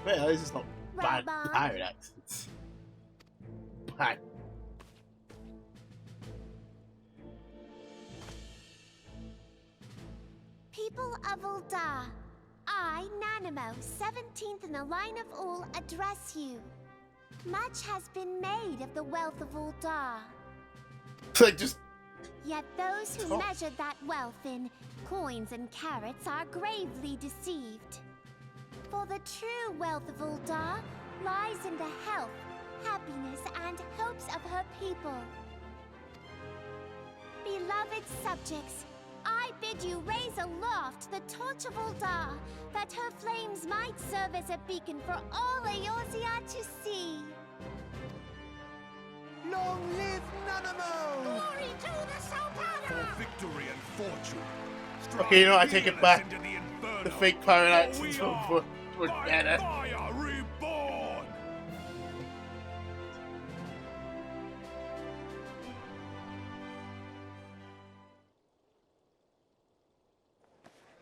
Speaker 1: Well, this is not bad
Speaker 4: Raelbryda.
Speaker 1: pirate accents. Bad.
Speaker 4: People of Ul'dah, I, Nanimo, 17th in the line of Ul, address you. Much has been made of the wealth of Ul'dah.
Speaker 1: Like, just
Speaker 4: Yet those who
Speaker 1: talk.
Speaker 4: measured that wealth in coins and carats are gravely deceived. For the true wealth of Ul'dah lies in the health, happiness, and hopes of her people. Beloved subjects, I bid you raise aloft the torch of Ul'dah, that her flames might serve as a beacon for all Eorzean to see.
Speaker 11: Long live Nanamo!
Speaker 4: Glory to the Sultana!
Speaker 9: For victory and fortune.
Speaker 1: Okay, you know, I take it back.
Speaker 9: Into the inferno.
Speaker 1: the fake pirate
Speaker 9: For
Speaker 1: accents
Speaker 9: we are
Speaker 1: were
Speaker 9: by
Speaker 1: better.
Speaker 9: fire reborn.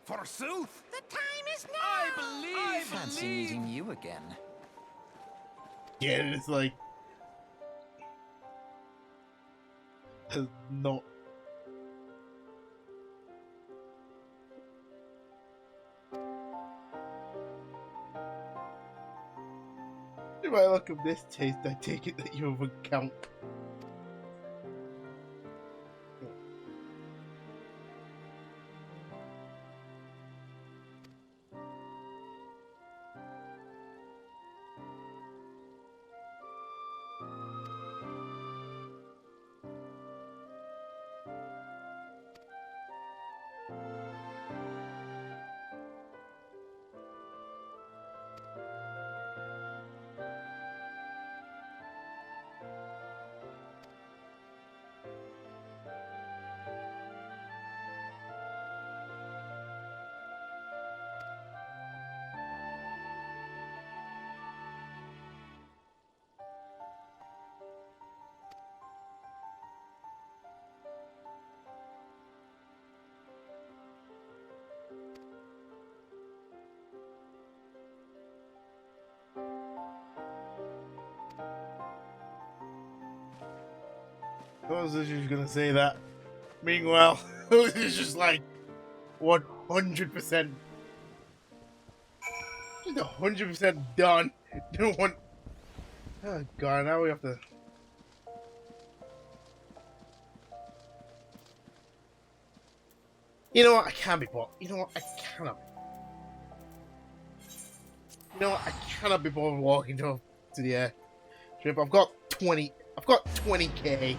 Speaker 9: Forsooth?
Speaker 4: The time is now!
Speaker 3: I fancy meeting you again.
Speaker 1: Yeah, it's like not. If I look at this taste, I take it that you have a count. I was just gonna say that. Meanwhile, it's just like 100%. Just 100% done. Don't want. Oh god, now we have to. You know what? I can't be bought. You know what? I cannot. You know what? I cannot be bothered walking to the airship. I've got 20 I've got 20k.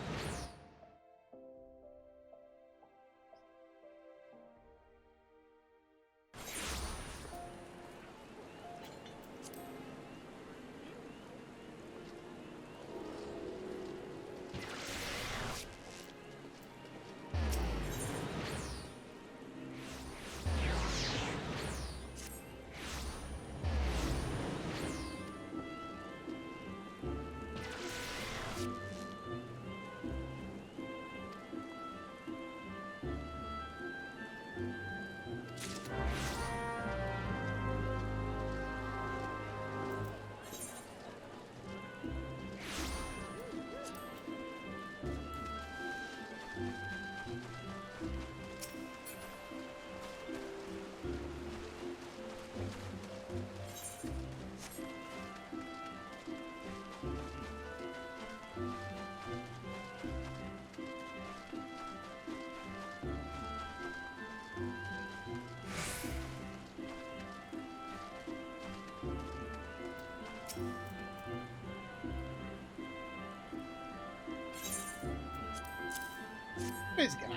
Speaker 1: This guy.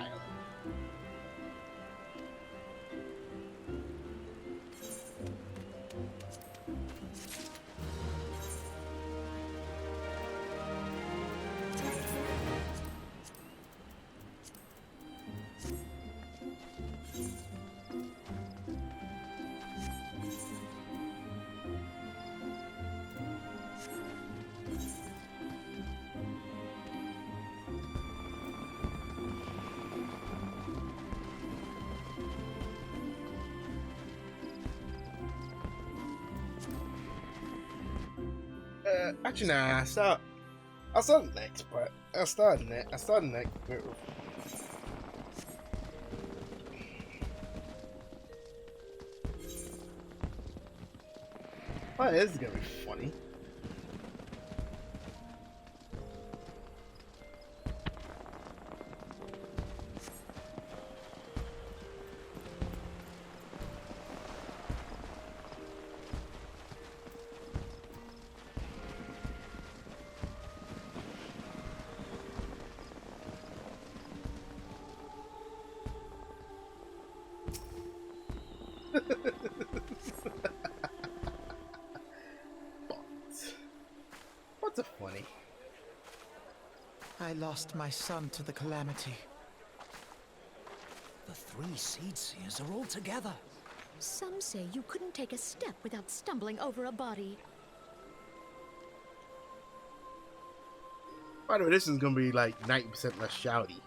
Speaker 1: Actually, nah. I'll start next, but I'll start next. Oh, this is gonna be funny. What's a funny?
Speaker 11: I lost my son to the calamity.
Speaker 8: The three seed seers are all together.
Speaker 12: Some say you couldn't take a step without stumbling over a body.
Speaker 1: By the way, this is gonna be like 90% less shouty.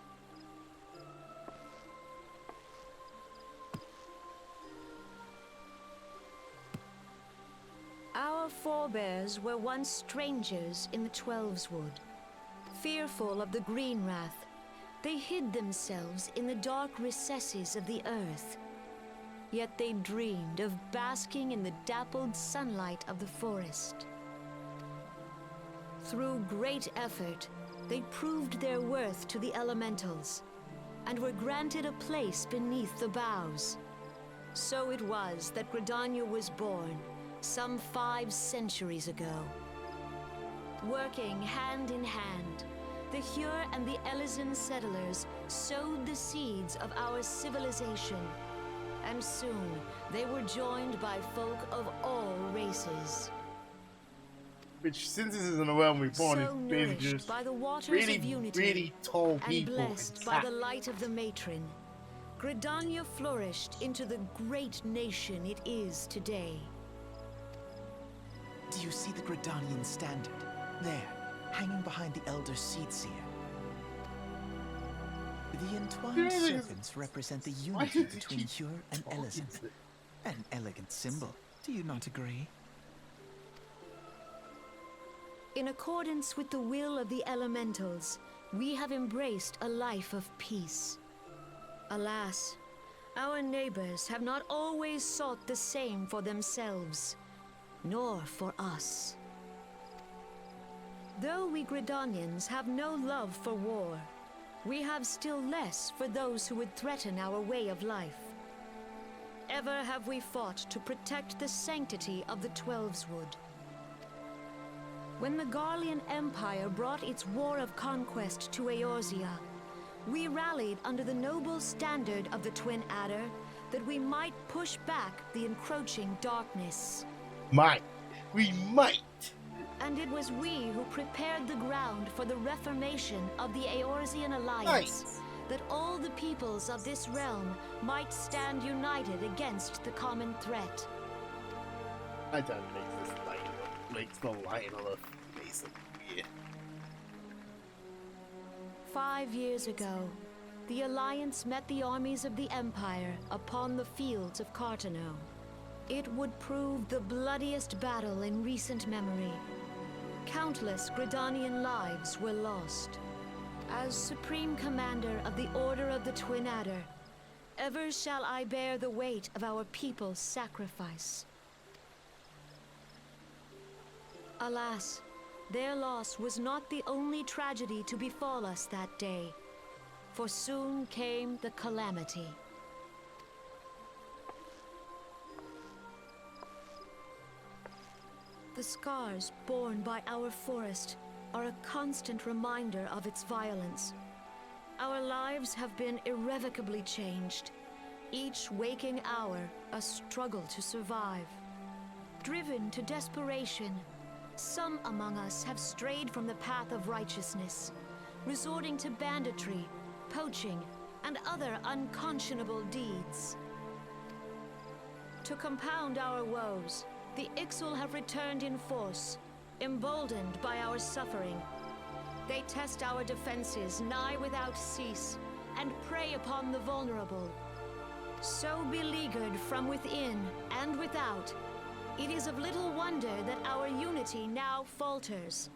Speaker 12: Our forebears were once strangers in the Twelveswood. Fearful of the Green Wrath, they hid themselves in the dark recesses of the earth. Yet they dreamed of basking in the dappled sunlight of the forest. Through great effort, they proved their worth to the elementals, and were granted a place beneath the boughs. So it was that Gridania was born, some 5 centuries ago. Working hand in hand, the Hure and the Eorzean settlers sowed the seeds of our civilization, and soon they were joined by folk of all races.
Speaker 1: Which, since this isn't a realm reborn,
Speaker 12: So
Speaker 1: it's been
Speaker 12: nourished
Speaker 1: just
Speaker 12: by the waters
Speaker 1: really,
Speaker 12: of unity,
Speaker 1: really tall
Speaker 12: and
Speaker 1: people.
Speaker 12: blessed by the light of the matron, Gridania flourished into the great nation it is today.
Speaker 11: Do you see the Gridanian standard? There, hanging behind the Elder Seedseer. The entwined serpents represent the unity between Hure and Eorzean. An elegant symbol, do you not agree?
Speaker 12: In accordance with the will of the elementals, we have embraced a life of peace. Alas, our neighbors have not always sought the same for themselves, nor for us. Though we Gridanians have no love for war, we have still less for those who would threaten our way of life. Ever have we fought to protect the sanctity of the Twelveswood. When the Garlean Empire brought its war of conquest to Eorzea, we rallied under the noble standard of the Twin Adder that we might push back the encroaching darkness.
Speaker 1: We might!
Speaker 12: And it was we who prepared the ground for the reformation of the Eorzean Alliance, that all the peoples of this realm might stand united against the common threat.
Speaker 1: I don't make this light up. Makes the light on the face of weird.
Speaker 12: 5 years ago, the Alliance met the armies of the Empire upon the fields of Cartano. It would prove the bloodiest battle in recent memory. Countless Gridanian lives were lost. As Supreme Commander of the Order of the Twin Adder, ever shall I bear the weight of our people's sacrifice. Alas, their loss was not the only tragedy to befall us that day, for soon came the calamity. The scars borne by our forest are a constant reminder of its violence. Our lives have been irrevocably changed, each waking hour a struggle to survive. Driven to desperation, some among us have strayed from the path of righteousness, resorting to banditry, poaching, and other unconscionable deeds. To compound our woes, the Ixal have returned in force, emboldened by our suffering. They test our defenses nigh without cease, and prey upon the vulnerable. So beleaguered from within and without, it is of little wonder that our unity now falters.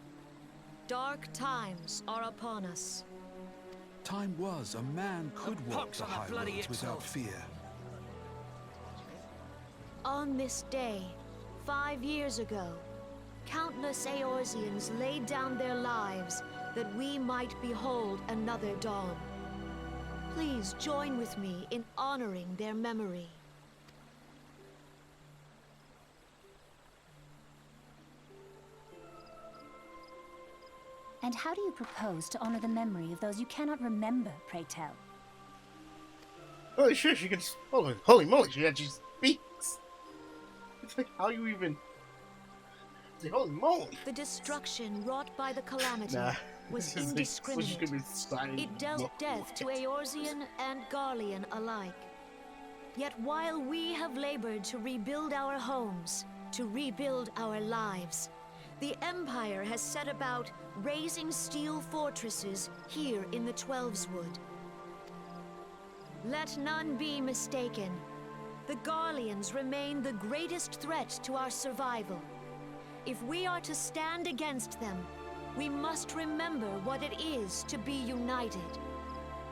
Speaker 12: Dark times are upon us.
Speaker 9: Time was a man could walk the high roads without fear.
Speaker 12: On this day, 5 years ago, countless Eorzeans laid down their lives that we might behold another dawn. Please join with me in honoring their memory.
Speaker 13: And how do you propose to honor the memory of those you cannot remember, pray tell?
Speaker 1: Holy shit, she can... Holy moly, she actually speaks! It's like, how you even... Holy moly!
Speaker 12: The destruction wrought by the calamity was indiscriminate. It dealt death to Eorzean and Garlean alike. Yet while we have labored to rebuild our homes, to rebuild our lives, the Empire has set about raising steel fortresses here in the Twelveswood. Let none be mistaken. The Garleans remain the greatest threat to our survival. If we are to stand against them, we must remember what it is to be united.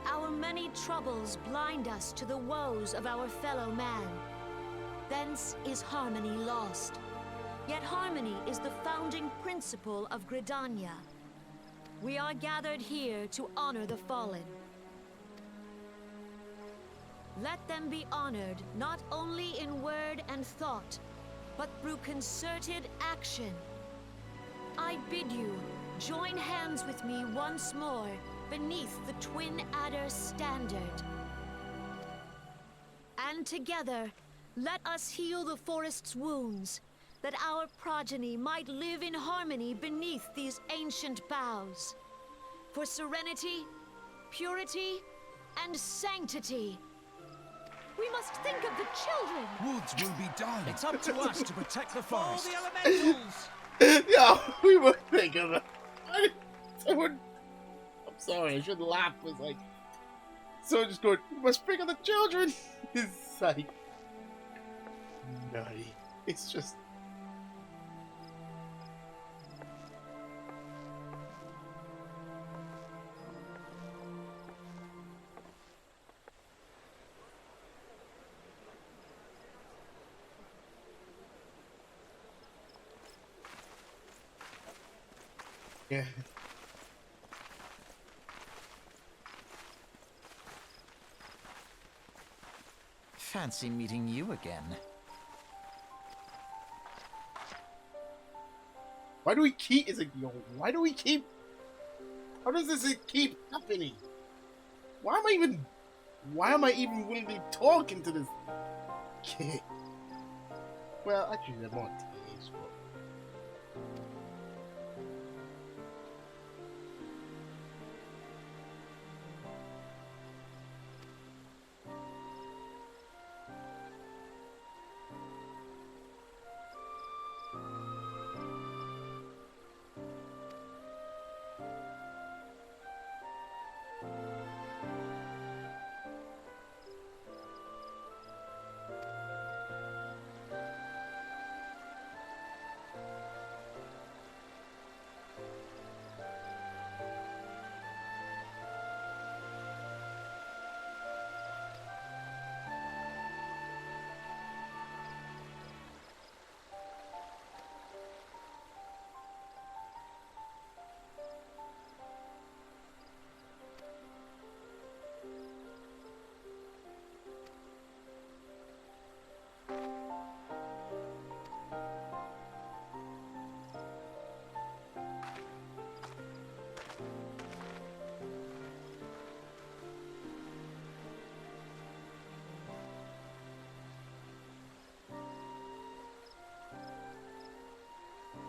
Speaker 12: Our many troubles blind us to the woes of our fellow man. Thence is harmony lost. Yet harmony is the founding principle of Gridania. We are gathered here to honor the fallen. Let them be honored not only in word and thought, but through concerted action. I bid you join hands with me once more beneath the Twin Adder's standard. And together, let us heal the forest's wounds, that our progeny might live in harmony beneath these ancient boughs. For serenity, purity, and sanctity. We must think of the children!
Speaker 9: Woods will be done.
Speaker 8: It's up to us to protect the forest. All the elementals!
Speaker 1: Yeah, we were thinking of it. I'm sorry, I shouldn't laugh. It's like... Someone just going, we must think of the children! It's like... nutty. It's just... Yeah.
Speaker 11: Fancy meeting you again.
Speaker 1: Why do we keep? Is it yo? Why do we keep? How does this keep happening? Why am I even? Why am I even willingly talking to this kid? Well, actually, they're not teenage, but.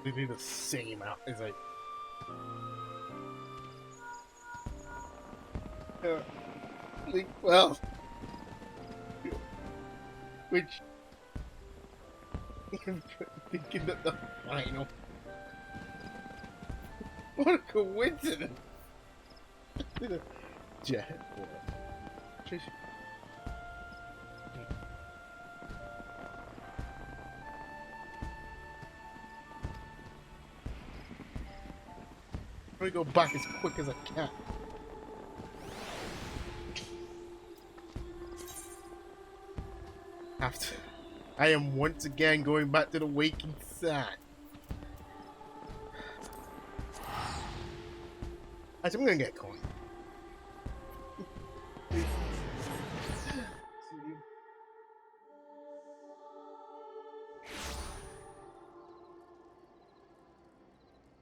Speaker 1: They do the same out. It's like, well, which I'm thinking that the final. What a coincidence! Jet. Tracy. Let me go back as quick as I can. After I am once again going back to the waking sun. I'm gonna get coin.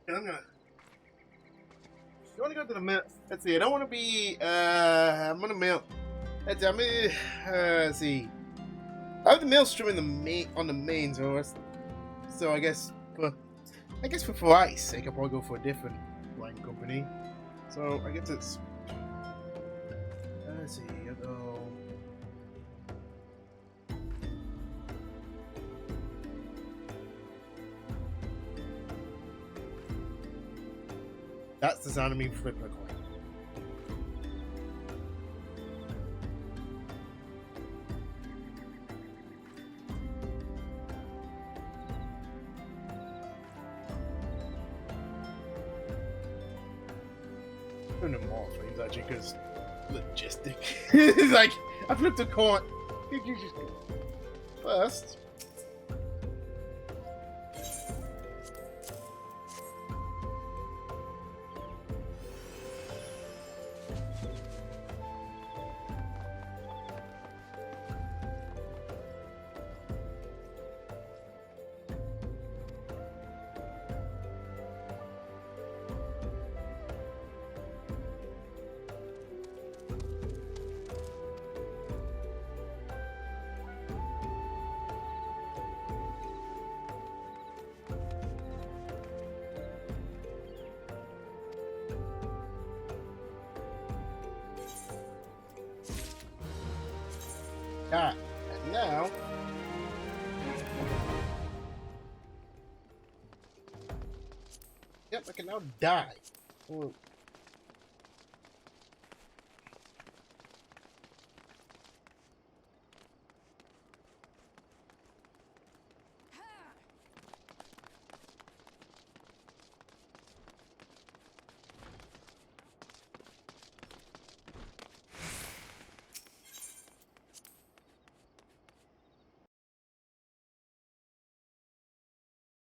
Speaker 1: And I'm gonna. You wanna go to the mill? Let's see. I don't want to be. I'm gonna mill. Let's see. I have the maelstrom in the on the main, so I guess for ice sake, I'll probably go for a different wine company. So I guess it's. Let's see. I'll go. That's the sound of me flipping a coin. Immortal Flames actually, because logistic. It's like I flipped a coin. Did you just first? And now yep, I can now die. Ooh.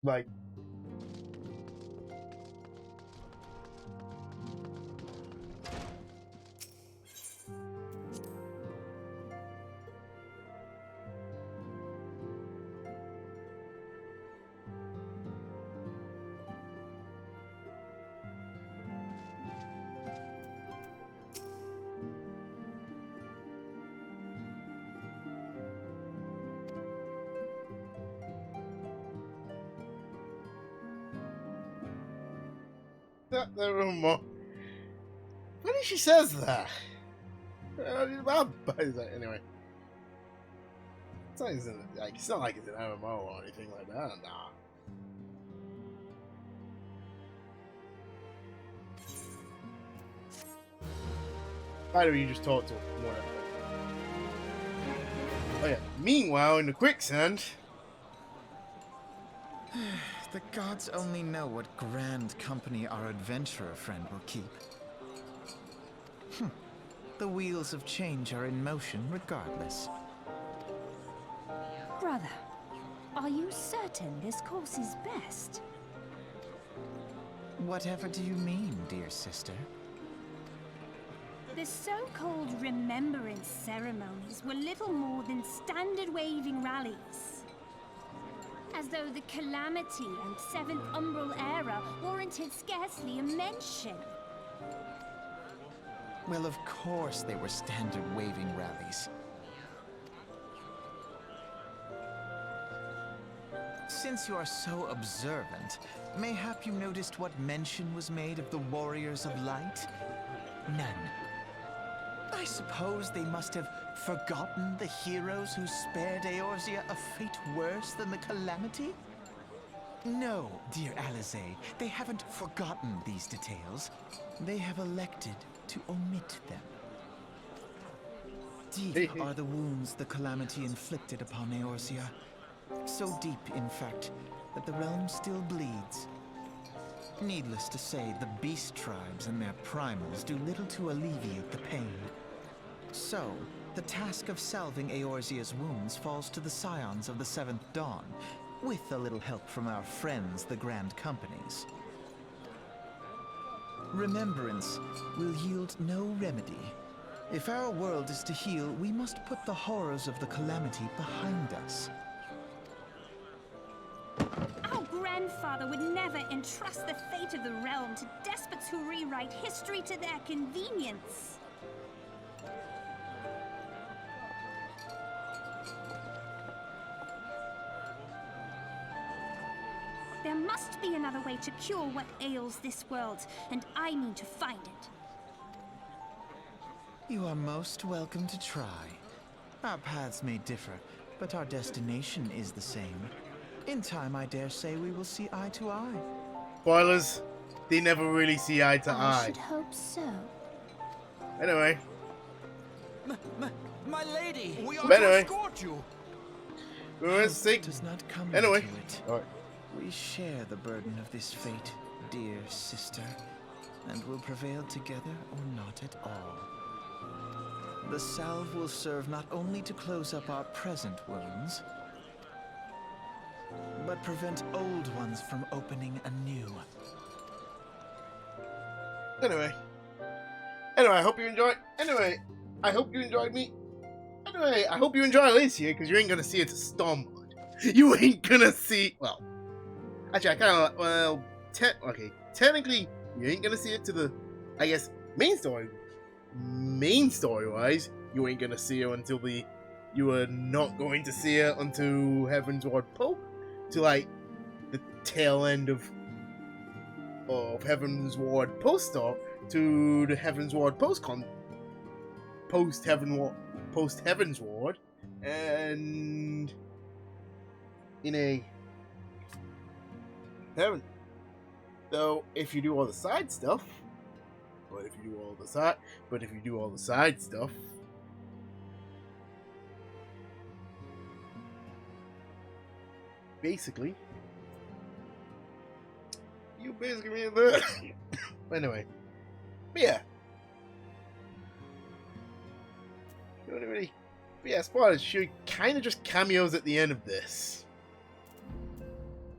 Speaker 1: Like Funny she says that. Anyway. It's not like it's an MMO or anything like that. Nah. Why do you just talk to him? Whatever. Oh yeah. Meanwhile, in the quicksand.
Speaker 11: The gods only know what grand company our adventurer friend will keep. The wheels of change are in motion regardless.
Speaker 13: Brother, are you certain this course is best?
Speaker 11: Whatever do you mean, dear sister?
Speaker 13: The so-called remembrance ceremonies were little more than standard waving rallies. As though the Calamity and Seventh Umbral Era warranted scarcely a mention.
Speaker 11: Well, of course they were standard waving rallies. Since you are so observant, mayhap you noticed what mention was made of the Warriors of Light? None. I suppose they must have forgotten the heroes who spared Eorzea a fate worse than the Calamity? No, dear Alisaie, they haven't forgotten these details. They have elected to omit them. Deep are the wounds the Calamity inflicted upon Eorzea. So deep, in fact, that the realm still bleeds. Needless to say, the beast tribes and their primals do little to alleviate the pain. So, the task of salving Eorzea's wounds falls to the Scions of the Seventh Dawn, with a little help from our friends, the Grand Companies. Remembrance will yield no remedy. If our world is to heal, we must put the horrors of the Calamity behind us.
Speaker 13: Our grandfather would never entrust the fate of the realm to despots who rewrite history to their convenience. There must be another way to cure what ails this world, and I need to find it.
Speaker 11: You are most welcome to try. Our paths may differ, but our destination is the same. In time, I dare say we will see eye to eye.
Speaker 1: Spoilers, they never really see eye to eye.
Speaker 13: I should hope so.
Speaker 1: Anyway.
Speaker 8: My lady!
Speaker 9: We are
Speaker 1: Anyway.
Speaker 9: to escort you!
Speaker 11: Does not come
Speaker 1: Anyway.
Speaker 11: into it.
Speaker 1: All right.
Speaker 11: We share the burden of this fate, dear sister, and will prevail together or not at all. The salve will serve not only to close up our present wounds, but prevent old ones from opening anew.
Speaker 1: Anyway, I hope you enjoyed. Anyway, I hope you enjoyed me. Anyway, I hope you enjoy Alisaie, because you ain't gonna see it to Stormblood. You ain't gonna see. Well, actually, I kind of. Well, technically, you ain't gonna see it to the. I guess main story. Main story-wise, you ain't gonna see her until the. You are not going to see her until Heaven's Ward Pope, to like the tail end of Heaven's Ward post-stop to the Heaven's Ward post-Heaven's Ward, and in a heaven. Though if you do all the side stuff, if you do all the side stuff, basically, you basically mean that. Anyway, but yeah. Really, but yeah, spoilers. She kind of just cameos at the end of this.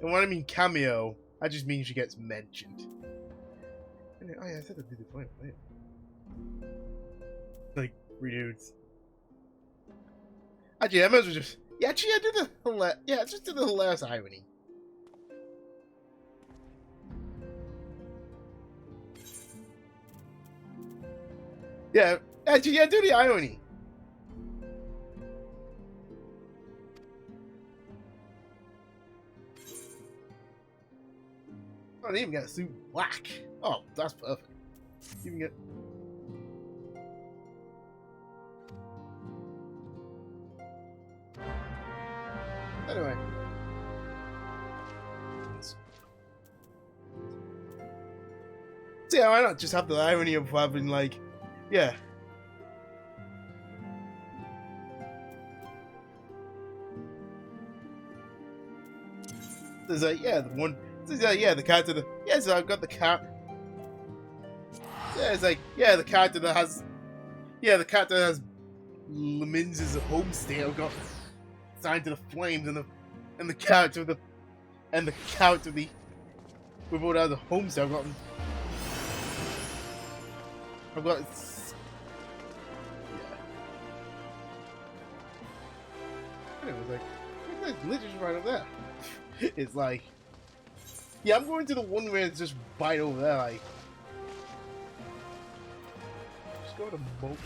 Speaker 1: And when I mean cameo, I just mean she gets mentioned. And, oh yeah, I said I did the final fight. Like, 3 dudes. Actually, I might as well just. Yeah, actually, I did just did the hilarious irony. Yeah, actually, do the irony. I don't even get a suit black. Oh, that's perfect. Even get. Anyway. See, why not just have the irony of having, like, yeah. There's like, yeah, the one. There's like, yeah, the character. Yeah, so I've got the cat. Yeah, it's like, yeah, the character that has. Yeah, the character that has Lemins as a home state. I've got signed to the Flames, and the character of the. And the character of the. We've all had a home state. I've got. Yeah. And it was like, literally right up there. It's like, yeah, I'm going to the one where it's just right over there. Like, just go to boat.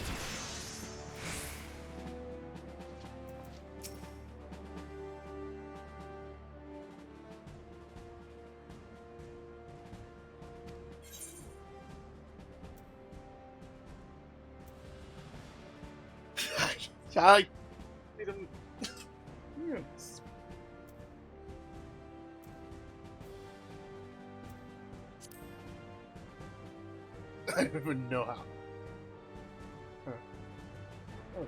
Speaker 1: I didn't. Yes. I don't even know how. Huh. Oh.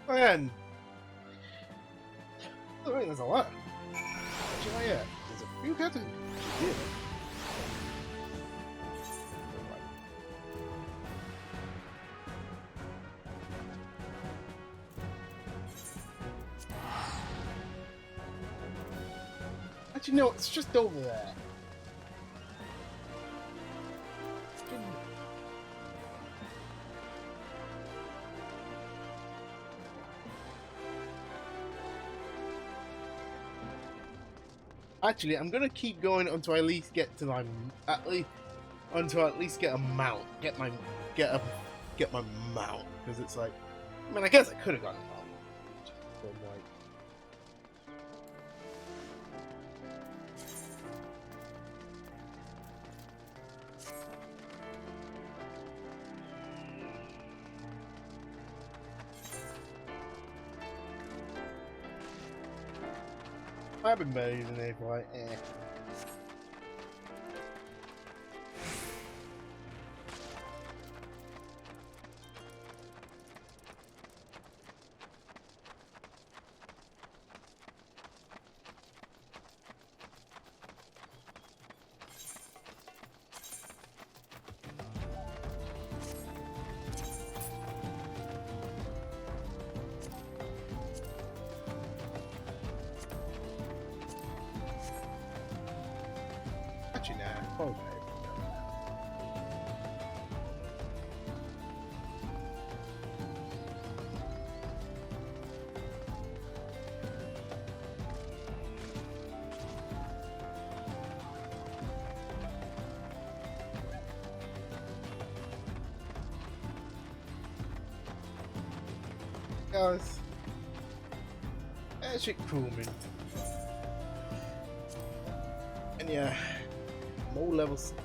Speaker 1: Man, I mean, there's a lot. Actually, yeah, there's a few characters. Yeah. Actually, no, it's just over there. Actually, I'm gonna keep going until I at least get to my until I at least get a mount, get my mount, because it's like, I mean, I guess I could have gotten a mount. Just from, like, I've been better using A-Flight, eh. Actually, nah. Okay. Guys, that shit cool, man. And yeah. Low levels.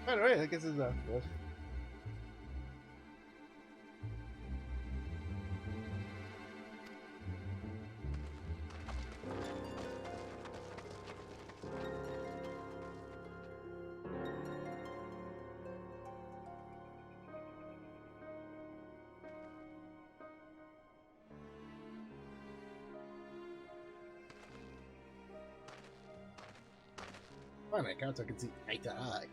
Speaker 1: Alright, I guess it's that. Finally, a character I can see eye to eye.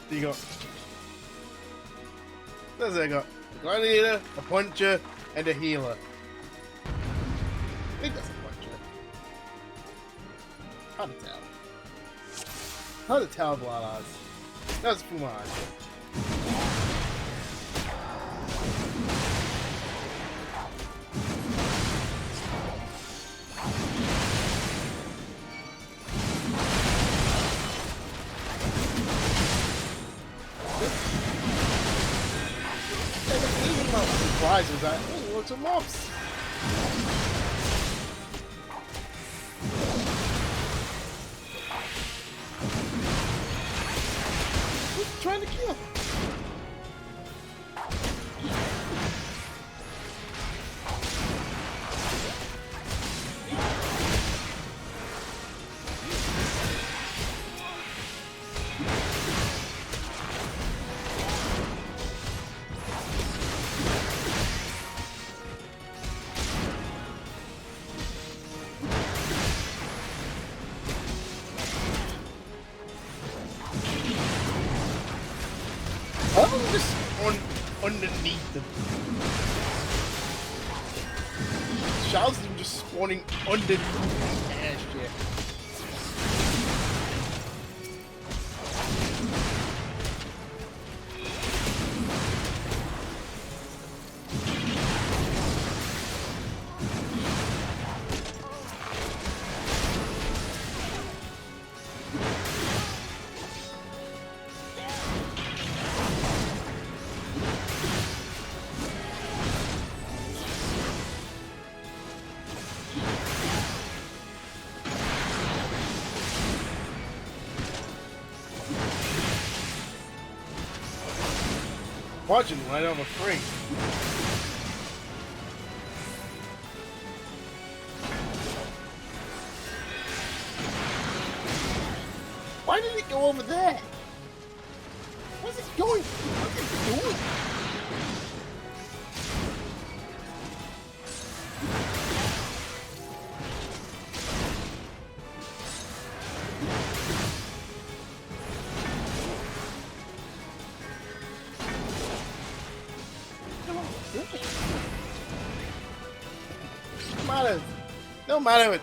Speaker 1: So you got. That's what I got. A gladiator, a puncher, and a healer. I think that's a puncher. Hard to tell. Hard to tell, Blalas. That's Fumar. Was that? Oh, lots of mobs. Who's trying to kill? Underneath them. Shells are just spawning underneath the air shit. Watching right over free. Why did it go over there? Where's it going? What's it doing? No matter,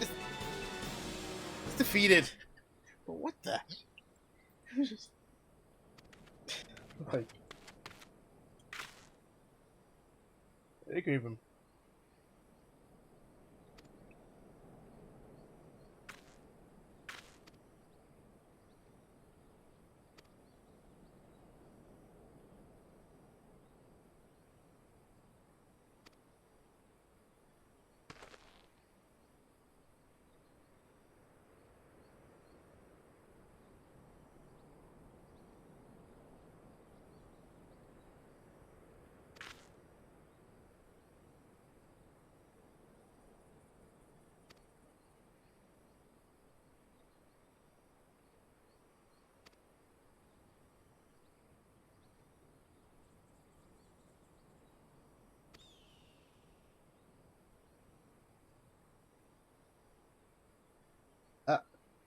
Speaker 1: it's defeated. But what the? Just like they gave him.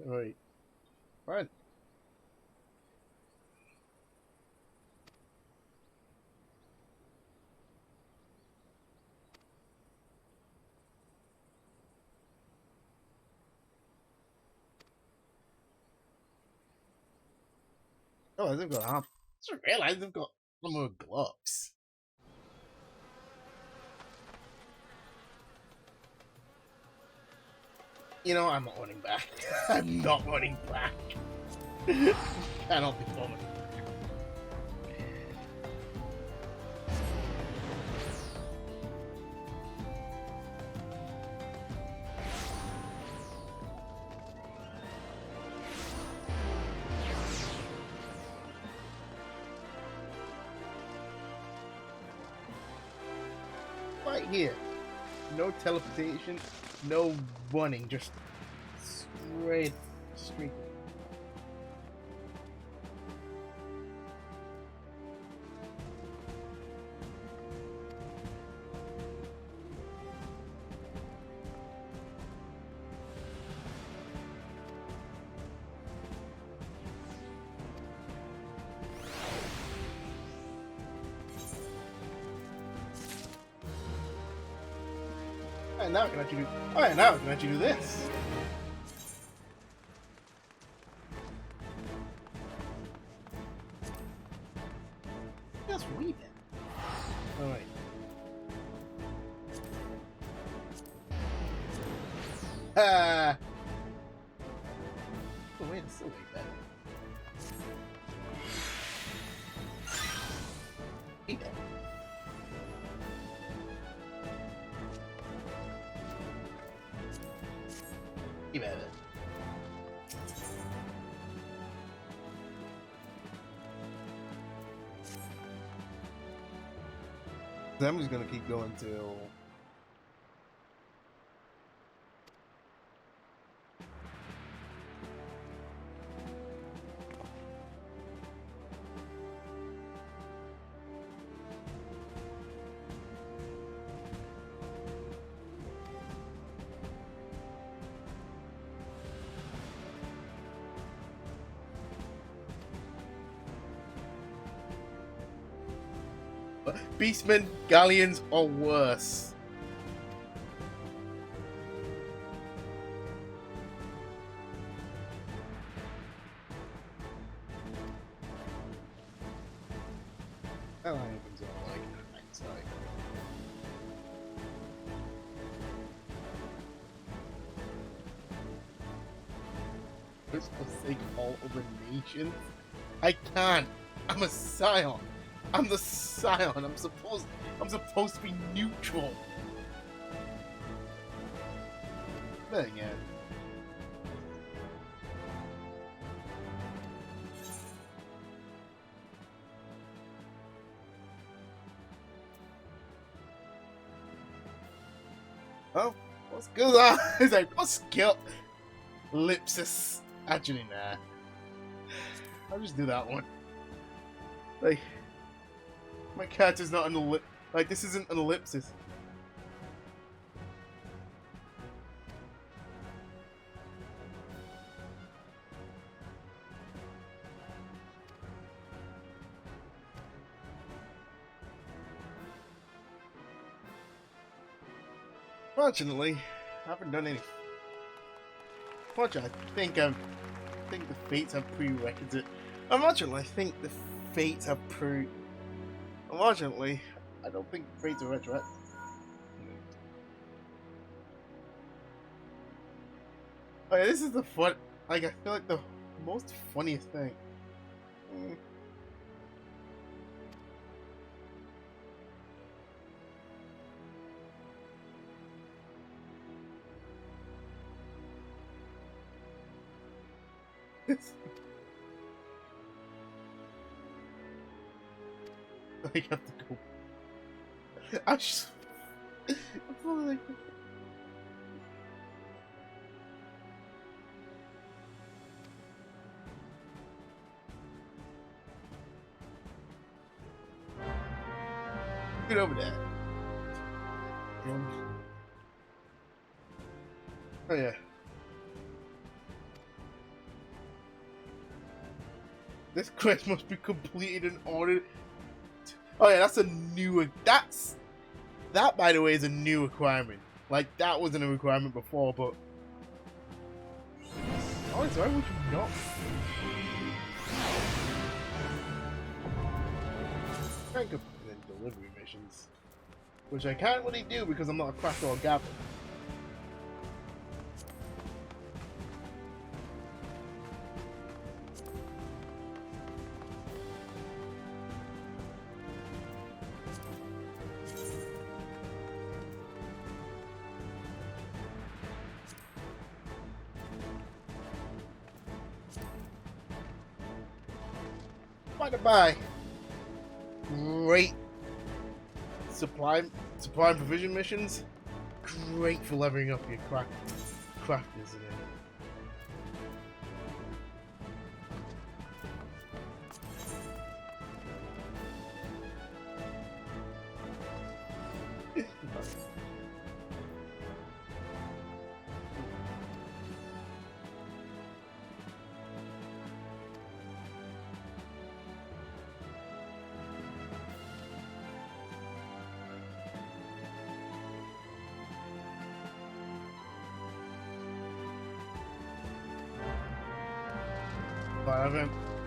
Speaker 1: Right. Right. Oh, they've got arm. I just realized they've got armor gloves. You know, I'm not running back. I'm not running back. Cannot be bothered. Right here. No teleportation, no running, just straight. Alright, now I can actually do. Alright, now I can actually do this. That's weird. Alright. Ah. Oh wait, it's still way better. Yeah. Keep at it. I'm just gonna keep going till beastmen, galleons, or worse. That happens all like hindsight. Just forsake all other nations? I can't. I'm a scion. I'm the scion. I'm supposed to be neutral. Then again. Oh, what's good? It's like, what's skill? Ellipsis. Actually, nah. I'll just do that one. Like, my character's not an ellipsis. Like, this isn't an ellipsis. Fortunately, I haven't done any. Fortunately, I think the fates have prerequisite. Unfortunately, I think the fates have Unfortunately, I don't think fates are retroactive. Okay, this is the fun. Like, I feel like the most funniest thing. I have to go. I just. I'm probably like. Get over there. Oh yeah. This quest must be completed in order. Oh yeah, that's a new. That by the way is a new requirement. Like that wasn't a requirement before, but. Oh, sorry, would you not? I could put in delivery missions, which I can't really do because I'm not a cracker or gabber. By the by, great supply and provision missions. Great for leveling up your crafters in it.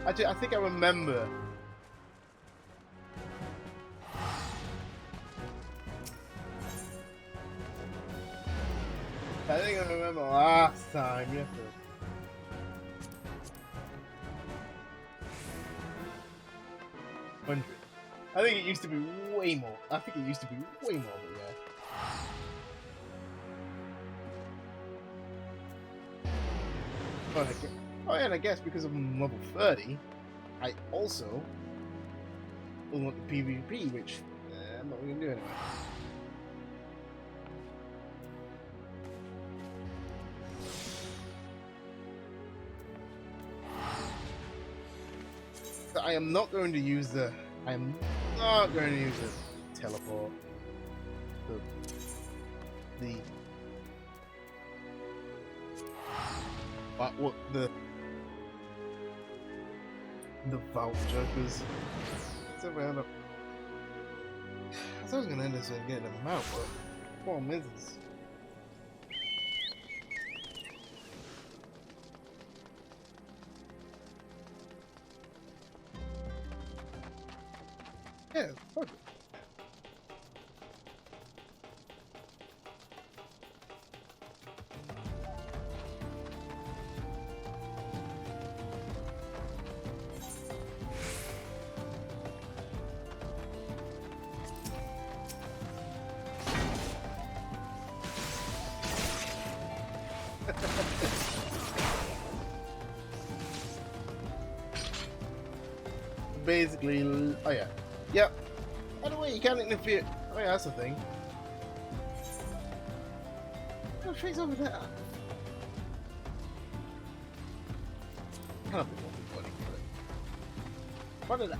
Speaker 1: Actually, I think I remember. I think I remember last time, yes. $100. I think it used to be way more. I think it used to be way more, but yeah. Oh yeah, and I guess because I'm level 30, I also want the PvP, which I'm not going to do anyway. So I am not going to use the. I am not going to use the teleport. The. What the voucher, because I was gonna end up getting them out, but problem is yeah, fuck it. Basically, oh yeah, yep. By the way, you can't interfere. Oh yeah, that's the thing. Oh, she's over there. Can't be funny for it. What did that?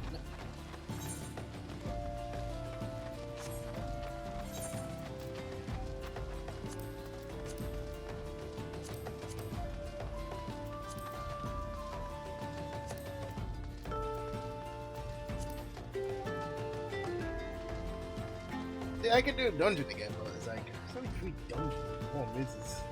Speaker 1: I could do a dungeon again, but it's like, there's only 3 dungeons. Oh, this is.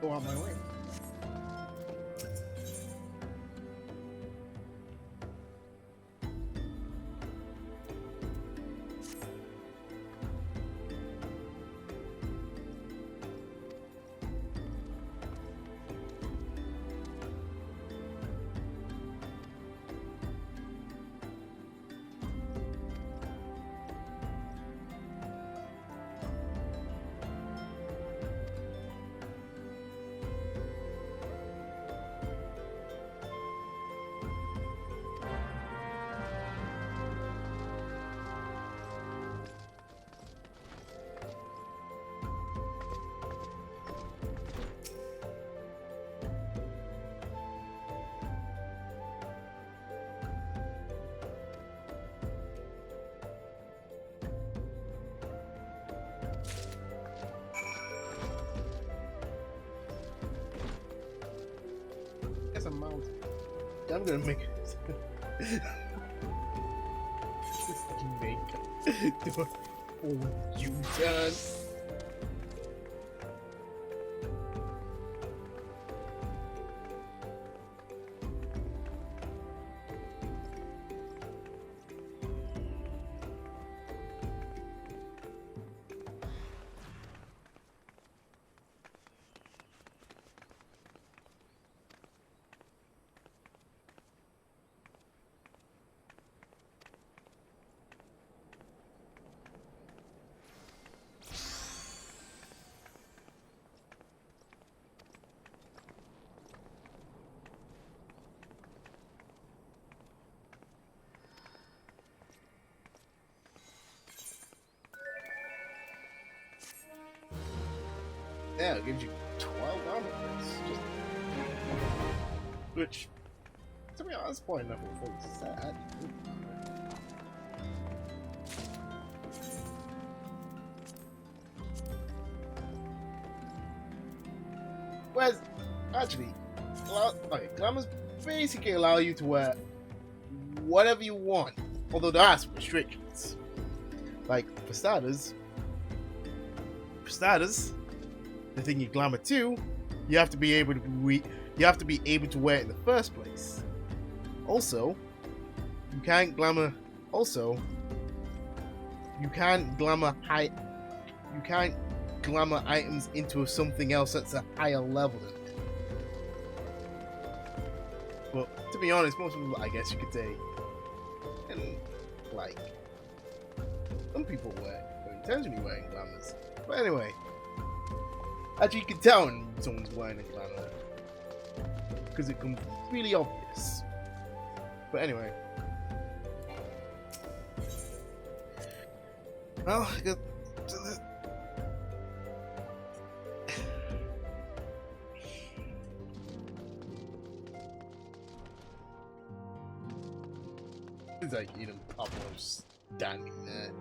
Speaker 1: Go out my way. guess I'm out. I'm gonna make do a full U-turn. Yeah, it gives you 12 armor points. Which, to be honest, point enough for a set. Whereas, actually, glamours basically allow you to wear whatever you want, although there are some restrictions. Like, for starters, the thing you glamour to, you have to be able to wear it in the first place. Also, you can't glamour items into something else that's a higher level than it. But to be honest, most people, I guess you could say, and like some people are intentionally wearing glamours. But anyway, actually you can tell when someone's wearing a glamour because it becomes really obvious. But anyway, well, I got to the it's like, you know, almost standing there.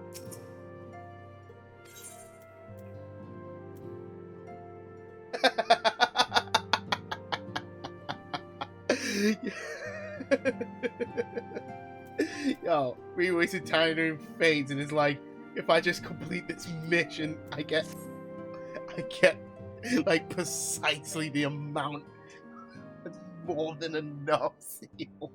Speaker 1: Yo, we wasted time doing fades, and it's like, if I just complete this mission, I get like precisely the amount. That's more than enough seals.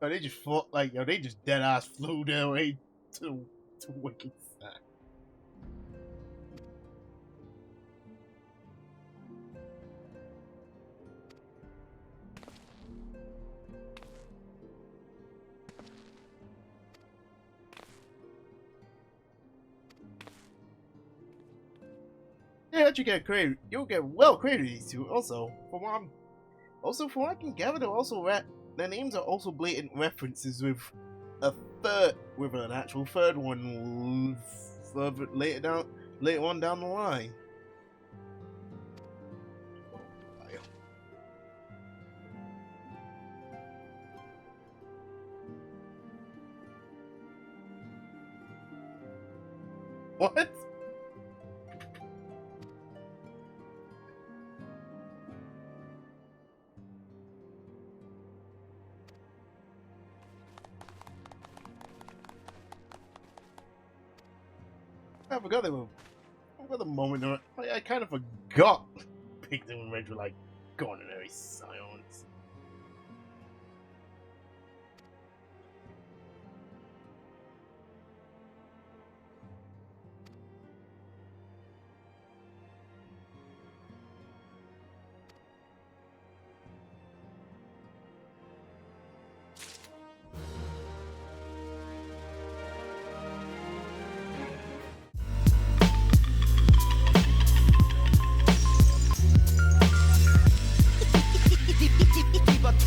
Speaker 1: They just fought, like, yo, they just dead ass flew their way to Wicked Sack. Yeah, you get created. You'll get well created these two. Also, from what I can gather, they're also their names are also blatant references with an actual third one further later on down the line. What? I forgot the moment. I kind of forgot Pigden and Reg were like going in very Scions.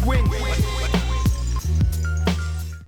Speaker 14: win.